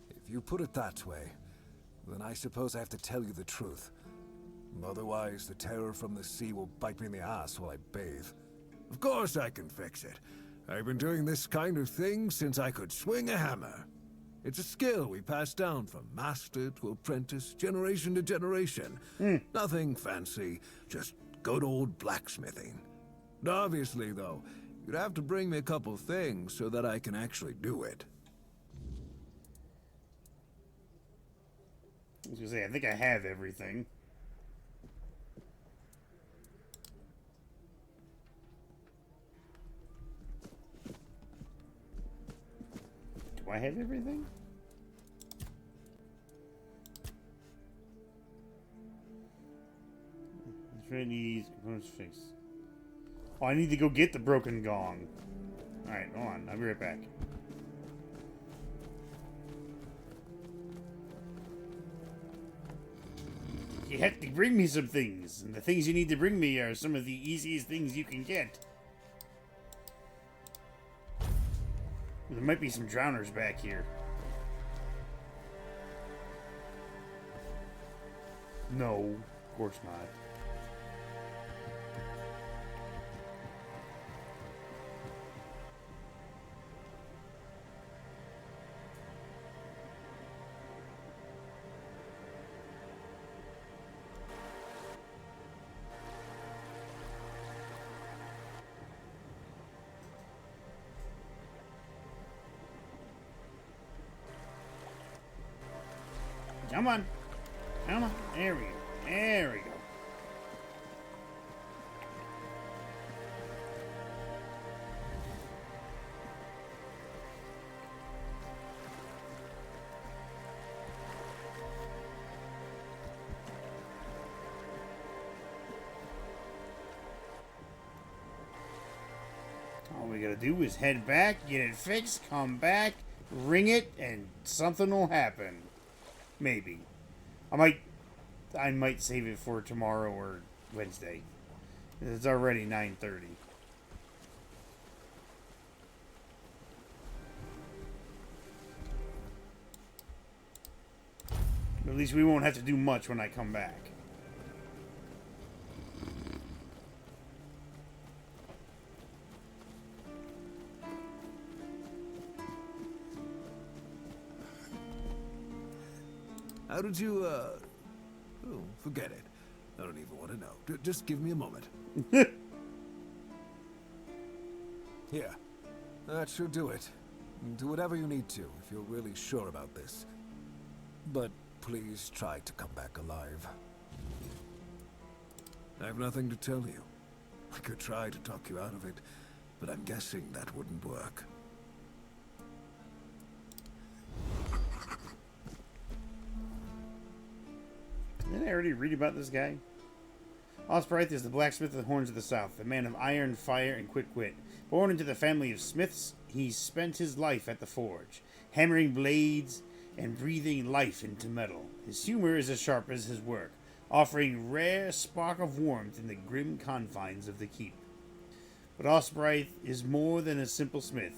if you put it that way, then I suppose I have to tell you the truth. Otherwise, the terror from the sea will bite me in the ass while I bathe. Of course I can fix it. I've been doing this kind of thing since I could swing a hammer. It's a skill we pass down from master to apprentice, generation to generation. Nothing fancy, just good old blacksmithing. Obviously, though, you'd have to bring me a couple things so that I can actually do it. I was gonna say, I think I have everything. Do I have everything? These components fixed. Oh, I need to go get the broken gong. Alright, hold on. I'll be right back. You have to bring me some things, and the things you need to bring me are some of the easiest things you can get. There might be some drowners back here. No, of course not. Come on. Come on. There we go. There we go. All we gotta do is head back, get it fixed, come back, ring it, and something will happen. Maybe. I might save it for tomorrow or Wednesday. It's already 9:30. At least we won't have to do much when I come back. How did you, oh, forget it. I don't even want to know. Just give me a moment. Here. That should do it. Do whatever you need to, if you're really sure about this. But please try to come back alive. I have nothing to tell you. I could try to talk you out of it, but I'm guessing that wouldn't work. Didn't I already read about this guy? Osbryth is the blacksmith of the Horns of the South, a man of iron, fire, and quick wit. Born into the family of smiths, he spent his life at the forge, hammering blades and breathing life into metal. His humor is as sharp as his work, offering rare spark of warmth in the grim confines of the keep. But Osbryth is more than a simple smith.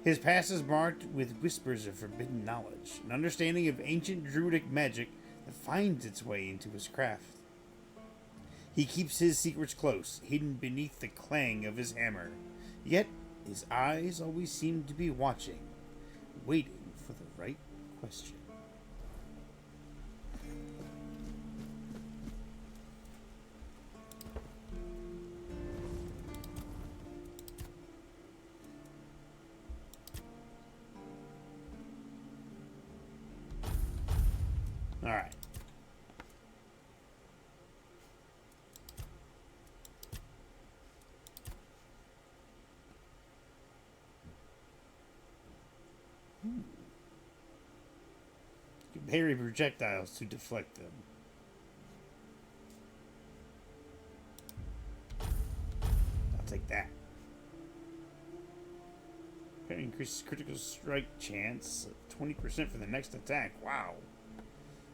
His past is marked with whispers of forbidden knowledge, an understanding of ancient druidic magic that finds its way into his craft. He keeps his secrets close, hidden beneath the clang of his hammer. Yet his eyes always seem to be watching, waiting for the right question. All right. Parry projectiles to deflect them. I'll take that. Increases critical strike chance 20% for the next attack. Wow.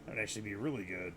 That would actually be really good.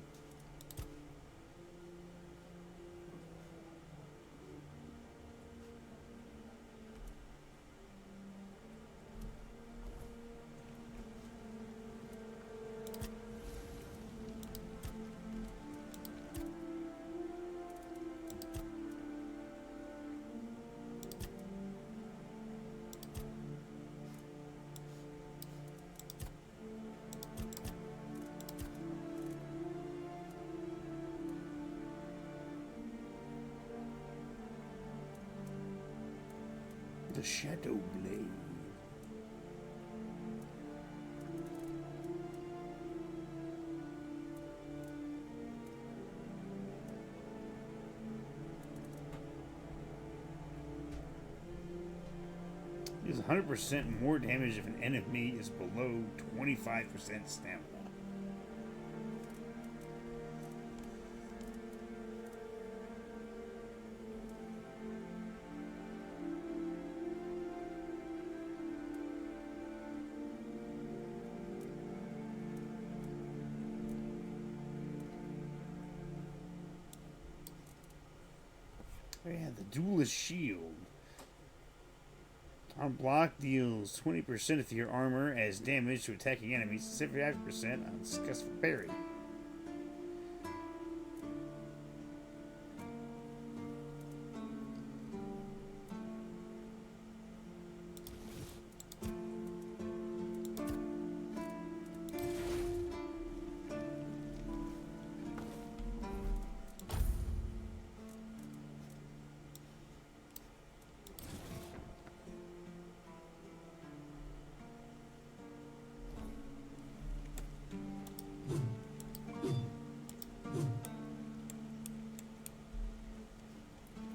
The Shadow Blade. Deals 100% more damage if an enemy is below 25% stamina. Oh yeah, the Duelist Shield. On block deals 20% of your armor as damage to attacking enemies, 75% on successful parry.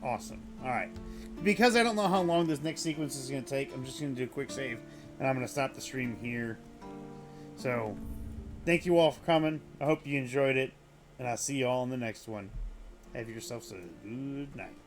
Awesome. Alright. Because I don't know how long this next sequence is going to take, I'm just going to do a quick save. And I'm going to stop the stream here. So, thank you all for coming. I hope you enjoyed it. And I'll see you all in the next one. Have yourselves a good night.